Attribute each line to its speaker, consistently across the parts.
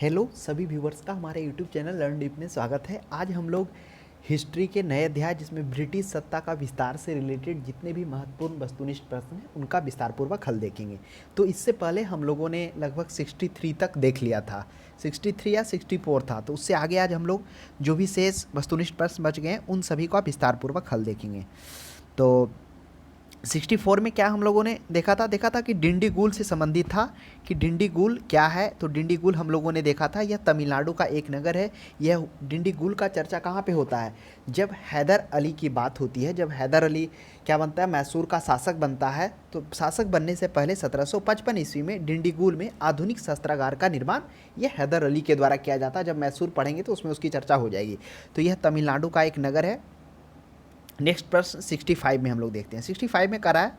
Speaker 1: Hello सभी viewers का हमारे यूट्यूब चैनल लर्न डीप में स्वागत है। आज हम लोग हिस्ट्री के नए अध्याय जिसमें ब्रिटिश सत्ता का विस्तार से रिलेटेड जितने भी महत्वपूर्ण वस्तुनिष्ठ प्रश्न हैं उनका विस्तारपूर्वक हल देखेंगे। तो इससे पहले हम लोगों ने लगभग 63 तक देख लिया था, 63 या 64 था। तो उससे आगे आज हम लोग जो भी शेष वस्तुनिष्ठ प्रश्न बच गए हैं उन सभी का विस्तारपूर्वक हल देखेंगे। तो 64 में क्या हम लोगों ने देखा था कि डिंडीगुल से संबंधित था कि डिंडीगुल क्या है। तो डिंडीगुल हम लोगों ने देखा था, यह तमिलनाडु का एक नगर है। यह डिंडीगुल का चर्चा कहाँ पे होता है? जब हैदर अली की बात होती है, जब हैदर अली क्या बनता है, मैसूर का शासक बनता है। तो शासक बनने से पहले 1755 ईस्वी में डिंडीगुल में आधुनिक शस्त्रागार का निर्माण यह हैदर अली के द्वारा किया जाता है। जब मैसूर पढ़ेंगे तो उसमें उसकी चर्चा हो जाएगी। तो यह तमिलनाडु का एक नगर है। नेक्स्ट प्रश्न 65 में हम लोग देखते हैं। 65 में कह रहा है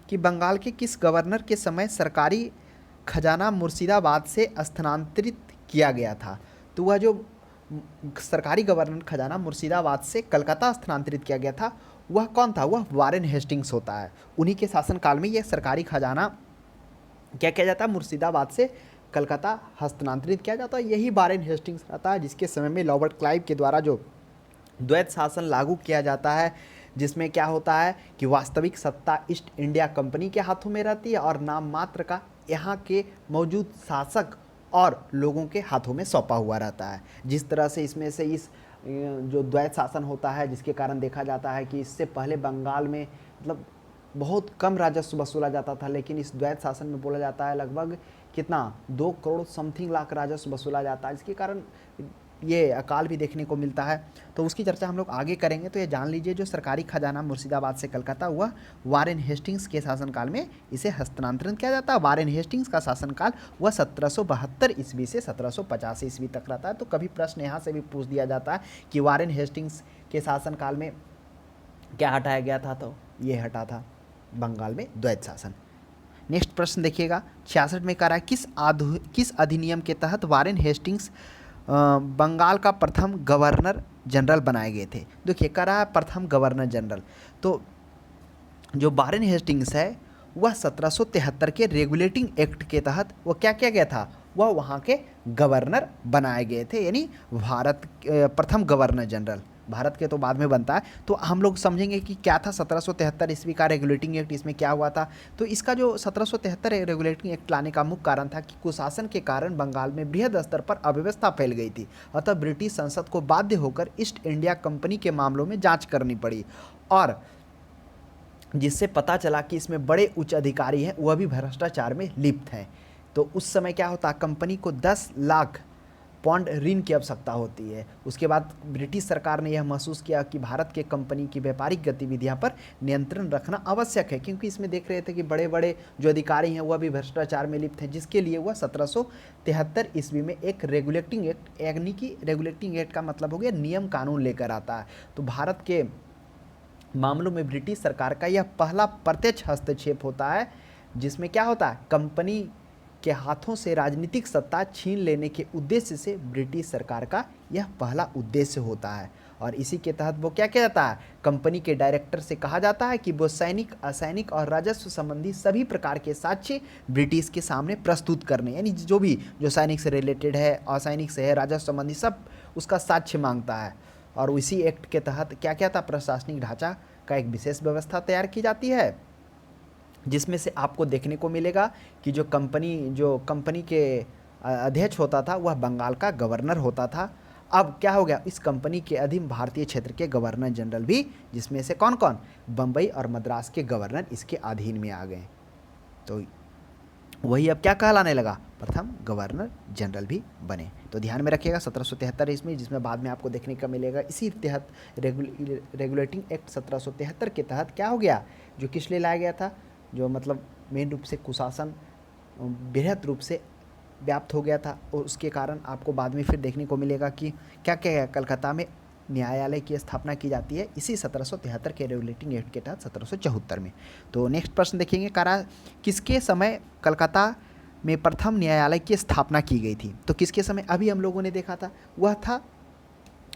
Speaker 1: कि बंगाल के किस गवर्नर के समय सरकारी खजाना मुर्शिदाबाद से स्थानांतरित किया गया था? तो वह जो सरकारी गवर्नर खजाना मुर्शिदाबाद से कलकत्ता स्थानांतरित किया गया था वह कौन था? वह वारेन हेस्टिंग्स होता है। उन्हीं के शासनकाल में यह सरकारी खजाना क्या किया जाता है? मुर्शिदाबाद से कलकत्ता हस्तांतरित किया जाता है। यही वारेन हेस्टिंग्स रहता है जिसके समय में रॉबर्ट क्लाइव के द्वारा जो द्वैत शासन लागू किया जाता है, जिसमें क्या होता है कि वास्तविक सत्ता ईस्ट इंडिया कंपनी के हाथों में रहती है और नाम मात्र का यहाँ के मौजूद शासक और लोगों के हाथों में सौंपा हुआ रहता है। जिस तरह से इसमें से इस जो द्वैत शासन होता है, जिसके कारण देखा जाता है कि इससे पहले बंगाल में मतलब बहुत कम राजस्व वसूला जाता था, लेकिन इस द्वैत शासन में बोला जाता है लगभग कितना 2 करोड़ समथिंग लाख राजस्व वसूला जाता है। इसके कारण ये अकाल भी देखने को मिलता है। तो उसकी चर्चा हम लोग आगे करेंगे। तो ये जान लीजिए, जो सरकारी खजाना मुर्शिदाबाद से कलकत्ता हुआ, वारेन हेस्टिंग्स के शासनकाल में इसे हस्तांतरण किया जाता है। वारेन हेस्टिंग्स का शासनकाल वह 1772 ईस्वी से 1785 ईस्वी तक रहता है। तो कभी प्रश्न यहाँ से भी पूछ दिया जाता है कि वारेन हेस्टिंग्स के शासनकाल में क्या हटाया गया था? तो ये हटा था बंगाल में द्वैत शासन। नेक्स्ट प्रश्न देखिएगा 66 में कह रहा है किस अधिनियम के तहत वारेन हेस्टिंग्स बंगाल का प्रथम गवर्नर जनरल बनाए गए थे? देखिए कह रहा है प्रथम गवर्नर जनरल। तो जो वारेन हेस्टिंग्स है वह 1773 के रेगुलेटिंग एक्ट के तहत वो क्या किया गया था? वह वहाँ के गवर्नर बनाए गए थे, यानी भारत प्रथम गवर्नर जनरल। भारत के तो बाद में बनता है। तो हम लोग समझेंगे कि क्या था 1773 ईस्वी का रेगुलेटिंग एक्ट, इसमें क्या हुआ था। तो इसका जो 1773 रेगुलेटिंग एक्ट लाने का मुख्य कारण था कि कुशासन के कारण बंगाल में बृहद स्तर पर अव्यवस्था फैल गई थी। अतः ब्रिटिश संसद को बाध्य होकर ईस्ट इंडिया कंपनी के मामलों में जांच करनी पड़ी, और जिससे पता चला कि इसमें बड़े उच्च अधिकारी हैं, वह भी भ्रष्टाचार में लिप्त हैं। तो उस समय क्या होता, कंपनी को 10 लाख पौंड ऋण की आवश्यकता होती है। उसके बाद ब्रिटिश सरकार ने यह महसूस किया कि भारत के कंपनी की व्यापारिक गतिविधियों पर नियंत्रण रखना आवश्यक है, क्योंकि इसमें देख रहे थे कि बड़े बड़े जो अधिकारी हैं वह भी भ्रष्टाचार में लिप्त हैं, जिसके लिए वह 1773 ईस्वी में एक रेगुलेटिंग एक्ट, यानी कि रेगुलेटिंग एक्ट का मतलब हो गया नियम कानून लेकर आता है। तो भारत के मामलों में ब्रिटिश सरकार का यह पहला प्रत्यक्ष हस्तक्षेप होता है, जिसमें क्या होता है, कंपनी के हाथों से राजनीतिक सत्ता छीन लेने के उद्देश्य से ब्रिटिश सरकार का यह पहला उद्देश्य होता है। और इसी के तहत वो क्या किया जाता है, कंपनी के डायरेक्टर से कहा जाता है कि वो सैनिक, असैनिक और राजस्व संबंधी सभी प्रकार के साक्ष्य ब्रिटिश के सामने प्रस्तुत करने, यानी जो भी जो सैनिक से रिलेटेड है, असैनिक से है, राजस्व संबंधी सब उसका साक्ष्य मांगता है। और उसी एक्ट के तहत क्या क्या था, प्रशासनिक ढांचा का एक विशेष व्यवस्था तैयार की जाती है, जिसमें से आपको देखने को मिलेगा कि जो कंपनी के अध्यक्ष होता था वह बंगाल का गवर्नर होता था। अब क्या हो गया, इस कंपनी के अधीन भारतीय क्षेत्र के गवर्नर जनरल भी, जिसमें से कौन कौन, बम्बई और मद्रास के गवर्नर इसके अधीन में आ गए। तो वही अब क्या कहलाने लगा, प्रथम गवर्नर जनरल भी बने। तो ध्यान में रखिएगा 1773 इसमें, जिसमें बाद में आपको देखने का मिलेगा इसी तहत रेगुलेटिंग एक्ट 1773 के तहत क्या हो गया, जो किस लिए लाया गया था, जो मतलब मेन रूप से कुशासन बृहद रूप से व्याप्त हो गया था, और उसके कारण आपको बाद में फिर देखने को मिलेगा कि क्या क्या कलकत्ता में न्यायालय की स्थापना की जाती है इसी 1773 के रेगुलेटिंग एक्ट के तहत 1774 में। तो नेक्स्ट प्रश्न देखेंगे, किसके समय कलकत्ता में प्रथम न्यायालय की स्थापना की गई थी? तो किसके समय, अभी हम लोगों ने देखा था, वह था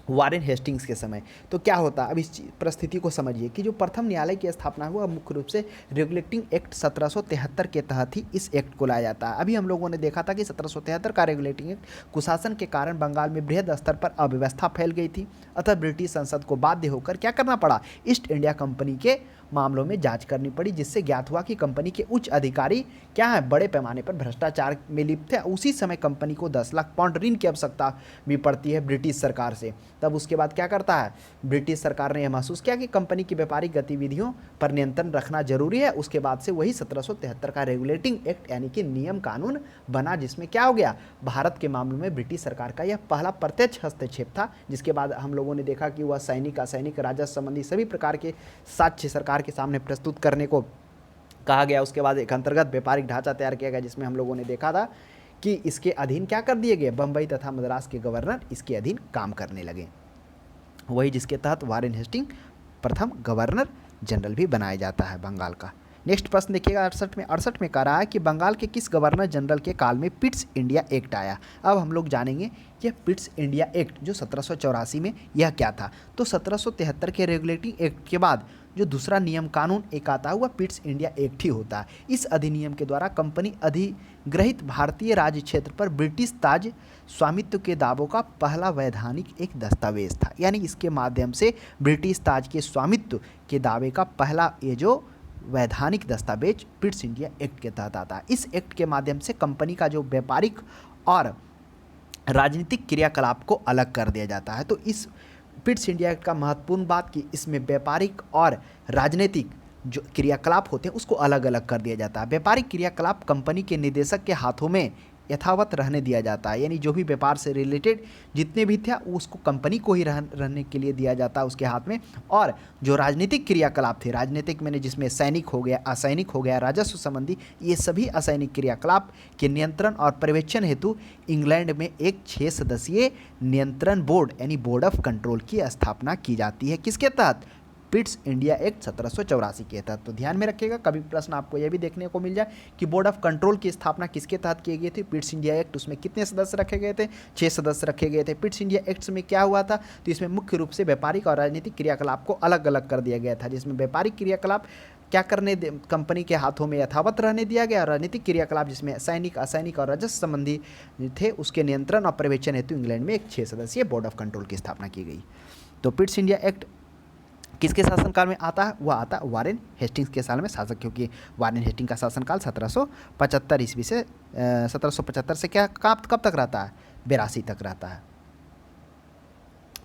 Speaker 1: वारेन हेस्टिंग्स के समय। तो क्या होता, अब इस परिस्थिति को समझिए कि जो प्रथम न्यायालय की स्थापना हुआ मुख्य रूप से रेगुलेटिंग एक्ट 1773 के तहत ही इस एक्ट को लाया जाता है। अभी हम लोगों ने देखा था कि 1773 का रेगुलेटिंग एक्ट कुशासन के कारण बंगाल में बृहद स्तर पर अव्यवस्था फैल गई थी, अतः ब्रिटिश संसद को बाध्य होकर क्या करना पड़ा, ईस्ट इंडिया कंपनी के मामलों में जांच करनी पड़ी, जिससे ज्ञात हुआ कि कंपनी के उच्च अधिकारी क्या है, बड़े पैमाने पर भ्रष्टाचार में लिप्त थे। उसी समय कंपनी को 10 लाख पाउंड ऋण की आवश्यकता भी पड़ती है ब्रिटिश सरकार से। तब उसके बाद क्या करता है, ब्रिटिश सरकार ने यह महसूस किया कि कंपनी की व्यापारिक गतिविधियों पर नियंत्रण रखना जरूरी है। उसके बाद से वही 1773 का रेगुलेटिंग एक्ट यानी कि नियम कानून बना, जिसमें क्या हो गया, भारत के मामलों में ब्रिटिश सरकार का यह पहला प्रत्यक्ष हस्तक्षेप था। जिसके बाद हम लोगों ने देखा कि वह सैनिक असैनिक राजस्व संबंधी सभी प्रकार के साक्ष्य सरकार के सामने प्रस्तुत करने को कहा गया। उसके बाद एक अंतर्गत व्यापारिक ढांचा तैयार किया गया, जिसमें हम लोगों ने देखा था कि इसके अधीन क्या कर दिए गए, बम्बई तथा मद्रास के गवर्नर इसके अधीन काम करने लगे, वही जिसके तहत वारेन हेस्टिंग प्रथम गवर्नर जनरल भी बनाया जाता है बंगाल का। नेक्स्ट प्रश्न देखिएगा 68 में कह रहा है कि बंगाल के किस गवर्नर जनरल के काल में पिट्स इंडिया एक्ट आया। अब हम लोग जानेंगे कि पिट्स इंडिया एक्ट जो 1784 में यह क्या था। तो 1773 के रेगुलेटिंग एक्ट के बाद जो दूसरा नियम कानून एक आता हुआ पिट्स इंडिया एक्ट ही होता है। इस अधिनियम के द्वारा कंपनी अधिग्रहित भारतीय राज्य क्षेत्र पर ब्रिटिश ताज स्वामित्व के दावों का पहला वैधानिक एक दस्तावेज था। यानी इसके माध्यम से ब्रिटिश ताज के स्वामित्व के दावे का पहला ये जो वैधानिक दस्तावेज पिट्स इंडिया एक्ट के तहत आता है। इस एक्ट के माध्यम से कंपनी का जो व्यापारिक और राजनीतिक क्रियाकलाप को अलग कर दिया जाता है। तो इस पिट्स इंडिया एक्ट का महत्वपूर्ण बात कि इसमें व्यापारिक और राजनीतिक जो क्रियाकलाप होते हैं उसको अलग अलग कर दिया जाता है। व्यापारिक क्रियाकलाप कंपनी के निदेशक के हाथों में यथावत रहने दिया जाता है, यानी जो भी व्यापार से रिलेटेड जितने भी थे उसको कंपनी को ही रहने के लिए दिया जाता है उसके हाथ में। और जो राजनीतिक क्रियाकलाप थे, राजनीतिक मैंने जिसमें सैनिक हो गया, असैनिक हो गया, राजस्व संबंधी, ये सभी असैनिक क्रियाकलाप के नियंत्रण और पर्यवेक्षण हेतु इंग्लैंड में एक 6 सदस्यीय नियंत्रण बोर्ड यानी बोर्ड ऑफ कंट्रोल की स्थापना की जाती है। किसके तहत, पिट्स इंडिया एक्ट 1784 के तहत। तो ध्यान में रखिएगा, कभी प्रश्न आपको यह भी देखने को मिल जाए कि बोर्ड ऑफ कंट्रोल की स्थापना किसके तहत की गई थी, पिट्स इंडिया एक्ट। उसमें कितने सदस्य रखे गए थे, 6 सदस्य रखे गए थे। पिट्स इंडिया एक्ट में क्या हुआ था, तो इसमें मुख्य रूप से व्यापारिक और राजनीतिक क्रियाकलाप को अलग अलग कर दिया गया था, जिसमें व्यापारिक क्रियाकलाप क्या करने कंपनी के हाथों में यथावत रहने दिया गया, और राजनीतिक क्रियाकलाप जिसमें सैनिक असैनिक और राजस्व संबंधी थे उसके नियंत्रण और पर्यवेक्षण हेतु इंग्लैंड में एक 6 सदस्यीय बोर्ड ऑफ कंट्रोल की स्थापना की गई। तो पिट्स इंडिया एक्ट किसके शासनकाल में आता है, वह आता है वारेन हेस्टिंग्स के साल में शासक, क्योंकि वारेन हेस्टिंग का शासनकाल 1775 ईस्वी से 1775 से क्या कब तक रहता है, 82 तक रहता है।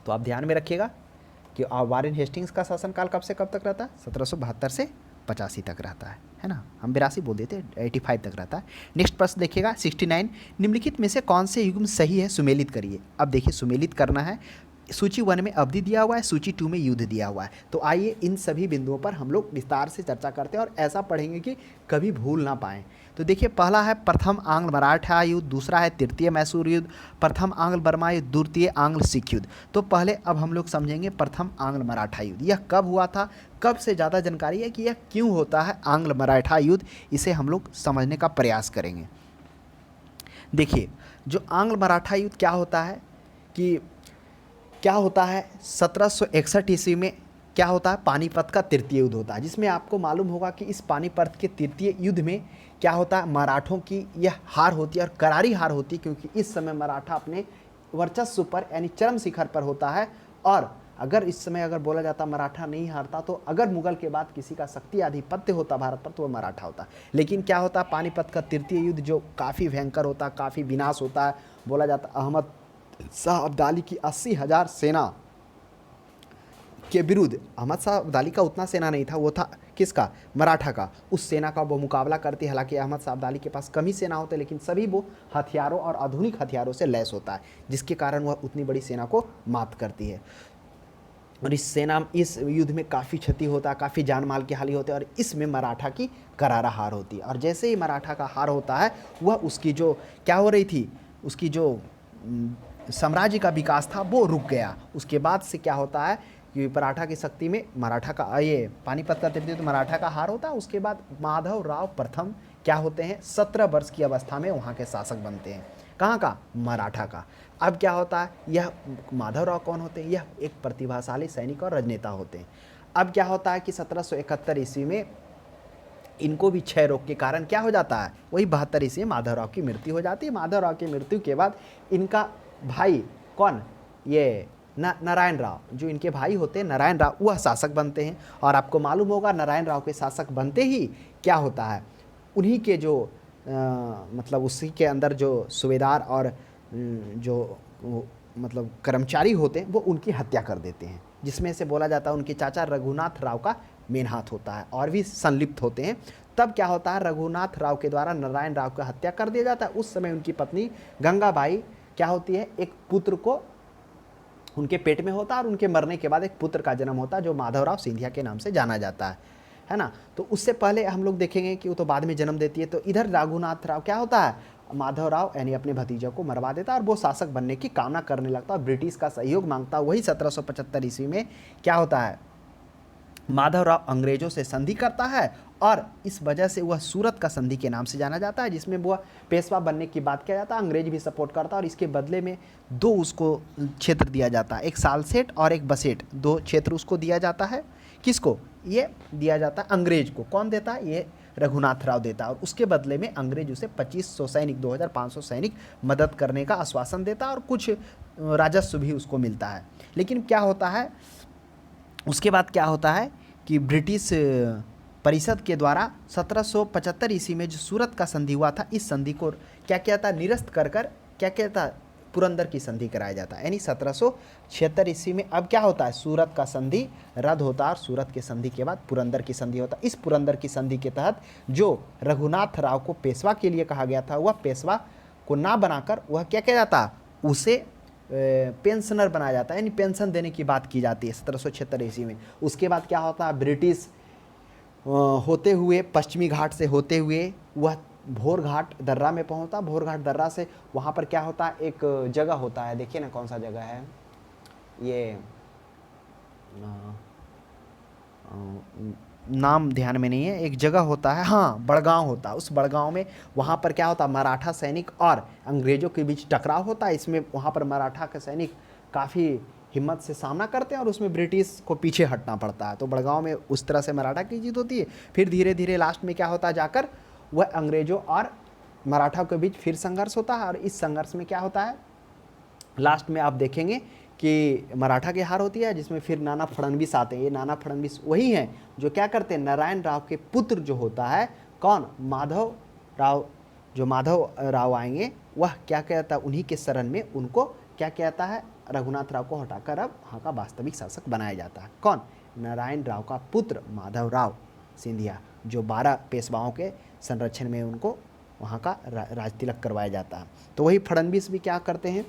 Speaker 1: तो आप ध्यान में रखिएगा कि वारेन हेस्टिंग्स का शासनकाल कब से कब तक रहता है, 1772 से 85 तक रहता है ना, हम 82 बोल देते, 85 तक रहता है। नेक्स्ट प्रश्न देखिएगा 69, निम्नलिखित में से कौन से युग्म सही है, सुमेलित करिए। अब देखिए सुमेलित करना है, सूची 1 में अवधि दिया हुआ है, सूची 2 में युद्ध दिया हुआ है। तो आइए इन सभी बिंदुओं पर हम लोग विस्तार से चर्चा करते हैं और ऐसा पढ़ेंगे कि कभी भूल ना पाएं। तो देखिए पहला है प्रथम आंग्ल मराठा युद्ध, दूसरा है तृतीय मैसूर युद्ध, प्रथम आंग्ल बर्मा युद्ध, द्वितीय आंग्ल सिख युद्ध। तो पहले अब हम लोग समझेंगे प्रथम आंग्ल मराठा युद्ध, यह कब हुआ था, कब से ज़्यादा जानकारी है कि यह क्यों होता है आंग्ल मराठा युद्ध, इसे हम लोग समझने का प्रयास करेंगे। देखिए जो आंग्ल मराठा युद्ध क्या होता है कि 1761 ईस्वी में क्या होता है, पानीपत का तृतीय युद्ध होता है, जिसमें आपको मालूम होगा कि इस पानीपत के तृतीय युद्ध में क्या होता है, मराठों की यह हार होती है और करारी हार होती है, क्योंकि इस समय मराठा अपने वर्चस्व पर यानी चरम शिखर पर होता है। और अगर इस समय अगर बोला जाता मराठा नहीं हारता, तो अगर मुगल के बाद किसी का शक्ति आधिपत्य होता भारत पर तो वह मराठा होता। लेकिन क्या होता, पानीपत का तृतीय युद्ध जो काफ़ी भयंकर होता, काफ़ी विनाश होता है, बोला जाता अहमद शाह अब्दाली की 80,000 सेना के विरुद्ध, अहमद शाह अब्दाली का उतना सेना नहीं था, वो था किसका, मराठा का, उस सेना का वो मुकाबला करती है। हालांकि अहमद शाह अब्दाली के पास कम ही सेना होते, लेकिन सभी वो हथियारों और आधुनिक हथियारों से लैस होता है, जिसके कारण वह उतनी बड़ी सेना को मात करती है। और इस युद्ध में काफ़ी क्षति होता है, काफ़ी जान माल की हानि होती है, और इसमें मराठा की करारा हार होती है। और जैसे ही मराठा का हार होता है, वह उसकी जो क्या हो रही थी, उसकी जो साम्राज्य का विकास था वो रुक गया। उसके बाद से क्या होता है कि मराठा की शक्ति में मराठा का ये पानीपत का तृतीय तो मराठा का हार होता है। उसके बाद माधव राव प्रथम क्या होते हैं, 17 वर्ष की अवस्था में वहाँ के शासक बनते हैं। कहाँ का? मराठा का। अब क्या होता है, यह माधवराव कौन होते हैं? यह एक प्रतिभाशाली सैनिक और राजनेता होते हैं। अब क्या होता है कि 1771 ईस्वी में इनको भी क्षय रोग के कारण क्या हो जाता है, वही 72 ईस्वी में माधवराव की मृत्यु हो जाती है। माधवराव की मृत्यु के बाद इनका भाई कौन, ये नारायण राव, जो इनके भाई होते हैं नारायण राव, वह शासक बनते हैं। और आपको मालूम होगा नारायण राव के शासक बनते ही क्या होता है, उन्हीं के जो मतलब उसी के अंदर जो सूबेदार और जो मतलब कर्मचारी होते हैं वो उनकी हत्या कर देते हैं, जिसमें से बोला जाता है उनके चाचा रघुनाथ राव का मेन हाथ होता है और भी संलिप्त होते हैं। तब क्या होता है, रघुनाथ राव के द्वारा नारायण राव की हत्या कर दिया जाता है। उस समय उनकी पत्नी गंगाबाई क्या होती है, एक पुत्र को उनके पेट में होता है और उनके मरने के बाद एक पुत्र का जन्म होता है जो माधवराव सिंधिया के नाम से जाना जाता है ना। तो उससे पहले हम लोग देखेंगे कि वो तो बाद में जन्म देती है। तो इधर रघुनाथ राव क्या होता है, माधवराव यानी अपने भतीजे को मरवा देता है और वो शासक बनने की कामना करने लगता है, ब्रिटिश का सहयोग मांगता है। वही 1775 ईस्वी में क्या होता है, माधवराव अंग्रेजों से संधि करता है और इस वजह से वह सूरत का संधि के नाम से जाना जाता है, जिसमें वह पेशवा बनने की बात किया जाता है। अंग्रेज भी सपोर्ट करता है और इसके बदले में दो उसको क्षेत्र दिया जाता है, एक सालसेट और एक बसेट, दो क्षेत्र उसको दिया जाता है। किसको ये दिया जाता है? अंग्रेज को। कौन देता है? ये रघुनाथ राव देता है। और उसके बदले में अंग्रेज उसे 2500 सैनिक, 2500 सैनिक मदद करने का आश्वासन देता है और कुछ राजस्व भी उसको मिलता है। लेकिन क्या होता है, उसके बाद क्या होता है कि ब्रिटिश परिषद के द्वारा 1775 ईस्वी में जो सूरत का संधि हुआ था, इस संधि को क्या किया था, निरस्त कर क्या कहता, पुरंदर की संधि कराया जाता है। यानी 1776 ईस्वी में अब क्या होता है, सूरत का संधि रद्द होता है और सूरत के संधि के बाद पुरंदर की संधि होता है। इस पुरंदर की संधि के तहत जो रघुनाथ राव को पेशवा के लिए कहा गया था, वह पेशवा को ना बनाकर वह क्या किया जाता, उसे पेंशनर बनाया जाता है, यानी पेंशन देने की बात की जाती है 1776 ईस्वी में। उसके बाद क्या होता है, ब्रिटिश होते हुए पश्चिमी घाट से होते हुए वह भोर घाट दर्रा में पहुंचता। भोर घाट दर्रा से वहाँ पर क्या होता है, एक जगह होता है, देखिए ना कौन सा जगह है ये, नाम ध्यान में नहीं है, एक जगह होता है, हाँ बड़गांव होता है। उस बड़गांव में वहाँ पर क्या होता है, मराठा सैनिक और अंग्रेजों के बीच टकराव होता है। इसमें वहाँ पर मराठा के सैनिक काफ़ी हिम्मत से सामना करते हैं और उसमें ब्रिटिश को पीछे हटना पड़ता है। तो बड़गांव में उस तरह से मराठा की जीत होती है। फिर धीरे धीरे लास्ट में क्या होता है, जाकर वह अंग्रेजों और मराठा के बीच फिर संघर्ष होता है और इस संघर्ष में क्या होता है, लास्ट में आप देखेंगे कि मराठा की हार होती है, जिसमें फिर नाना फडणवीस आते हैं। ये नाना फडणवीस वही हैं जो क्या करते हैं, नारायण राव के पुत्र जो होता है, कौन, माधव राव, जो माधव राव आएंगे वह क्या कहता है, उन्हीं के शरण में उनको क्या कहता है, रघुनाथ राव को हटाकर अब वहाँ का वास्तविक शासक बनाया जाता है। कौन, नारायण राव का पुत्र माधव राव सिंधिया, जो 12 पेशवाओं के संरक्षण में उनको वहाँ का राज तिलक करवाया जाता है। तो वही फडणवीस भी क्या करते हैं,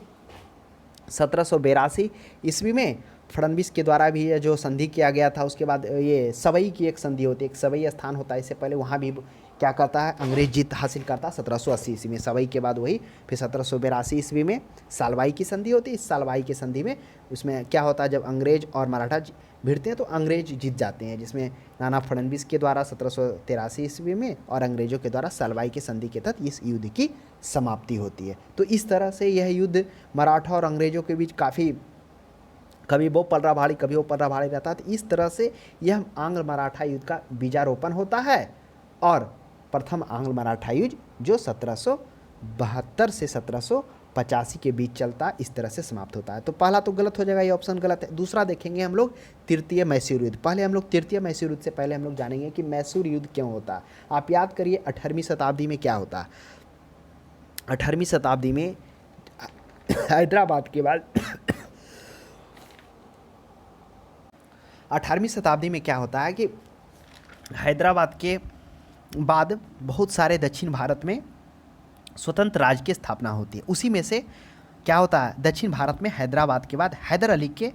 Speaker 1: 1782 ईस्वी में फडणवीस के द्वारा भी ये जो संधि किया गया था, उसके बाद ये सवई की एक संधि होती है, एक सवई स्थान होता है, इससे पहले वहाँ भी क्या करता है, अंग्रेज जीत हासिल करता है 1780 ईस्वी में। सवई के बाद वही फिर 1782 ईस्वी में सालवाई की संधि होती है। इस सालवाई की संधि में उसमें क्या होता है, जब अंग्रेज और मराठा भिड़ते हैं तो अंग्रेज जीत जाते हैं, जिसमें नाना फडणवीस के द्वारा 1783 ईस्वी में और अंग्रेजों के द्वारा सालवाई की संधि के तहत इस युद्ध की समाप्ति होती है। तो इस तरह से यह युद्ध मराठा और अंग्रेजों के बीच काफ़ी, कभी वो पलड़ा भाड़ी कभी वो पलड़ा भाड़ी रहता है। तो इस तरह से यह आंग्ल मराठा युद्ध का बीजारोपण होता है और प्रथम आंग्ल मराठा युद्ध जो 1772 से 1785 के बीच चलता है, इस तरह से समाप्त होता है। तो पहला तो गलत हो जाएगा, ये ऑप्शन गलत है। दूसरा देखेंगे हम लोग तृतीय मैसूर युद्ध। पहले हम लोग तृतीय मैसूर युद्ध से पहले हम लोग जानेंगे कि मैसूर युद्ध क्यों होता है। आप याद करिए 18वीं शताब्दी में क्या होता है। 18वीं शताब्दी में हैदराबाद के बाद 18वीं शताब्दी में क्या होता है कि हैदराबाद के बाद बहुत सारे दक्षिण भारत में स्वतंत्र राज्य की स्थापना होती है। उसी में से क्या होता है, दक्षिण भारत में हैदराबाद के बाद हैदर अली के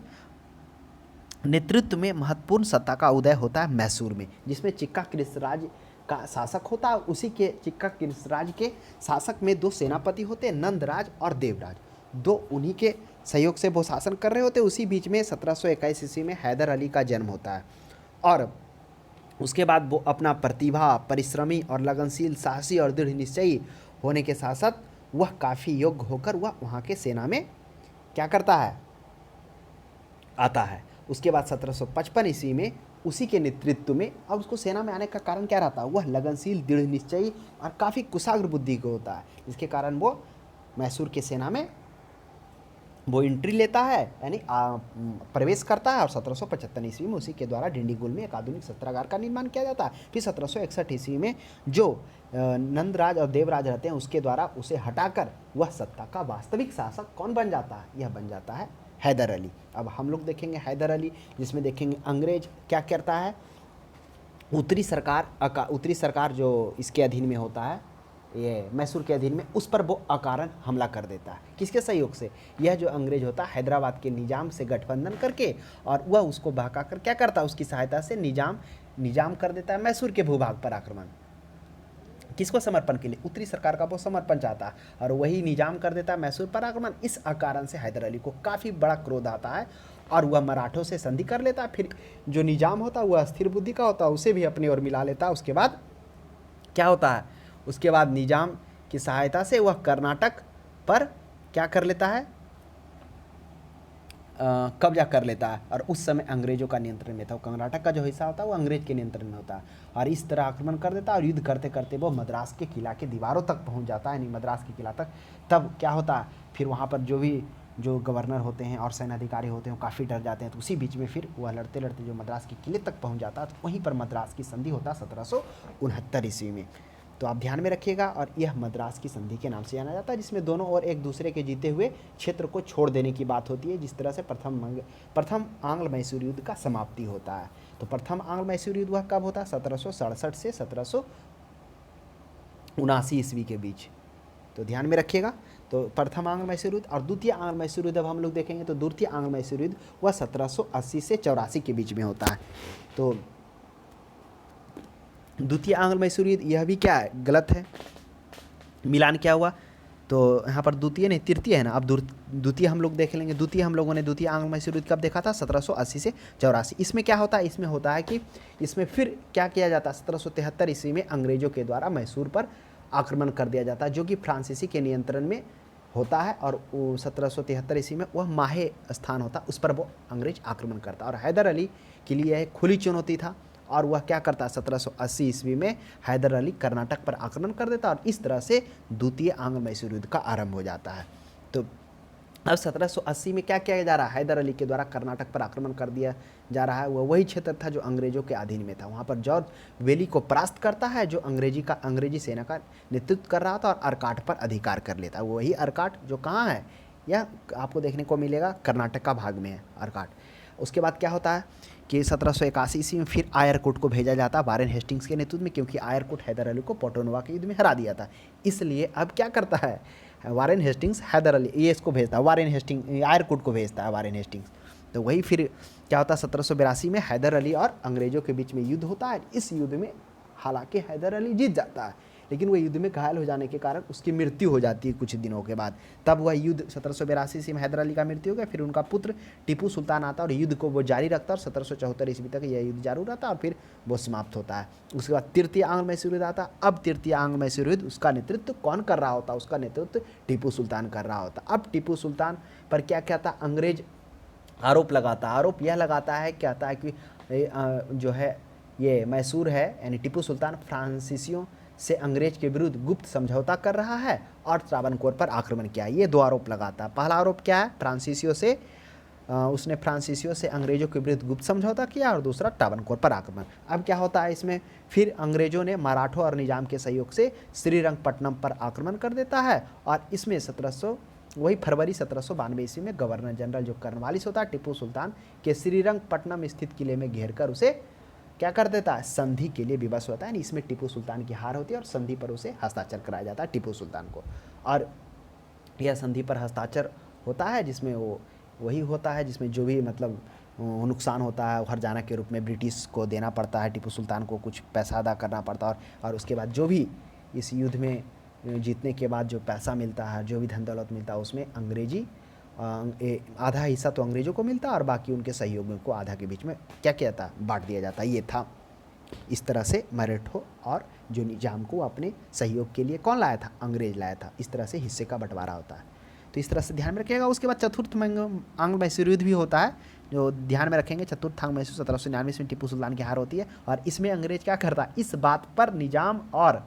Speaker 1: नेतृत्व में महत्वपूर्ण सत्ता का उदय होता है मैसूर में, जिसमें चिक्का कृष्णराज का शासक होता है। उसी के चिक्का कृष्णराज के शासक में 2 सेनापति होते हैं, नंदराज और देवराज, 2 उन्हीं के सहयोग से वो शासन कर रहे होते। उसी बीच में 1721 ईस्वी में हैदर अली का जन्म होता है और उसके बाद वो अपना प्रतिभा, परिश्रमी और लगनशील, साहसी और दृढ़ निश्चयी होने के साथ साथ वह काफ़ी योग्य होकर वह वहाँ के सेना में क्या करता है, आता है। उसके बाद 1755 ईस्वी में उसी के नेतृत्व में, अब उसको सेना में आने का कारण क्या रहता है, वह लगनशील, दृढ़ निश्चयी और काफ़ी कुशाग्र बुद्धि का होता है, जिसके कारण वो मैसूर के सेना में वो एंट्री लेता है, यानी प्रवेश करता है। और 1775 ईस्वी में उसी के द्वारा डिंडीगुल में एक आधुनिक शस्त्रागार का निर्माण किया जाता है। फिर 1761 ईस्वी में जो नंदराज और देवराज रहते हैं उसके द्वारा उसे हटाकर वह सत्ता का वास्तविक शासक कौन बन जाता है, यह बन जाता है हैदर अली। अब हम लोग देखेंगे हैदर अली, जिसमें देखेंगे अंग्रेज क्या करता है, उत्तरी सरकार जो इसके अधीन में होता है, ये मैसूर के अधीन में, उस पर वो अकारण हमला कर देता है। किसके सहयोग से, यह जो अंग्रेज होता है हैदराबाद के निजाम से गठबंधन करके, और वह उसको बहका कर क्या करता है, उसकी सहायता से निजाम कर देता है मैसूर के भूभाग पर आक्रमण। किसको समर्पण के लिए, उत्तरी सरकार का वो समर्पण चाहता है, और वही निजाम कर देता है मैसूर पर आक्रमण। इस कारण से हैदर अली को काफ़ी बड़ा क्रोध आता है और वह मराठों से संधि कर लेता है। फिर जो निजाम होता है वह अस्थिर बुद्धि का होता है, उसे भी अपनी ओर मिला लेता है। उसके बाद क्या होता है, उसके बाद निजाम की सहायता से वह कर्नाटक पर क्या कर लेता है, कब्जा कर लेता है, और उस समय अंग्रेजों का नियंत्रण में था। कर्नाटक का जो हिस्सा होता है वो अंग्रेज के नियंत्रण में होता है, और इस तरह आक्रमण कर देता है। और युद्ध करते करते वो मद्रास के किला के दीवारों तक पहुंच जाता है, यानी मद्रास के किला तक। तब क्या होता है, फिर वहाँ पर जो गवर्नर होते हैं और सैन्य अधिकारी होते हैं वो काफ़ी डर जाते हैं। तो उसी बीच में फिर वह लड़ते लड़ते जो मद्रास के किले तक पहुँच जाता है, तो वहीं पर मद्रास की संधि होता है 1769 ईस्वी में। तो आप ध्यान में रखिएगा, और यह मद्रास की संधि के नाम से जाना जाता है, जिसमें दोनों ओर एक दूसरे के जीते हुए क्षेत्र को छोड़ देने की बात होती है, जिस तरह से प्रथम आंग्ल मैसूर युद्ध का समाप्ति होता है। तो प्रथम आंग्ल मैसूर युद्ध वह कब होता है, 1767 से 1779 ईस्वी के बीच। तो ध्यान में रखिएगा। तो प्रथम आंग्ल मैसूर युद्ध और द्वितीय आंग्ल मैसूर युद्ध अब हम लोग देखेंगे। तो द्वितीय आंग्ल मैसूर युद्ध वह 1780 से 84 के बीच में होता है। तो द्वितीय आंग्ल मैसूर युद्ध, यह भी क्या है, गलत है, मिलान क्या हुआ, तो यहाँ पर द्वितीय नहीं तृतीय है ना। अब द्वितीय हम लोग देख लेंगे। द्वितीय हम लोगों ने द्वितीय आंग्ल मैसूर युद्ध कब देखा था, 1780 से 84। इसमें क्या होता है, इसमें होता है कि इसमें फिर क्या किया जाता है, 1773 ईस्वी में अंग्रेजों के द्वारा मैसूर पर आक्रमण कर दिया जाता है, जो कि फ्रांसीसी के नियंत्रण में होता है। और 1773 ईस्वी में वह माहे स्थान होता, उस पर वो अंग्रेज आक्रमण करता। और हैदर अली के लिए यह खुली चुनौती था, और वह क्या करता है, 1780 ईस्वी में हैदर अली कर्नाटक पर आक्रमण कर देता, और इस तरह से द्वितीय आंग्ल मैसूर युद्ध का आरंभ हो जाता है। तो अब 1780 में क्या किया जा रहा है, हैदर अली के द्वारा कर्नाटक पर आक्रमण कर दिया जा रहा है। वह वही क्षेत्र था जो अंग्रेजों के अधीन में था। वहाँ पर जॉर्ज वेली को परास्त करता है, जो अंग्रेजी सेना का नेतृत्व कर रहा था, और अर्काट पर अधिकार कर लेता है। वही अर्काट जो कहाँ है, यह आपको देखने को मिलेगा कर्नाटक का भाग में है अर्काट। उसके बाद क्या होता है कि 1781 ईस्वी में फिर आयरकुट को भेजा जाता है वारेन हेस्टिंग्स के नेतृत्व में, क्योंकि आयरकुट हैदर अली को पोटोनवा के युद्ध में हरा दिया था। इसलिए अब क्या करता है वारेन हेस्टिंग्स, हैदर अली ये इसको भेजता है, आयरकुट को भेजता है वारेन हेस्टिंग्स। तो वही फिर क्या होता है, 1782 में हैदर अली और अंग्रेजों के बीच में युद्ध होता है। इस युद्ध में हालांकि हैदर अली जीत जाता है, लेकिन वह युद्ध में घायल हो जाने के कारण उसकी मृत्यु हो जाती है कुछ दिनों के बाद। तब वह युद्ध 1782 में हैदर अली का मृत्यु हो गया। फिर उनका पुत्र टीपू सुल्तान आता है और युद्ध को वो जारी रखता है, और 1774 ईस्वी तक यह युद्ध जारी रहता है, और फिर वो समाप्त होता है। उसके बाद तृतीय आंग्ल मैसूर युद्ध आता है। अब तृतीय आंग्ल मैसूर युद्ध उसका नेतृत्व कौन कर रहा होता है, उसका नेतृत्व टीपू सुल्तान कर रहा होता। अब टीपू सुल्तान पर क्या कहता, अंग्रेज आरोप लगाता। आरोप यह लगाता है, कहता है कि जो है ये मैसूर है, यानी टीपू सुल्तान फ्रांसीसियों से अंग्रेज के विरुद्ध गुप्त समझौता कर रहा है और त्रावणकोर पर आक्रमण किया। ये दो आरोप लगाता है। पहला आरोप क्या है, उसने फ्रांसीसियों से अंग्रेजों के विरुद्ध गुप्त समझौता किया, और दूसरा त्रावणकोर पर आक्रमण। अब क्या होता है इसमें, फिर अंग्रेजों ने मराठों और निजाम के सहयोग से श्रीरंगपट्टनम पर आक्रमण कर देता है, और इसमें फरवरी 1792 ईस्वी में गवर्नर जनरल जो कर्नवालिस होता है, टीपू सुल्तान के श्रीरंगपट्टनम स्थित किले में घेर कर उसे क्या कर देता है, संधि के लिए विवश होता है। इसमें टीपू सुल्तान की हार होती है, और संधि पर उसे हस्ताक्षर कराया जाता है टीपू सुल्तान को। और यह संधि पर हस्ताक्षर होता है, जिसमें वही होता है जिसमें जो भी मतलब नुकसान होता है हर्जाना के रूप में ब्रिटिश को देना पड़ता है, टीपू सुल्तान को कुछ पैसा अदा करना पड़ता है, और उसके बाद जो भी इस युद्ध में जीतने के बाद जो पैसा मिलता है, जो भी धन दौलत मिलता है, उसमें आधा हिस्सा तो अंग्रेजों को मिलता है, और बाकी उनके सहयोगियों को आधा के बीच में क्या किया जाता, बांट दिया जाता। ये था इस तरह से मराठों और जो निजाम को अपने सहयोग के लिए कौन लाया था, अंग्रेज लाया था। इस तरह से हिस्से का बंटवारा होता है, तो इस तरह से ध्यान में रखिएगा। उसके बाद चतुर्थ आंग्ल मैसूर युद्ध भी होता है, जो ध्यान में रखेंगे। चतुर्थ आंग्ल मैसूर 1799 में टीपू सुल्तान की हार होती है, और इसमें अंग्रेज क्या करता है, इस बात पर निजाम और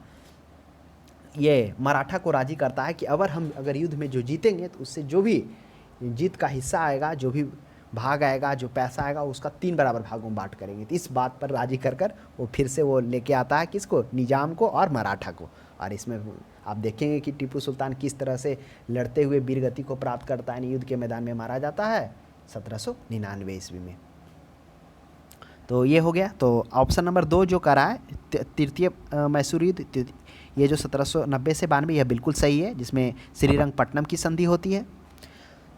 Speaker 1: ये मराठा को राजी करता है कि अगर युद्ध में जो जीतेंगे तो उससे जो भी जीत का हिस्सा आएगा, जो भी भाग आएगा, जो पैसा आएगा, उसका 3 बराबर भागों में बांट करेंगे। तो इस बात पर राजी कर वो फिर से वो लेके आता है किसको, निजाम को और मराठा को। और इसमें आप देखेंगे कि टीपू सुल्तान किस तरह से लड़ते हुए वीरगति को प्राप्त करता है, युद्ध के मैदान में मारा जाता है 1799 ईस्वी में। तो ये हो गया। तो ऑप्शन नंबर 2 जो करा है, तृतीय मैसूर युद्ध, ये जो 1790 से 92, यह बिल्कुल सही है, जिसमें श्रीरंगपट्टनम की संधि होती है।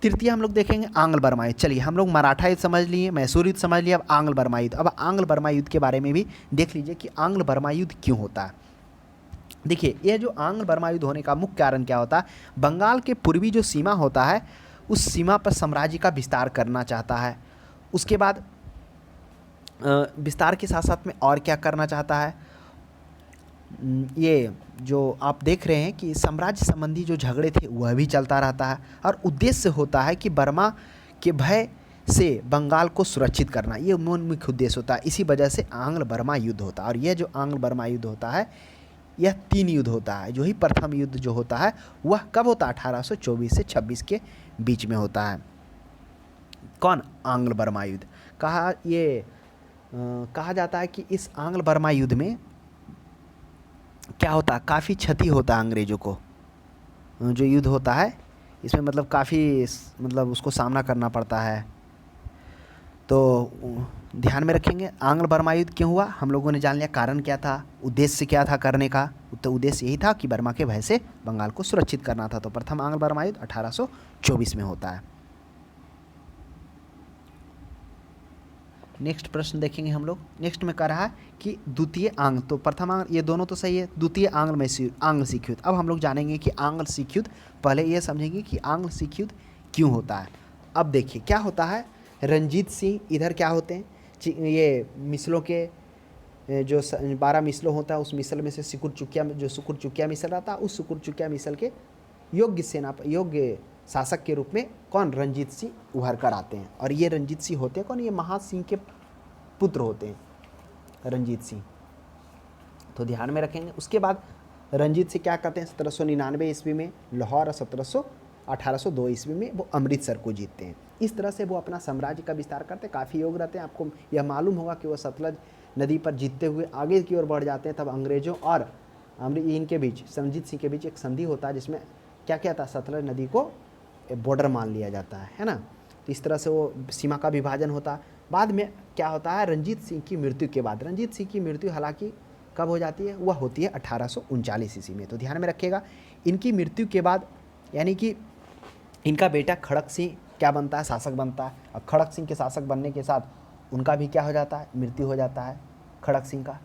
Speaker 1: तृतीय हम लोग देखेंगे आंग्ल बर्मा युद्ध। चलिए, हम लोग मराठा युद्ध समझ लिए, मैसूर युद्ध समझ लिए, अब आंग्ल बर्मा युद्ध। अब आंग्ल बर्मा युद्ध के बारे में भी देख लीजिए कि आंग्ल बर्मा युद्ध क्यों होता है। देखिए, यह जो आंग्ल बर्मा युद्ध होने का मुख्य कारण क्या होता है, बंगाल के पूर्वी जो सीमा होता है, उस सीमा पर साम्राज्य का विस्तार करना चाहता है। उसके बाद विस्तार के साथ साथ में और क्या करना चाहता है, ये जो आप देख रहे हैं कि साम्राज्य संबंधी जो झगड़े थे वह भी चलता रहता है, और उद्देश्य होता है कि बर्मा के भय से बंगाल को सुरक्षित करना, ये मुख्य उद्देश्य होता है। इसी वजह से आंग्ल बर्मा युद्ध होता है। और यह जो आंग्ल बर्मा युद्ध होता है, यह 3 युद्ध होता है। जो ही प्रथम युद्ध जो होता है वह कब होता है, 1824 से 26 के बीच में होता है। कौन, आंग्ल बर्मा युद्ध। कहा जाता है कि इस आंग्ल बर्मा युद्ध में क्या होता है, काफ़ी क्षति होता है अंग्रेज़ों को। जो युद्ध होता है इसमें मतलब काफ़ी मतलब उसको सामना करना पड़ता है। तो ध्यान में रखेंगे आंग्ल बर्मा युद्ध क्यों हुआ, हम लोगों ने जान लिया कारण क्या था, उद्देश्य क्या था करने का। तो उद्देश्य यही था कि बर्मा के भय से बंगाल को सुरक्षित करना था। तो प्रथम आंग्ल बर्मा युद्ध 1824 में होता है। नेक्स्ट प्रश्न देखेंगे हम लोग। नेक्स्ट में कह रहा है कि द्वितीय आंग्ल, तो प्रथम आंग्ल ये दोनों तो सही है, द्वितीय आंग्ल मैसूर आंग्ल सिख युद्ध। अब हम लोग जानेंगे कि आंग्ल सिख युद्ध, पहले ये समझेंगे कि आंग्ल सिख युद्ध क्यों होता है। अब देखिए क्या होता है, रंजीत सिंह इधर क्या होते हैं, ये मिसलों के जो 12 मिसलों होता है, उस मिसल में से सुकुर चुकिया मिसल रहता है, उस सुकुर चुकिया मिसल के योग्य शासक के रूप में कौन, रंजीत सिंह उभर कर आते हैं। और ये रंजीत सिंह होते हैं कौन, ये महासिंह के पुत्र होते हैं रंजीत सिंह। तो ध्यान में रखेंगे। उसके बाद रंजीत सिंह क्या करते हैं, 1799 ईस्वी में लाहौर, और 1802 ईस्वी में वो अमृतसर को जीतते हैं। इस तरह से वो अपना साम्राज्य का विस्तार करते हैं, काफ़ी योग रहते हैं। आपको यह मालूम होगा कि वो सतलज नदी पर जीतते हुए आगे की ओर बढ़ जाते हैं। तब अंग्रेजों और इनके बीच, रंजीत सिंह के बीच एक संधि होता है, जिसमें क्या क्या था, सतलज नदी को बॉर्डर मान लिया जाता है ना। तो इस तरह से वो सीमा का विभाजन होता है। बाद में क्या होता है, रंजीत सिंह की मृत्यु के बाद, रंजीत सिंह की मृत्यु हालांकि कब हो जाती है, वह होती है 1839 ईस्वी में। तो ध्यान में रखिएगा, इनकी मृत्यु के बाद यानी कि इनका बेटा खड़क सिंह क्या बनता है, शासक बनता है। और खड़क सिंह के शासक बनने के साथ उनका भी क्या हो जाता है, मृत्यु हो जाता है। खड़क सिंह का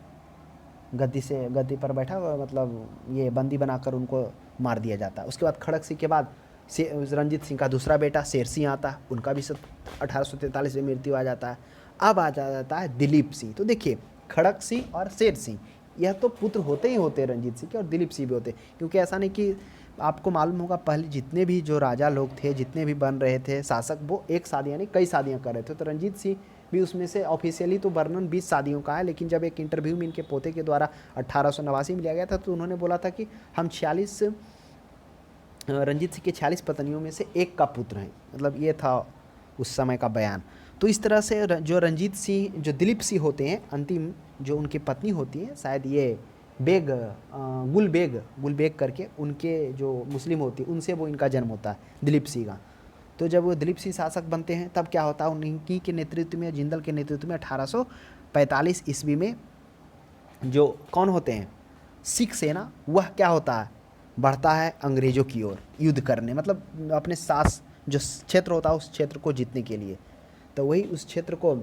Speaker 1: गद्दी पर बैठा हुआ, मतलब ये बंदी बनाकर उनको मार दिया जाता है। उसके बाद खड़क सिंह के बाद रंजीत सिंह का दूसरा बेटा शेर सिंह आता है, उनका भी 1843 में मृत्यु आ जाता है। अब आ जाता है दिलीप सिंह। तो देखिए, खड़क सिंह और शेर सिंह यह तो पुत्र होते ही होते हैं रंजीत सिंह के, और दिलीप सिंह भी होते, क्योंकि ऐसा नहीं कि आपको मालूम होगा पहले जितने भी जो राजा लोग थे, जितने भी बन रहे थे शासक, वो एक शादी यानी कई शादियाँ कर रहे थे। तो रंजीत सिंह भी उसमें से ऑफिशियली तो वर्णन 20 शादियों का है, लेकिन जब एक इंटरव्यू में इनके पोते के द्वारा 1889 में लिया गया था, तो उन्होंने बोला था कि हम 46 रंजीत सिंह की 46 पत्नियों में से एक का पुत्र हैं। मतलब ये था उस समय का बयान। तो इस तरह से जो रंजीत सिंह, जो दिलीप सिंह होते हैं, अंतिम जो उनकी पत्नी होती हैं, शायद ये गुलबेग करके उनके जो मुस्लिम होती है, उनसे वो इनका जन्म होता है दिलीप सिंह का। तो जब वो दिलीप सिंह शासक बनते हैं, तब क्या होता है, उनकी के नेतृत्व में, जिंदल के नेतृत्व में 1845 ईस्वी में जो कौन होते हैं, सिख सेना, वह क्या होता है, बढ़ता है अंग्रेज़ों की ओर युद्ध करने, मतलब अपने सास जो क्षेत्र होता है उस क्षेत्र को जीतने के लिए। तो वही उस क्षेत्र को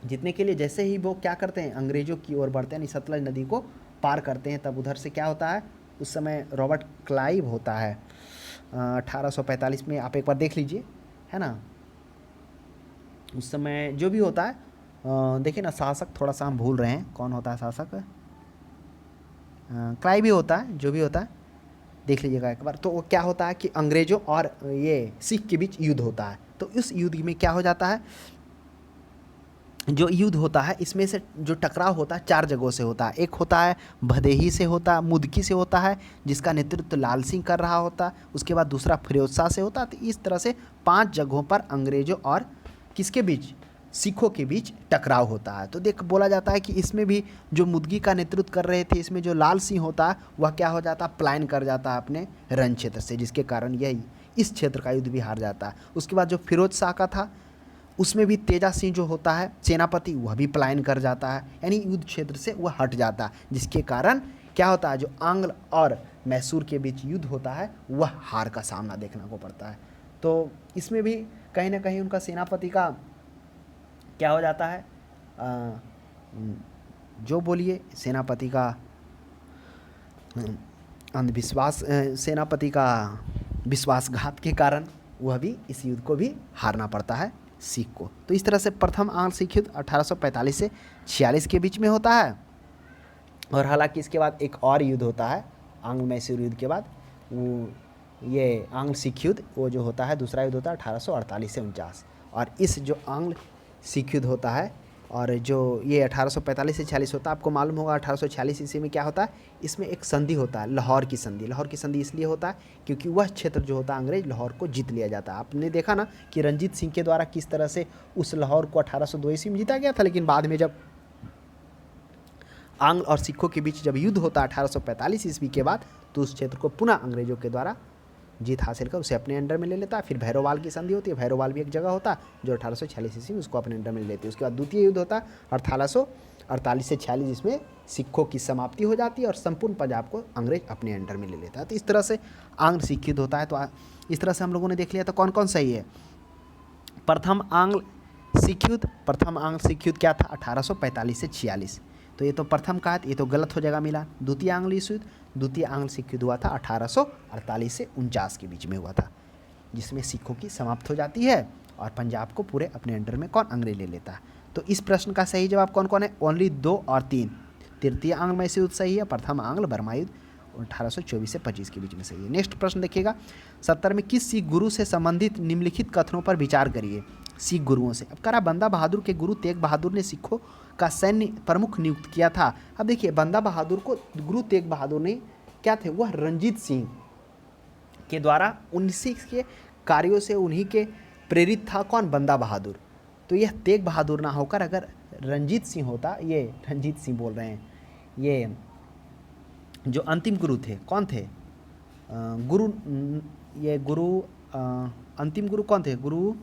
Speaker 1: जीतने के लिए जैसे ही वो क्या करते हैं, अंग्रेज़ों की ओर बढ़ते हैं, सतलज नदी को पार करते हैं, तब उधर से क्या होता है, उस समय रॉबर्ट क्लाइव होता है 1845 में, आप एक बार देख लीजिए, है ना। उस समय जो भी होता है देखिए ना, शासक थोड़ा सा हम भूल रहे हैं, कौन होता है शासक? क्लाइव भी होता है, जो भी होता है देख लीजिएगा एक बार। तो वो क्या होता है कि अंग्रेजों और ये सिख के बीच युद्ध होता है। तो इस युद्ध में क्या हो जाता है, जो युद्ध होता है इसमें से जो टकराव होता है 4 जगहों से होता है। एक होता है भदेही से होता है, मुदकी से होता है जिसका नेतृत्व लाल सिंह कर रहा होता है। उसके बाद दूसरा फिरोज शाह से होता है। तो इस तरह से 5 जगहों पर अंग्रेजों और किसके बीच, सिखों के बीच टकराव होता है। तो देख बोला जाता है कि इसमें भी जो मुदगी का नेतृत्व कर रहे थे, इसमें जो लाल सिंह होता है वह क्या हो जाता है, पलायन कर जाता है अपने रण क्षेत्र से, जिसके कारण यही इस क्षेत्र का युद्ध भी हार जाता है। उसके बाद जो फिरोज शाह का था उसमें भी तेजा सिंह जो होता है सेनापति, वह भी पलायन कर जाता है, यानी युद्ध क्षेत्र से वह हट जाता है, जिसके कारण क्या होता है, जो आंग्ल और मैसूर के बीच युद्ध होता है वह हार का सामना देखने को पड़ता है। तो इसमें भी कहीं ना कहीं उनका सेनापति का क्या हो जाता है, जो बोलिए सेनापति का अंधविश्वास, सेनापति का विश्वासघात के कारण वह भी इस युद्ध को भी हारना पड़ता है सिख को। तो इस तरह से प्रथम आंग्ल सिख युद्ध 1845 से 46 के बीच में होता है। और हालांकि इसके बाद एक और युद्ध होता है आंग्ल मैसूर युद्ध के बाद, वो ये आंग्ल सिख युद्ध वो जो होता है दूसरा युद्ध होता है 1848 से 49। और इस जो आंग्ल सिख युद्ध होता है और जो ये 1845 से 46 होता है, आपको मालूम होगा 1846 ईस्वी में क्या होता है, इसमें एक संधि होता है, लाहौर की संधि। लाहौर की संधि इसलिए होता है क्योंकि वह क्षेत्र जो होता है अंग्रेज लाहौर को जीत लिया जाता है। आपने देखा ना कि रंजीत सिंह के द्वारा किस तरह से उस लाहौर को 1802 ईस्वी में जीता गया था, लेकिन बाद में जब आंग्ल और सिखों के बीच जब युद्ध होता है 1845 ईस्वी के बाद, तो उस क्षेत्र को पुनः अंग्रेजों के द्वारा जीत हासिल कर उसे अपने अंडर में ले लेता है। फिर भैरोवाल की संधि होती है, भैरोवाल भी एक जगह होता है जो 1846 ईस्वी में उसको अपने अंडर में ले लेती है। उसके बाद द्वितीय युद्ध होता है 1848 से 46, जिसमें सिखों की समाप्ति हो जाती है और संपूर्ण पंजाब को अंग्रेज अपने अंडर में ले लेता है। तो इस तरह से आंग्ल सिख युद्ध होता है। तो इस तरह से हम लोगों ने देख लिया। तो कौन कौन सही है, प्रथम आंग्ल सिख युद्ध, प्रथम आंग्ल सिख युद्ध क्या था 1845 से 46, तो ये तो प्रथम का है, ये तो गलत हो जाएगा मिला। द्वितीय आंग्ल युद्ध, द्वितीय आंग्ल सिख युद्ध हुआ था 1848 से 49 के बीच में हुआ था, जिसमें सिखों की समाप्त हो जाती है और पंजाब को पूरे अपने अंडर में कौन, अंग्रेज ले लेता है। तो इस प्रश्न का सही जवाब कौन कौन है, ओनली 2 और 3। तृतीय आंग्ल मैसूर युद्ध सही है, प्रथम आंग्ल बर्मा युद्ध 1824 से 25 के बीच में सही है। नेक्स्ट प्रश्न देखिएगा, 70 में किस सिख गुरु से संबंधित निम्नलिखित कथनों पर विचार करिए। सिख गुरुओं से, अब करा बंदा बहादुर के गुरु तेग बहादुर ने सिखों का सैन्य प्रमुख नियुक्त किया था। अब देखिए बंदा बहादुर को गुरु तेग बहादुर ने क्या थे, वह रंजीत सिंह के द्वारा उनसे के कार्यों से उन्हीं के प्रेरित था कौन, बंदा बहादुर। तो यह तेग बहादुर ना होकर अगर रंजीत सिंह होता, ये रंजीत सिंह बोल रहे हैं, ये जो अंतिम गुरु थे कौन थे, गुरु, ये गुरु अंतिम गुरु कौन थे, गुरु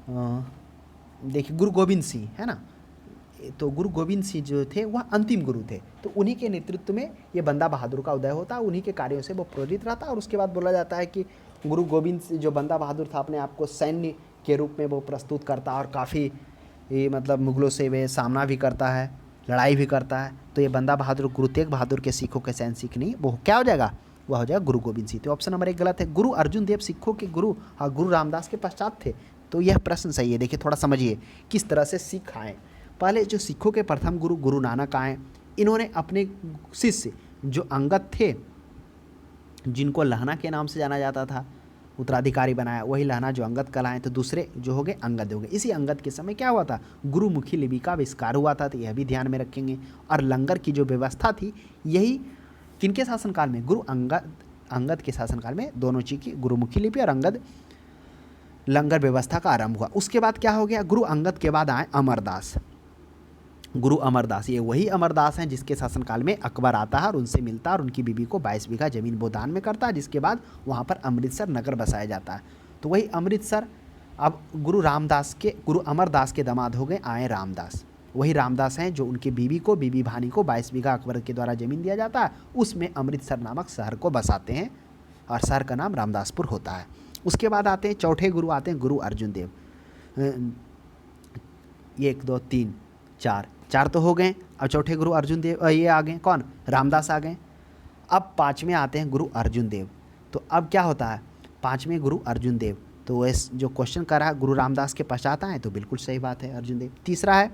Speaker 1: देखिए गुरु गोविंद सिंह है ना, तो गुरु गोविंद सिंह जो थे वह अंतिम गुरु थे। तो उन्हीं के नेतृत्व में ये बंदा बहादुर का उदय होता, उन्हीं के कार्यों से वो प्रेरित रहता। और उसके बाद बोला जाता है कि गुरु गोविंद सिंह जो बंदा बहादुर था अपने आप को सैन्य के रूप में वो प्रस्तुत करता और काफ़ी मतलब मुगलों से वे सामना भी करता है, लड़ाई भी करता है। तो ये बंदा बहादुर गुरु तेग बहादुर के सिखों के सैन्य सिख नहीं, वो क्या हो जाएगा, वह हो जाएगा गुरु गोविंद सिंह। तो ऑप्शन नंबर 1 गलत है। गुरु अर्जुन देव सिखों के गुरु और गुरु रामदास के पश्चात थे। तो यह प्रश्न सही है। देखिए थोड़ा समझिए किस तरह से सिख आए। पहले जो सिखों के प्रथम गुरु गुरु नानक आए, इन्होंने अपने शिष्य जो अंगद थे, जिनको लहना के नाम से जाना जाता था, उत्तराधिकारी बनाया, वही लहना जो अंगद कहलाए। तो दूसरे जो हो गए अंगद हो गए। इसी अंगद के समय क्या हुआ था, गुरुमुखी लिपि का आविष्कार हुआ था। तो यह भी ध्यान में रखेंगे। और लंगर की जो व्यवस्था थी, यही किनके शासनकाल में, गुरु अंगद के शासनकाल में दोनों चीज़ की, गुरुमुखी लिपि और अंगद लंगर व्यवस्था का आरंभ हुआ। उसके बाद क्या हो गया, गुरु अंगद के बाद आए अमरदास। गुरु अमरदास, ये वही अमरदास हैं जिसके शासनकाल में अकबर आता है और उनसे मिलता है और उनकी बीबी को 22 बीघा जमीन वो दान में करता है, जिसके बाद वहाँ पर अमृतसर नगर बसाया जाता है। तो वही अमृतसर अब गुरु अमरदास के दामाद हो गए, आए रामदास। वही रामदास हैं जो उनकी बीबी को, बीबी भानी को 22 बीघा अकबर के द्वारा जमीन दिया जाता है, उसमें अमृतसर नामक शहर को बसाते हैं और शहर का नाम रामदासपुर होता है। उसके बाद आते हैं चौथे गुरु, आते हैं गुरु अर्जुन देव। 1 2 3 4 तो हो गए। अब चौथे गुरु अर्जुन देव, ये आ गए कौन, रामदास आ गए। अब 5वें आते हैं गुरु अर्जुन देव। तो अब क्या होता है, 5वें गुरु अर्जुन देव तो इस जो क्वेश्चन कर रहा है गुरु रामदास के पश्चात आए, तो बिल्कुल सही बात है अर्जुन देव। तीसरा है,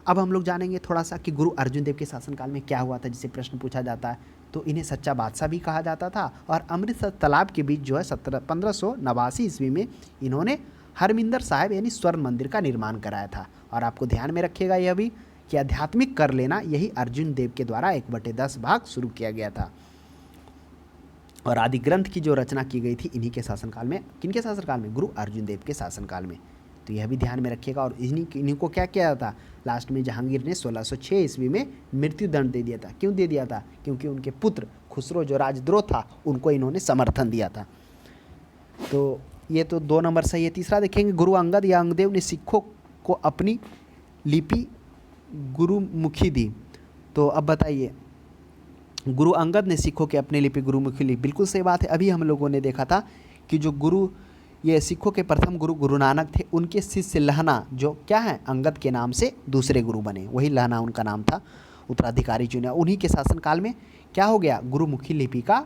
Speaker 1: अब हम लोग जानेंगे थोड़ा सा कि गुरु अर्जुन देव के शासनकाल में क्या हुआ था, जिसे प्रश्न पूछा जाता है। तो इन्हें सच्चा बादशाह भी कहा जाता था, और अमृतसर तालाब के बीच जो है 1589 ईस्वी में इन्होंने हरमिंदर साहिब यानी स्वर्ण मंदिर का निर्माण कराया था। और आपको ध्यान में रखिएगा यह भी कि आध्यात्मिक कर लेना यही अर्जुन देव के द्वारा 1/10 भाग शुरू किया गया था। और आदि ग्रंथ की जो रचना की गई थी इन्हीं के शासनकाल में, किनके शासनकाल में, गुरु अर्जुन देव के शासनकाल में। तो यह भी ध्यान में रखिएगा। और इन्हीं को क्या किया था, लास्ट में जहांगीर ने 1606 ईस्वी में मृत्यु दंड दे दिया था। क्यों दे दिया था, क्योंकि उनके पुत्र खुसरो जो राजद्रोह था उनको इन्होंने समर्थन दिया था। तो ये तो 2 नंबर सही है। तीसरा देखेंगे, गुरु अंगद या अंगदेव ने सिखों को अपनी लिपि गुरुमुखी दी। तो अब बताइए, गुरु अंगद ने सिखों के अपनी लिपि गुरुमुखी ली, बिल्कुल सही बात है। अभी हम लोगों ने देखा था कि जो गुरु, ये सिखों के प्रथम गुरु गुरु नानक थे, उनके शिष्य लहना जो क्या है अंगद के नाम से दूसरे गुरु बने, वही लहना उनका नाम था, उत्तराधिकारी चुने। उन्हीं के शासनकाल में क्या हो गया, गुरुमुखी लिपि का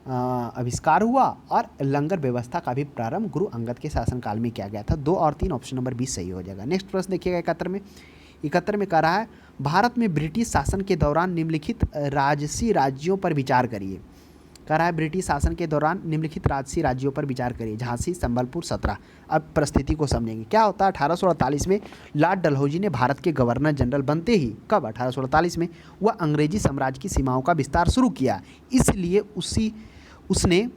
Speaker 1: आविष्कार हुआ और लंगर व्यवस्था का भी प्रारंभ गुरु अंगद के शासनकाल में किया गया था। 2 और 3 ऑप्शन नंबर 20 सही हो जाएगा। नेक्स्ट प्रश्न देखिएगा 71 में कह रहा है, भारत में ब्रिटिश शासन के दौरान निम्नलिखित राजसी राज्यों पर विचार करिए। कह रहा है ब्रिटिश शासन के दौरान निम्नलिखित राजसी राज्यों पर विचार करिए, झांसी, संबलपुर, 17। अब परिस्थिति को समझेंगे। क्या होता है, 1848 में लॉर्ड डलहौजी ने भारत के गवर्नर जनरल बनते ही, कब, 1848 में, वह अंग्रेजी साम्राज्य की सीमाओं का विस्तार शुरू किया। इसलिए उसने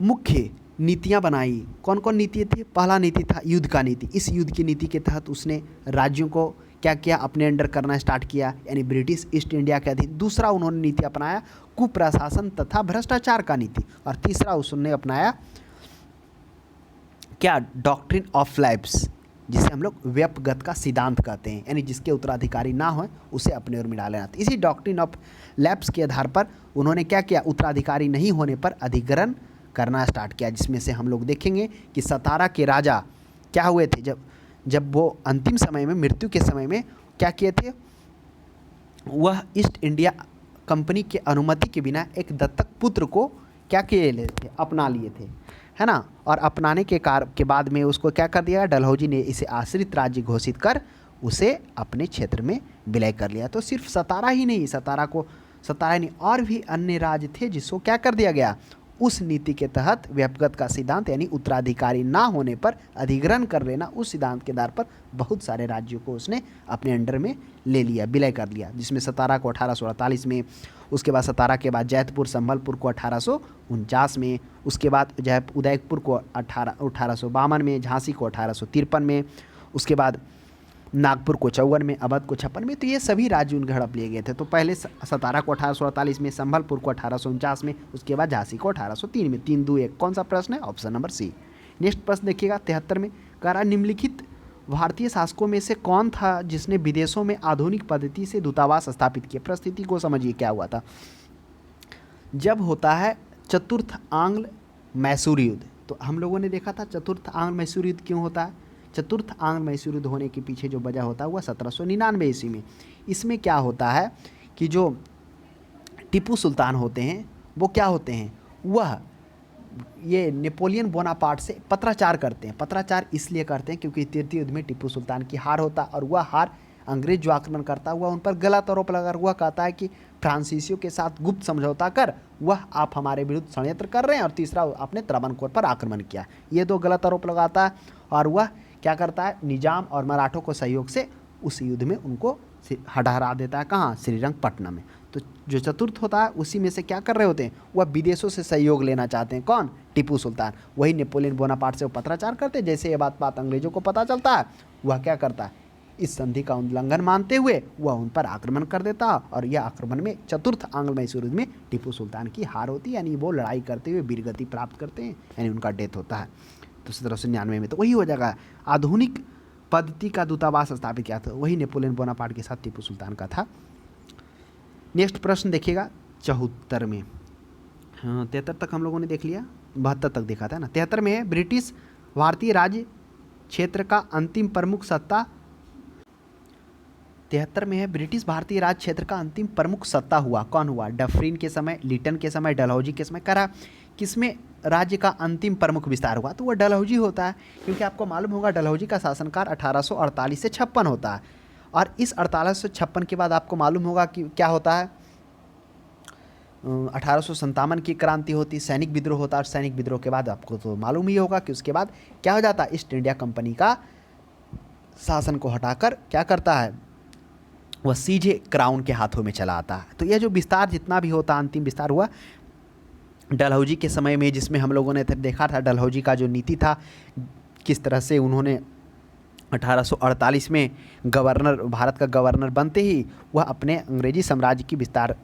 Speaker 1: मुख्य नीतियां बनाई। कौन कौन नीति थी, पहला नीति था युद्ध का नीति। इस युद्ध की नीति के तहत उसने राज्यों को क्या किया, अपने अंडर करना स्टार्ट किया, यानी ब्रिटिश ईस्ट इंडिया के अधीन। दूसरा उन्होंने नीति अपनाया कुप्रशासन तथा भ्रष्टाचार का नीति। और तीसरा उसने अपनाया क्या, डॉक्ट्रिन ऑफ लैप्स, जिसे हम लोग व्यपगत का सिद्धांत कहते हैं, यानी जिसके उत्तराधिकारी ना हो उसे अपने ओर मिला लेना। इसी डॉक्ट्रिन ऑफ लैप्स के आधार पर उन्होंने क्या किया, उत्तराधिकारी नहीं होने पर अधिग्रहण करना स्टार्ट किया, जिसमें से हम लोग देखेंगे कि 17 के राजा क्या हुए थे, जब वो अंतिम समय में, मृत्यु के समय में क्या किए थे, वह ईस्ट इंडिया कंपनी के अनुमति के बिना एक दत्तक पुत्र को क्या किए ले थे, अपना लिए थे, है ना। और अपनाने के बाद में उसको क्या कर दिया, डलहौजी ने इसे आश्रित राज्य घोषित कर उसे अपने क्षेत्र में विलय कर लिया। तो सिर्फ 17 ही नहीं, 17 नहीं और भी अन्य राज्य थे जिसको क्या कर दिया गया, उस नीति के तहत व्यपगत का सिद्धांत यानी उत्तराधिकारी ना होने पर अधिग्रहण कर लेना, उस सिद्धांत के आधार पर बहुत सारे राज्यों को उसने अपने अंडर में ले लिया, विलय कर लिया। जिसमें 17 को 1848 में, उसके बाद 17 के बाद जैतपुर संबलपुर को 1849 में, उसके बाद उदयपुर को 1852 में, झांसी को 1853 में, उसके बाद नागपुर को 54 में, अवध को 56 में। तो ये सभी राज्य उनके हड़प लिए गए थे। तो पहले 17 को 1848 में, संबलपुर को 1849 में, उसके बाद झांसी को 1803 में। 3, 2, 1 कौन सा प्रश्न है, ऑप्शन नंबर सी। नेक्स्ट प्रश्न देखिएगा 73 में, कह रहा निम्नलिखित भारतीय शासकों में से कौन था जिसने विदेशों में आधुनिक पद्धति से दूतावास स्थापित किए। परिस्थिति को समझिए क्या हुआ था। जब होता है चतुर्थ आंग्ल मैसूर युद्ध, तो हम लोगों ने देखा था चतुर्थ आंग्ल मैसूर युद्ध क्यों होता है। चतुर्थ आंग्ल मैसूर युद्ध होने के पीछे जो वजह होता है वह 1799 ईस्वी में। इसमें क्या होता है कि जो टिप्पू सुल्तान होते हैं वो क्या होते हैं, वह ये नेपोलियन बोनापार्ट से पत्राचार करते हैं। पत्राचार इसलिए करते हैं क्योंकि तृतीय युद्ध में टिप्पू सुल्तान की हार होता है, और वह हार अंग्रेज जो आक्रमण करता है वह उन पर गलत आरोप लगा, वह कहता है कि फ्रांसीसियों के साथ गुप्त समझौता कर वह आप हमारे विरुद्ध षड्यंत्र कर रहे हैं, और तीसरा आपने त्रावणकोर पर आक्रमण किया। ये 2 गलत आरोप लगाता है, और वह क्या करता है, निजाम और मराठों को सहयोग से उस युद्ध में उनको हरा देता है। कहाँ, श्रीरंगपट्टनम में। तो जो चतुर्थ होता है उसी में से क्या कर रहे होते हैं, वह विदेशों से सहयोग लेना चाहते हैं। कौन, टिप्पू सुल्तान। वही नेपोलियन बोनापार्ट से वो पत्राचार करते हैं। जैसे ये बात अंग्रेजों को पता चलता है, वह क्या करता है, इस संधि का उल्लंघन मानते हुए वह उन पर आक्रमण कर देता है, और यह आक्रमण में चतुर्थ आंग्ल मैसूर युद्ध में टिप्पू सुल्तान की हार होती है, यानी वो लड़ाई करते हुए वीरगति प्राप्त करते हैं, यानी उनका डेथ होता है। तो 1799 में तो वही हो जाएगा, आधुनिक पद्धति का दूतावास स्थापित किया था, वही नेपोलियन बोनापार्ट के साथ टिप्पू सुल्तान का था। नेक्स्ट प्रश्न देखिएगा 74 में। हाँ, 73 तक हम लोगों ने देख लिया, 72 तक देखा था ना। 73 में है, ब्रिटिश भारतीय राज्य क्षेत्र का अंतिम प्रमुख सत्ता। 73 में है, ब्रिटिश भारतीय राज क्षेत्र का अंतिम प्रमुख सत्ता हुआ, कौन हुआ, डफरिन के समय, लीटन के समय, डलहौजी के समय। करा किसमें राज्य का अंतिम प्रमुख विस्तार हुआ तो वह डलहौजी होता है, क्योंकि आपको मालूम होगा डलहौजी का शासनकाल 1848 से 56 होता है। और इस 1856 के बाद आपको मालूम होगा कि क्या होता है, 1857 की क्रांति होती, सैनिक विद्रोह होता है। और सैनिक विद्रोह के बाद आपको तो मालूम ही होगा कि उसके बाद क्या हो जाता है, ईस्ट इंडिया कंपनी का शासन को हटाकर क्या करता है, वह सीधे क्राउन के हाथों में चला आता है। तो यह जो विस्तार जितना भी होता, अंतिम विस्तार हुआ डलहौजी के समय में, जिसमें हम लोगों ने देखा था डलहौजी का जो नीति था, किस तरह से उन्होंने 1848 में गवर्नर, भारत का गवर्नर बनते ही वह अपने अंग्रेजी साम्राज्य की विस्तार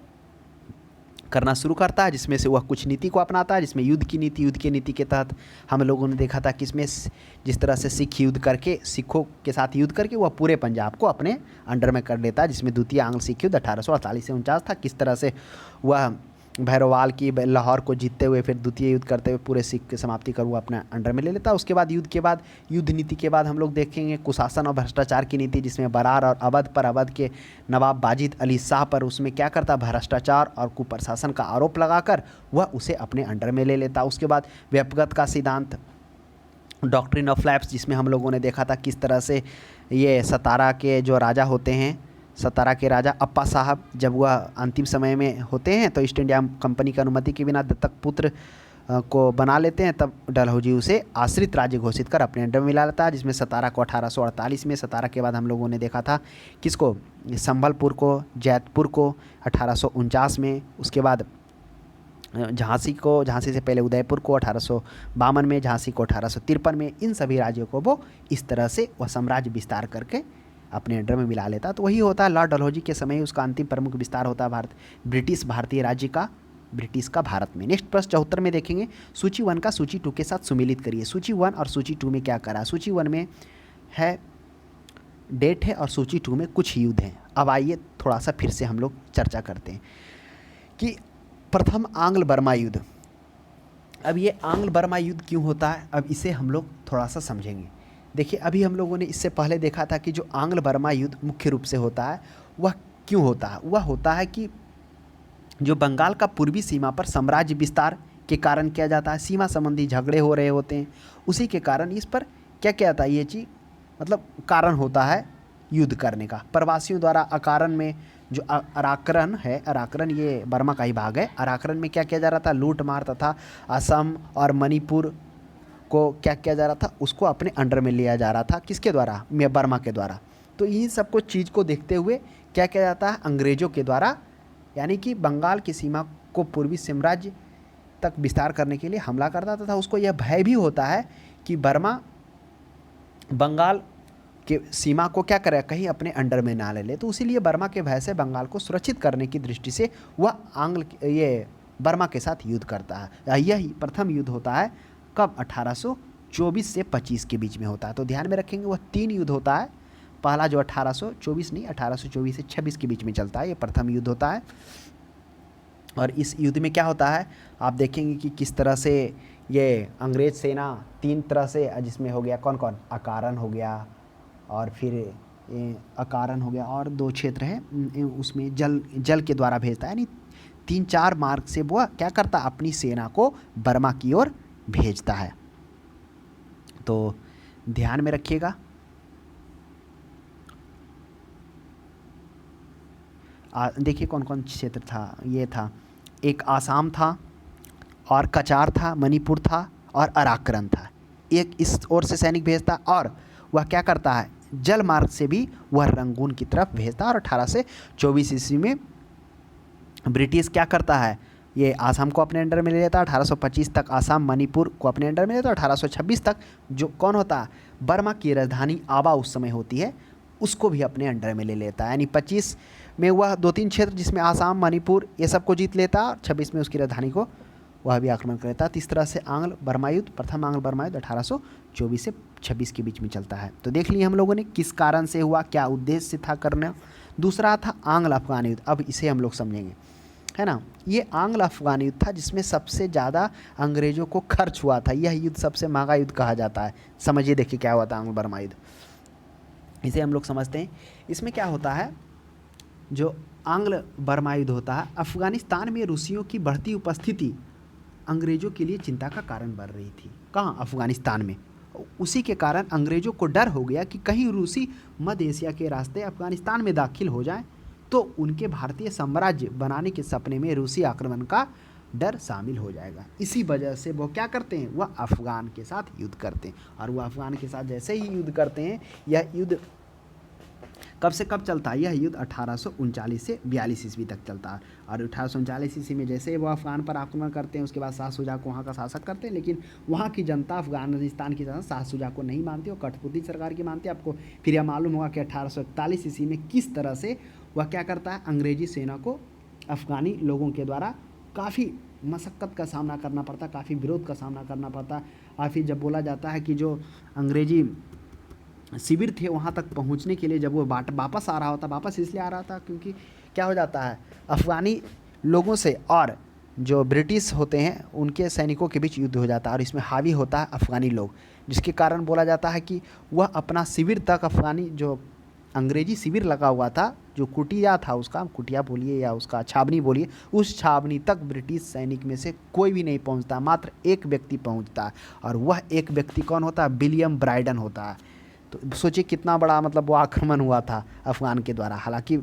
Speaker 1: करना शुरू करता है, जिसमें से वह कुछ नीति को अपनाता है, जिसमें युद्ध की नीति के तहत हम लोगों ने देखा था कि इसमें जिस तरह से सिख युद्ध करके, सिखों के साथ युद्ध करके वह पूरे पंजाब को अपने अंडर में कर लेता है, जिसमें द्वितीय आंग्ल सिख युद्ध 1848 से 49 था। किस तरह से वह भैरवाल की लाहौर को जीतते हुए फिर द्वितीय युद्ध करते हुए पूरे सिख की समाप्ति कर वो अपने अंडर में ले लेता है। उसके बाद युद्ध नीति के बाद हम लोग देखेंगे कुशासन और भ्रष्टाचार की नीति, जिसमें बरार और अवध पर, अवध के नवाब बाजिद अली शाह पर उसमें क्या करता, भ्रष्टाचार और कुप्रशासन का आरोप लगाकर वह उसे अपने अंडर में ले लेता। उसके बाद व्यक्तिगत का सिद्धांत, डॉक्ट्रिन ऑफ लैप्स, जिसमें हम लोगों ने देखा था किस तरह से ये सतारा के जो राजा होते हैं, सतारा के राजा अप्पा साहब, जब वह अंतिम समय में होते हैं तो ईस्ट इंडिया कंपनी की अनुमति के बिना दत्तक पुत्र को बना लेते हैं, तब डलहौजी उसे आश्रित राज्य घोषित कर अपने अंडर में मिला लेता है, जिसमें सतारा को 1848 में, सतारा के बाद हम लोगों ने देखा था किसको, संभलपुर को, जैतपुर को 1849 में, उसके बाद झांसी को, झांसी से पहले उदयपुर को 1852 में, झांसी को 1853 में, इन सभी राज्यों को वो इस तरह से वह साम्राज्य विस्तार करके अपने अंडर में मिला लेता। तो वही होता है लॉर्ड डलहौजी के समय उसका अंतिम प्रमुख विस्तार होता है ब्रिटिश भारतीय राज्य का, ब्रिटिश का भारत में। नेक्स्ट प्रश्न 74 में देखेंगे, सूची 1 का सूची 2 के साथ सुमेलित करिए। सूची 1 और सूची 2 में क्या करा, सूची 1 में है डेट है और सूची 2 में कुछ युद्ध हैं। अब आइए थोड़ा सा फिर से हम लोग चर्चा करते हैं कि प्रथम आंग्ल बर्मा युद्ध। अब ये आंग्ल बर्मा युद्ध क्यों होता है, अब इसे हम लोग थोड़ा सा समझेंगे। देखिए अभी हम लोगों ने इससे पहले देखा था कि जो आंग्ल बर्मा युद्ध मुख्य रूप से होता है वह क्यों होता है, वह होता है कि जो बंगाल का पूर्वी सीमा पर साम्राज्य विस्तार के कारण किया जाता है, सीमा संबंधी झगड़े हो रहे होते हैं, उसी के कारण इस पर क्या क्या आता है, ये चीज़ मतलब कारण होता है युद्ध करने का। प्रवासियों द्वारा अकारण में जो अराकरण है, अराकरण ये बर्मा का ही भाग है, अराकरण में क्या किया जा रहा था, लूट मार तथा असम और मणिपुर को क्या किया जा रहा था, उसको अपने अंडर में लिया जा रहा था, किसके द्वारा, बर्मा के द्वारा। तो इन सब को चीज़ को देखते हुए क्या किया जाता है, अंग्रेज़ों के द्वारा, यानी कि बंगाल की सीमा को पूर्वी साम्राज्य तक विस्तार करने के लिए हमला करता तथा उसको यह भय भी होता है कि बर्मा बंगाल के सीमा को क्या करे, कहीं अपने अंडर में ना ले ले। तो इसीलिए बर्मा के भय से बंगाल को सुरक्षित करने की दृष्टि से वह ये बर्मा के साथ युद्ध करता है। यही प्रथम युद्ध होता है कब, 1824 से 25 के बीच में होता है। तो ध्यान में रखेंगे वह 3 युद्ध होता है। पहला जो 1824 नहीं, 1824 से 26 के बीच में चलता है, ये प्रथम युद्ध होता है। और इस युद्ध में क्या होता है, आप देखेंगे कि किस तरह से ये अंग्रेज सेना 3 तरह से, जिसमें हो गया कौन कौन, अकारण हो गया और फिर अकारण हो गया और 2 क्षेत्र हैं, उसमें जल के द्वारा भेजता है, यानी 3-4 मार्ग से वो क्या करता है, अपनी सेना को बर्मा की ओर भेजता है। तो ध्यान में रखिएगा। देखिए कौन कौन क्षेत्र था, ये था, एक आसाम था और कचार था, मणिपुर था और अराकरण था। एक इस ओर से सैनिक भेजता और वह क्या करता है, जल मार्ग से भी वह रंगून की तरफ भेजता। और 1824 ईस्वी में ब्रिटिश क्या करता है, ये आसाम को अपने अंडर में ले लेता है। 1825 तक आसाम मणिपुर को अपने अंडर में लेता है। 1826 तक जो कौन होता है, बर्मा की राजधानी आबा उस समय होती है, उसको भी अपने अंडर में ले लेता है। यानी 25 में वह 2-3 क्षेत्र जिसमें आसाम मणिपुर ये सब को जीत लेता और 26 में उसकी राजधानी को वह भी आक्रमण कर लेता। तो इस तरह से आंग्ल बर्मा युद्ध, प्रथम आंग्ल बर्मा युद्ध 1824 से 26 के बीच में चलता है। तो देख लिए हम लोगों ने किस कारण से हुआ, क्या उद्देश्य था करना। दूसरा था आंग्ल अफगान युद्ध, अब इसे हम लोग समझेंगे, है ना। ये आंग्ल अफगान युद्ध था जिसमें सबसे ज़्यादा अंग्रेज़ों को खर्च हुआ था। यह युद्ध सबसे महंगा युद्ध कहा जाता है। समझिए, देखिए क्या हुआ था आंग्ल बर्मा युद्ध, इसे हम लोग समझते हैं। इसमें क्या होता है, जो आंग्ल बर्मा युद्ध होता है, अफगानिस्तान में रूसियों की बढ़ती उपस्थिति अंग्रेज़ों के लिए चिंता का कारण बन रही थी। कहाँ? अफ़गानिस्तान में। उसी के कारण अंग्रेज़ों को डर हो गया कि कहीं रूसी मध्य एशिया के रास्ते अफ़गानिस्तान में दाखिल हो जाएं तो उनके भारतीय साम्राज्य बनाने के सपने में रूसी आक्रमण का डर शामिल हो जाएगा। इसी वजह से वो क्या करते हैं, वह अफ़गान के साथ युद्ध करते हैं। और वह अफ़गान के साथ जैसे ही युद्ध करते हैं, यह युद्ध कब से कब चलता है? यह युद्ध 1839 से 42 ईस्वी तक चलता है। और 1839 ईस्वी में जैसे वो अफ़गान पर आक्रमण करते हैं, उसके बाद शाह शुजा को वहाँ का शासक करते हैं, लेकिन वहाँ की जनता अफ़गानिस्तान की जनता शाह शुजा को नहीं मानती और कठपुतली सरकार की मानती है। आपको फिर यह मालूम होगा कि 1841 ईस्वी में किस तरह से वह क्या करता है, अंग्रेजी सेना को अफ़गानी लोगों के द्वारा काफ़ी मशक्क़त का सामना करना पड़ता, काफ़ी विरोध का सामना करना पड़ता। और फिर जब बोला जाता है कि जो अंग्रेजी शिविर थे वहाँ तक पहुँचने के लिए जब वो वापस आ रहा होता, वापस इसलिए आ रहा था क्योंकि क्या हो जाता है, अफ़गानी लोगों से और जो ब्रिटिश होते हैं उनके सैनिकों के बीच युद्ध हो जाता है और इसमें हावी होता है अफ़गानी लोग, जिसके कारण बोला जाता है कि वह अपना शिविर तक, अफ़गानी जो अंग्रेजी शिविर लगा हुआ था, जो कुटिया था उसका, कुटिया बोलिए या उसका छावनी बोलिए, उस छावनी तक ब्रिटिश सैनिक में से कोई भी नहीं पहुंचता, मात्र एक व्यक्ति पहुंचता है। और वह एक व्यक्ति कौन होता है? विलियम ब्राइडन होता है। तो सोचिए कितना बड़ा मतलब वो आक्रमण हुआ था अफ़गान के द्वारा। हालांकि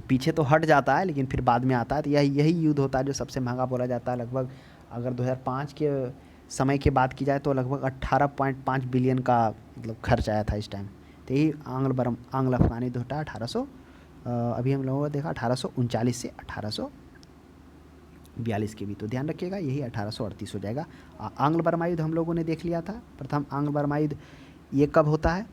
Speaker 1: पीछे तो हट जाता है लेकिन फिर बाद में आता है। तो यही युद्ध होता है जो सबसे महंगा बोला जाता है। लगभग अगर 2005 के समय की बात की जाए तो लगभग 18.5 बिलियन का मतलब खर्च आया था इस टाइम। तो यही आंग्ल अफ़गानी युद्ध होता है 1800 अभी हम लोगों ने देखा 1839 से 1842 के भी। तो ध्यान रखिएगा यही 1838 हो जाएगा। आंग्ल बर्मा युद्ध हम लोगों ने देख लिया था। प्रथम आंग्ल बर्मा युद्ध ये कब होता है?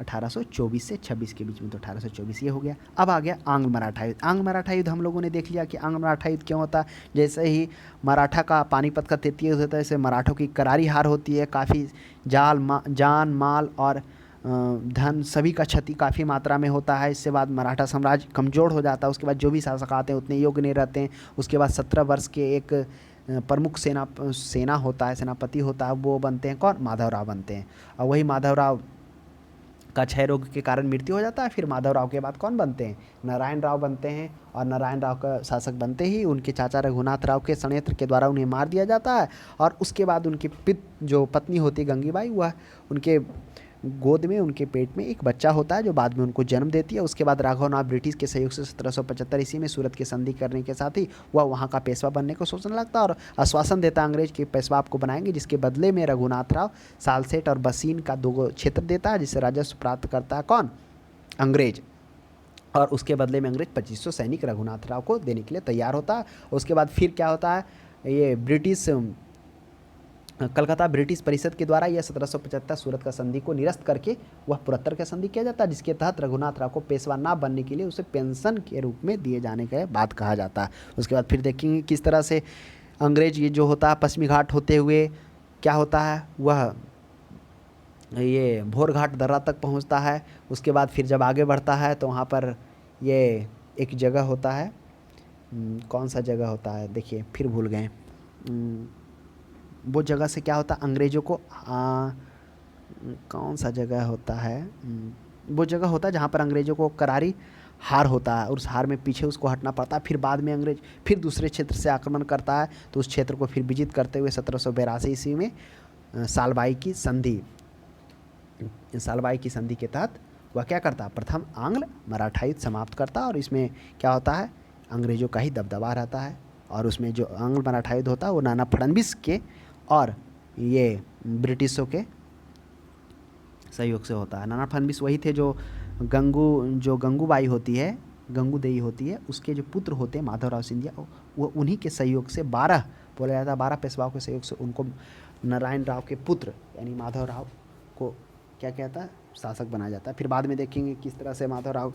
Speaker 1: 1824 से 26 के बीच में। तो 1824 ये हो गया। अब आ गया आंग्ल मराठा युद्ध। आंग्ल मराठा युद्ध हम लोगों ने देख लिया कि आंग्ल मराठा युद्ध क्यों होता है। जैसे ही मराठा का पानीपत का तृतीय युद्ध होता है, जैसे मराठों की करारी हार होती है, काफ़ी जान माल और धन सभी का क्षति काफ़ी मात्रा में होता है। इससे बाद मराठा साम्राज्य कमज़ोर हो जाता है। उसके बाद जो भी शासक आते हैं उतने योग्य नहीं रहते हैं। उसके बाद 17 वर्ष के एक प्रमुख सेना होता है, सेनापति होता है, वो बनते हैं कौन? माधवराव बनते हैं। और वही माधवराव का क्षय रोग के कारण मृत्यु हो जाता है। फिर माधवराव के बाद कौन बनते हैं? नारायण राव बनते हैं। और नारायण राव का शासक बनते ही उनके चाचा रघुनाथ राव के षड्यंत्र के द्वारा उन्हें मार दिया जाता है। और उसके बाद उनकी जो पत्नी होती है गंगीबाई, वह उनके गोद में, उनके पेट में एक बच्चा होता है जो बाद में उनको जन्म देती है। उसके बाद राघव नाथ ब्रिटिश के सहयोग से 1775 ईस्वी में सूरत की संधि करने के साथ ही वह वहाँ का पेशवा बनने को सोचने लगता है और आश्वासन देता है अंग्रेज कि पेशवा आपको बनाएंगे, जिसके बदले में रघुनाथ राव सालसेट और बसीन का 2 क्षेत्र देता है, जिससे राजस्व प्राप्त करता है कौन? अंग्रेज। और उसके बदले में अंग्रेज 2500 सैनिक रघुनाथ राव को देने के लिए तैयार होता है। उसके बाद फिर क्या होता है, ये कलकत्ता ब्रिटिश परिषद के द्वारा यह 1775 सूरत का संधि को निरस्त करके वह पुरत्तर का संधि किया जाता है, जिसके तहत रघुनाथ राव को पेशवा ना बनने के लिए उसे पेंशन के रूप में दिए जाने का बात कहा जाता है। उसके बाद फिर देखेंगे किस तरह से अंग्रेज ये जो होता है पश्चिमी घाट होते हुए क्या होता है, वह ये भोर घाट दर्रा तक पहुंचता है। उसके बाद फिर जब आगे बढ़ता है तो वहाँ पर ये एक जगह होता है, कौन सा जगह होता है देखिए, फिर भूल गए। वो जगह से क्या होता है, अंग्रेज़ों को कौन सा जगह होता है, वो जगह होता है जहाँ पर अंग्रेज़ों को करारी हार होता है और उस हार में पीछे उसको हटना पड़ता है। फिर बाद में अंग्रेज फिर दूसरे क्षेत्र से आक्रमण करता है, तो उस क्षेत्र को फिर विजित करते हुए 1782 ईस्वी में सालबाई की संधि के तहत वह क्या करता है, प्रथम आंग्ल मराठा युद्ध समाप्त करता है। और इसमें क्या होता है, अंग्रेज़ों का ही दबदबा रहता है। और उसमें जो आंग्ल मराठा युद्ध होता है वो नाना फडणवीस के और ये ब्रिटिशों के सहयोग से होता है। नाना फडणवीस वही थे जो गंगूबाई होती है, गंगूदेई होती है, उसके जो पुत्र होते हैं माधवराव सिंधिया, वो उन्हीं के सहयोग से 12 बोला जाता है, 12 पेशवाओं के सहयोग से उनको नारायण राव के पुत्र यानी माधवराव को क्या कहता है, शासक बनाया जाता है। फिर बाद में देखेंगे किस तरह से माधवराव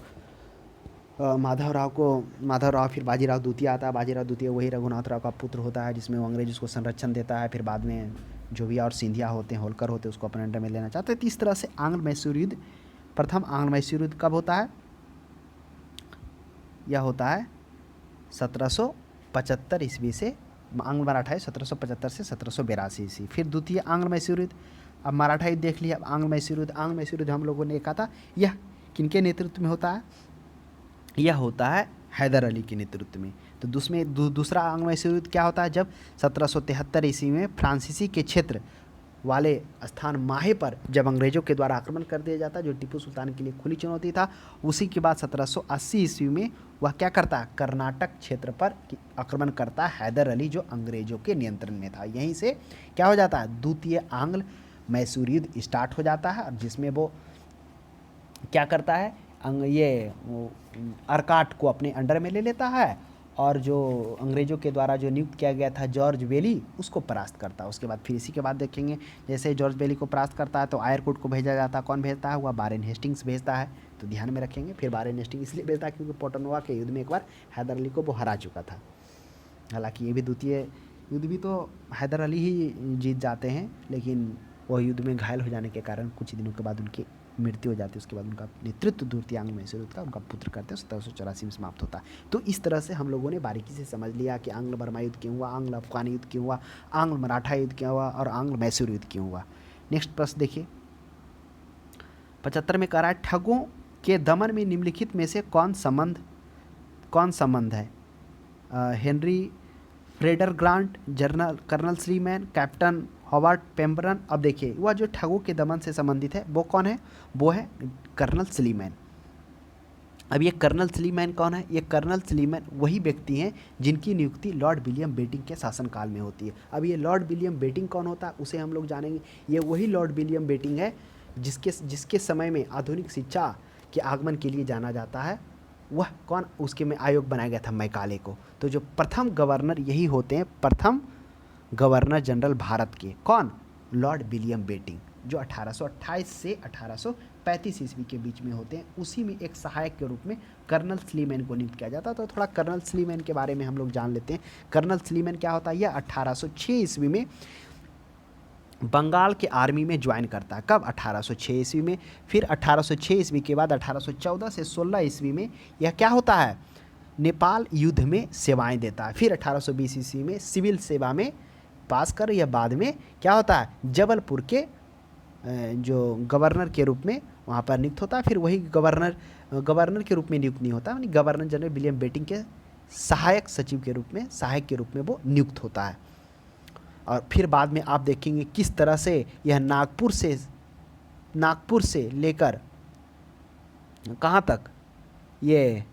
Speaker 1: फिर बाजीराव द्वितीय आता है। बाजीराव द्वितीय वही रघुनाथ राव का पुत्र होता है, जिसमें वो अंग्रेज उसको संरक्षण देता है। फिर बाद में जो भी और सिंधिया होते हैं, होलकर होते हैं, उसको अपने अंडर में लेना चाहते हैं। तो इस तरह से आंग्ल मैसूर युद्ध, प्रथम आंग्ल मैसूर युद्ध कब होता है, यह होता है 1775 ईस्वी से। आंग्ल मराठा युद्ध 1775 से 1782 ईस्वी। फिर द्वितीय आंग्ल मैसूर युद्ध। अब मराठा युद्ध देख लिया, अब आंग्ल मैसूर युद्ध हम लोगों ने देखा था, यह किनके नेतृत्व में होता है, यह होता है हैदर अली के नेतृत्व में। तो दूसरा आंग्ल मैसूर युद्ध क्या होता है, जब 1773 ईस्वी में फ्रांसीसी के क्षेत्र वाले स्थान माहे पर जब अंग्रेजों के द्वारा आक्रमण कर दिया जाता, जो टीपू सुल्तान के लिए खुली चुनौती था। उसी के बाद 1780 ईस्वी में वह क्या करता है, कर्नाटक क्षेत्र पर आक्रमण करता है हैदर अली, जो अंग्रेजों के नियंत्रण में था। यहीं से क्या हो जाता है, द्वितीय आंग्ल मैसूर युद्ध स्टार्ट हो जाता है, और जिसमें वो क्या करता है, ये अर्काट को अपने अंडर में ले लेता है, और जो अंग्रेज़ों के द्वारा जो नियुक्त किया गया था जॉर्ज बेली, उसको परास्त करता है। उसके बाद फिर इसी के बाद देखेंगे, जैसे जॉर्ज बेली को परास्त करता है तो आयरकुट को भेजा जाता है। कौन भेजता है, वह वारेन हेस्टिंग्स भेजता है। तो ध्यान में रखेंगे, फिर वारेन हेस्टिंग्स इसलिए भेजता है क्योंकि पोटनवा के युद्ध में एक बार हैदर अली को वो हरा चुका था। हालांकि ये भी द्वितीय युद्ध भी तो हैदर अली ही जीत जाते हैं, लेकिन वह युद्ध में घायल हो जाने के कारण कुछ दिनों के बाद उनकी मृत्यु हो जाती है। उसके बाद उनका नेतृत्व द्वितीय आंग्ल मैसूर युद्ध का उनका पुत्र करते हैं, 1784 में समाप्त होता है। तो इस तरह से हम लोगों ने बारीकी से समझ लिया कि आंग्ल बर्मा युद्ध क्यों हुआ, आंग्ल अफगानी युद्ध क्यों हुआ, आंग्ल मराठा युद्ध क्यों हुआ, और आंग्ल मैसूर युद्ध क्यों हुआ। नेक्स्ट प्रश्न देखिए, 75 में कह रहा है, ठगों के दमन में निम्नलिखित में से कौन संबंध है। Henry Frederick Grant, general colonel Sleeman, captain Howard Pemberton. अब देखिए, वह जो ठगों के दमन से संबंधित है वो कौन है, वो है कर्नल स्लीमैन। अब ये कर्नल स्लीमैन कौन है, ये कर्नल स्लीमैन वही व्यक्ति हैं जिनकी नियुक्ति लॉर्ड विलियम बेटिंग के शासनकाल में होती है। अब ये लॉर्ड विलियम बेटिंग कौन होता है, उसे हम लोग जानेंगे। ये वही लॉर्ड विलियम बेटिंग है जिसके समय में आधुनिक शिक्षा के आगमन के लिए जाना जाता है। वह कौन, उसके में आयोग बनाया गया था मैकाले को। तो जो प्रथम गवर्नर यही होते हैं, प्रथम गवर्नर जनरल भारत के, कौन, लॉर्ड विलियम बेटिंग, जो 1828 से 1835 ईस्वी के बीच में होते हैं। उसी में एक सहायक के रूप में कर्नल स्लीमैन को नियुक्त किया जाता है। तो थोड़ा कर्नल स्लीमैन के बारे में हम लोग जान लेते हैं। कर्नल स्लीमैन क्या होता है, यह 1806 ईस्वी में बंगाल के आर्मी में ज्वाइन करता है। कब, 1806 ईस्वी में। फिर 1806 ईस्वी के बाद 1814 से 16 ईस्वी में यह क्या होता है, नेपाल युद्ध में सेवाएं देता है। फिर 1820 ईस्वी में सिविल सेवा में पास कर, यह बाद में क्या होता है, जबलपुर के जो गवर्नर के रूप में वहाँ पर नियुक्त होता है। फिर वही गवर्नर के रूप में नियुक्त नहीं होता, यानी गवर्नर जनरल विलियम बेटिंग के सहायक सचिव के रूप में, सहायक के रूप में वो नियुक्त होता है। और फिर बाद में आप देखेंगे किस तरह से यह नागपुर से लेकर कहाँ तक, ये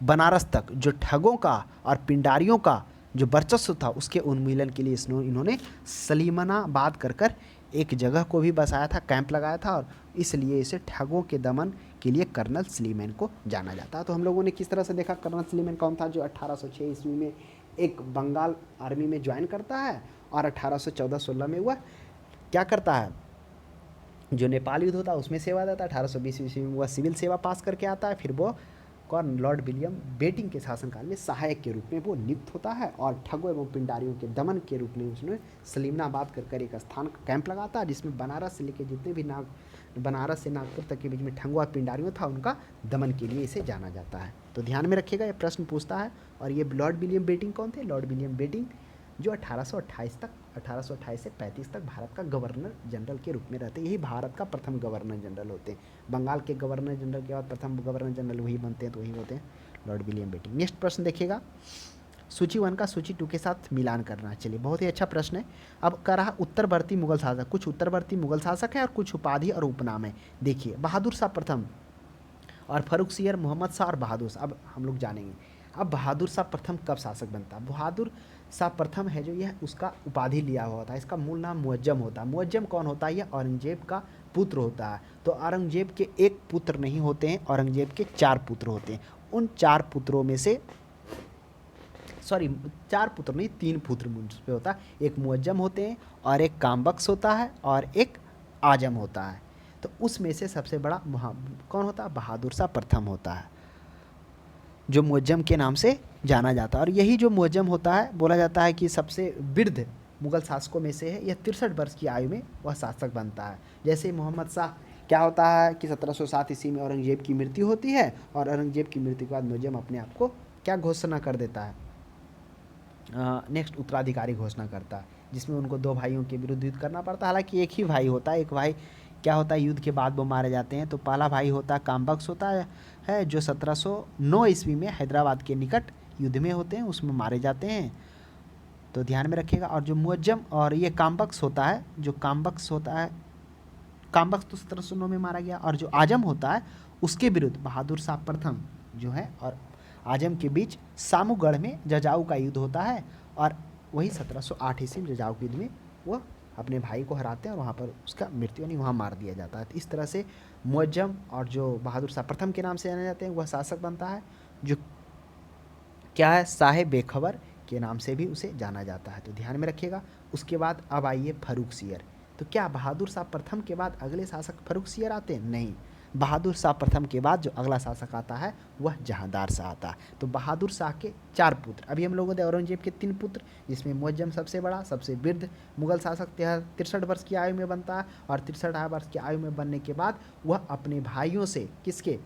Speaker 1: बनारस तक जो ठगों का और पिंडारियों का जो वर्चस्व था, उसके उन्मूलन के लिए इन्होंने सलीमनाबाद कर एक जगह को भी बसाया था, कैंप लगाया था, और इसलिए इसे ठगों के दमन के लिए कर्नल स्लीमैन को जाना जाता है। तो हम लोगों ने किस तरह से देखा, कर्नल स्लीमैन कौन था, जो 1806 ईस्वी में एक बंगाल आर्मी में ज्वाइन करता है, और 1814-16 में वह क्या करता है, जो नेपाल युद्ध होता है उसमें सेवा देता है। 1820 ईस्वी में वह सिविल सेवा पास करके आता है। फिर वो कौन, लॉर्ड विलियम बेटिंग के शासनकाल में सहायक के रूप में वो नियुक्त होता है, और ठगों एवं पिंडारियों के दमन के रूप में उसने सलीमनाबाद कर एक स्थान कैंप लगाता है, जिसमें बनारस से लेकर जितने भी बनारस से नागपुर तक के बीच में ठगुआ पिंडारियों था, उनका दमन के लिए इसे जाना जाता है। तो ध्यान में रखिएगा, ये प्रश्न पूछता है। और ये लॉर्ड विलियम बेटिंग कौन थे, लॉर्ड विलियम बेटिंग जो 1828 से 35 तक भारत का गवर्नर जनरल के रूप में रहते हैं। यही भारत का प्रथम गवर्नर जनरल होते हैं। बंगाल के गवर्नर जनरल के बाद प्रथम गवर्नर जनरल वही बनते हैं, तो वही होते हैं लॉर्ड विलियम बेटिंग। नेक्स्ट प्रश्न देखिएगा, सूची 1 का सूची 2 के साथ मिलान करना। चलिए, बहुत ही अच्छा प्रश्न है। अब कह रहा उत्तरवर्ती मुगल शासक, कुछ उत्तरवर्ती मुगल शासक है और कुछ उपाधि और उपनाम है। देखिए, बहादुर शाह प्रथम और फर्रुखसियर, मोहम्मद शाह और बहादुर शाह, अब हम लोग जानेंगे। अब बहादुर शाह प्रथम कब शासक बनता है। बहादुर शाह प्रथम है जो, यह उसका उपाधि लिया हुआ था। इसका मूल नाम मुअज्जम होता है। मुअज्जम कौन होता है, यह औरंगजेब का पुत्र होता है। तो औरंगजेब के एक पुत्र नहीं होते हैं, औरंगजेब के 4 पुत्र होते हैं। उन 4 पुत्रों में से 4 पुत्र नहीं, 3 पुत्र मुझ पे होता है। एक मुअज्जम होते हैं, और एक कामबख्श होता है, और एक आजम होता है। तो उसमें से सबसे बड़ा कौन होता है, बहादुर शाह प्रथम होता है, जो मुअज्जम के नाम से जाना जाता है। और यही जो मुअज्जम होता है, बोला जाता है कि सबसे वृद्ध मुगल शासकों में से है। यह 63 वर्ष की आयु में वह शासक बनता है। जैसे मोहम्मद शाह क्या होता है कि 1707 ईस्वी में औरंगजेब की मृत्यु होती है, और औरंगजेब की मृत्यु के बाद मुअज्जम अपने आप को क्या घोषणा कर देता है, नेक्स्ट उत्तराधिकारी घोषणा करता है, जिसमें उनको 2 भाइयों के विरुद्ध युद्ध करना पड़ता है। हालांकि एक ही भाई होता है, एक भाई क्या होता है, युद्ध के बाद वो मारे जाते हैं। तो पहला भाई होता है कामबख्श होता है, जो 1709 ईस्वी में हैदराबाद के निकट युद्ध में होते हैं उसमें मारे जाते हैं, तो ध्यान में रखिएगा। और जो मुअज्जम और ये काम्बक्स होता है, जो काम्बक्स होता है, काम्बक्स तो 1709 में मारा गया, और जो आजम होता है उसके विरुद्ध बहादुर शाह प्रथम जो है और आजम के बीच सामूगढ़ में जजाऊ का युद्ध होता है, और वही 1708 ईस्वी में जजाऊ के युद्ध में वह अपने भाई को हराते हैं और वहाँ पर उसका मृत्यु यानी वहाँ मार दिया जाता है। तो इस तरह से मुअज्जम और जो बहादुर शाह प्रथम के नाम से जाने जाते हैं वह शासक बनता है, जो क्या है साहेब बेखबर के नाम से भी उसे जाना जाता है, तो ध्यान में रखिएगा। उसके बाद अब आइए फर्रुखसियर। तो क्या बहादुर शाह प्रथम के बाद अगले शासक फर्रुखसियर आते हैं? नहीं, बहादुर शाह प्रथम के बाद जो अगला शासक आता है वह जहांदार शाह आता है। तो बहादुर शाह के 4 पुत्र, अभी हम लोगों ने औरंगजेब के 3 पुत्र, जिसमें मुअज्जम सबसे बड़ा सबसे वृद्ध मुगल शासक 63 वर्ष की आयु में बनता है, और 63 वर्ष की आयु में बनने के बाद वह अपने भाइयों से किसके,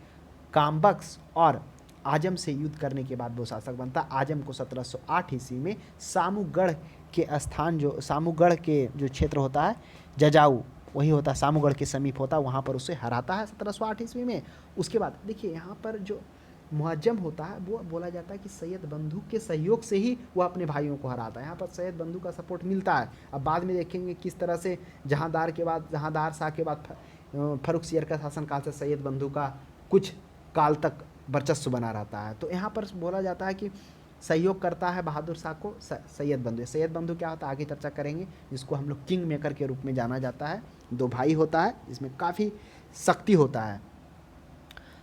Speaker 1: काम्बक्स और आजम से युद्ध करने के बाद वो शासक बनता। आजम को 1708 ईस्वी में सामूगढ़ के स्थान, जो सामूगढ़ के जो क्षेत्र होता है जजाऊ वही होता है, सामूगढ़ के समीप होता है, वहाँ पर उसे हराता है 1708 ईस्वी में। उसके बाद देखिए यहाँ पर जो मुअज्जम होता है वो बोला जाता है कि सैयद बंधु के सहयोग से ही वो अपने भाइयों को हराता है, यहाँ पर सैयद बंधु का सपोर्ट मिलता है। अब बाद में देखेंगे किस तरह से जहांदार के बाद, जहांदार शाह के बाद फर्रुखसियर का शासनकाल से सैयद बंधु का कुछ काल तक वर्चस्व बना रहता है। तो यहाँ पर बोला जाता है कि सहयोग करता है बहादुर शाह को सैयद बंधु। सैयद बंधु क्या होता है आगे चर्चा करेंगे, जिसको हम लोग किंग मेकर के रूप में जाना जाता है। 2 भाई होता है, इसमें काफ़ी शक्ति होता है।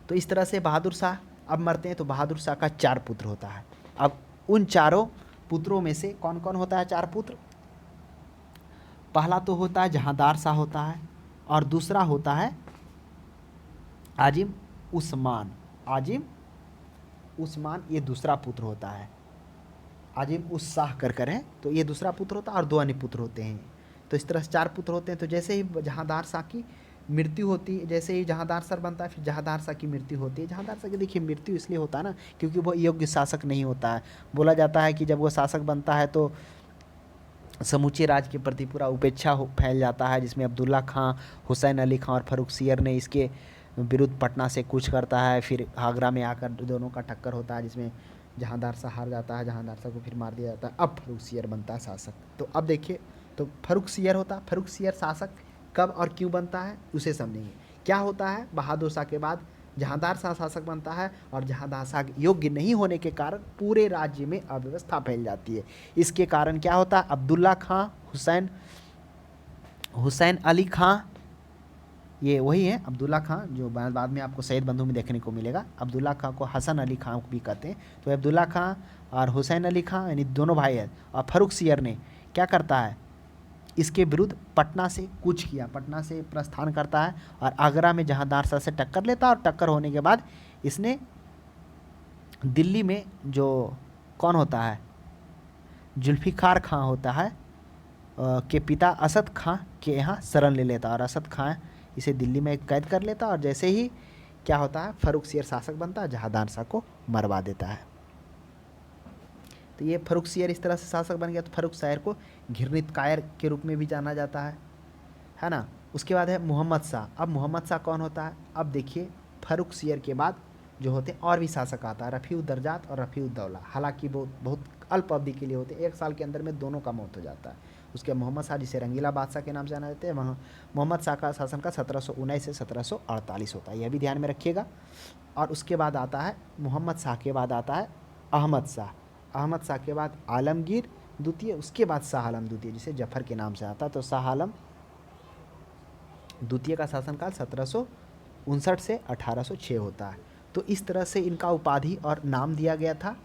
Speaker 1: तो इस तरह से बहादुर शाह अब मरते हैं, तो बहादुर शाह का 4 पुत्र होता है। अब उन चारों पुत्रों में से कौन कौन होता है 4 पुत्र? पहला तो होता है जहांदार शाह होता है, और दूसरा होता है आजिम उस्मान। आजिम उस्मान ये दूसरा पुत्र होता है, आजिम उस शाह कर है, तो ये दूसरा पुत्र होता है, और 2 अन्य पुत्र होते हैं। तो इस तरह से 4 पुत्र होते हैं। तो जैसे ही जहांदार शाह की मृत्यु होती है, जैसे ही जहांदार शाह बनता है, फिर जहांदार शाह की मृत्यु होती है। जहांदार शाह की देखिए मृत्यु इसलिए होता है ना, क्योंकि वो योग्य शासक नहीं होता है। बोला जाता है कि जब वो शासक बनता है तो समूचे राज्य के प्रति पूरा उपेक्षा फैल जाता है, जिसमें अब्दुल्ला खां, हुसैन अली खां और फर्रुखसियर ने इसके विरुद्ध पटना से कूच करता है। फिर आगरा में आकर दोनों का टक्कर होता है, जिसमें जहांदार शाह हार जाता है, जहांदार शाह को फिर मार दिया जाता है। अब फर्रुखसियर बनता है शासक। तो अब देखिए, तो फर्रुखसियर होता, फर्रुखसियर शासक कब और क्यों बनता है उसे समझेंगे। क्या होता है, बहादुर शाह के बाद जहांदार शाह शासक बनता है, और जहांदार शाह योग्य नहीं होने के कारण पूरे राज्य में अव्यवस्था फैल जाती है। इसके कारण क्या होता है, अब्दुल्ला खां, हुसैन अली खां, ये वही है अब्दुल्ला खां जो बाद में आपको सैयद बंधु में देखने को मिलेगा। अब्दुल्ला खां को हसन अली खां भी कहते हैं। तो अब्दुल्ला खां और हुसैन अली खां यानी दोनों भाई हैं। और फर्रुखसियर ने क्या करता है, इसके विरुद्ध पटना से कूच किया, पटना से प्रस्थान करता है, और आगरा में जहांदार शाह से टक्कर लेता है। और टक्कर होने के बाद इसने दिल्ली में जो कौन होता है, जुल्फ़िकार खां होता है के पिता असद खां के यहाँ शरण ले लेता, और असद खां इसे दिल्ली में कैद कर लेता, और जैसे ही क्या होता है, फर्रुखसियर शासक बनता है, जहांदार शाह को मरवा देता है। तो ये फर्रुखसियर इस तरह से शासक बन गया। तो फर्रुखसियर को घृणित कायर के रूप में भी जाना जाता है ना। उसके बाद है मोहम्मद शाह। अब मोहम्मद शाह कौन होता है, अब देखिए फर्रुखसियर के बाद जो होते हैं और भी शासक आता है, रफ़ीउद्दर्जात और रफ़ीउद्दौला। हालांकि बहुत अल्प अवधि के लिए होते हैं, 1 साल के अंदर में दोनों का मौत हो जाता है। उसके मोहम्मद शाह जिसे रंगीला बादशाह के नाम से जाना जाते हैं, मोहम्मद शाह का शासन का 1719 से 1748 होता है, यह भी ध्यान में रखिएगा। और उसके बाद आता है मोहम्मद शाह के बाद आता है अहमद शाह। अहमद शाह के बाद आलमगीर द्वितीय, उसके बाद शाह आलम द्वितीय जिसे जफर के नाम से आता है। तो शाह आलम द्वितीय का शासनकाल 1759 से 1806 होता है। तो इस तरह से इनका उपाधि और नाम दिया गया था।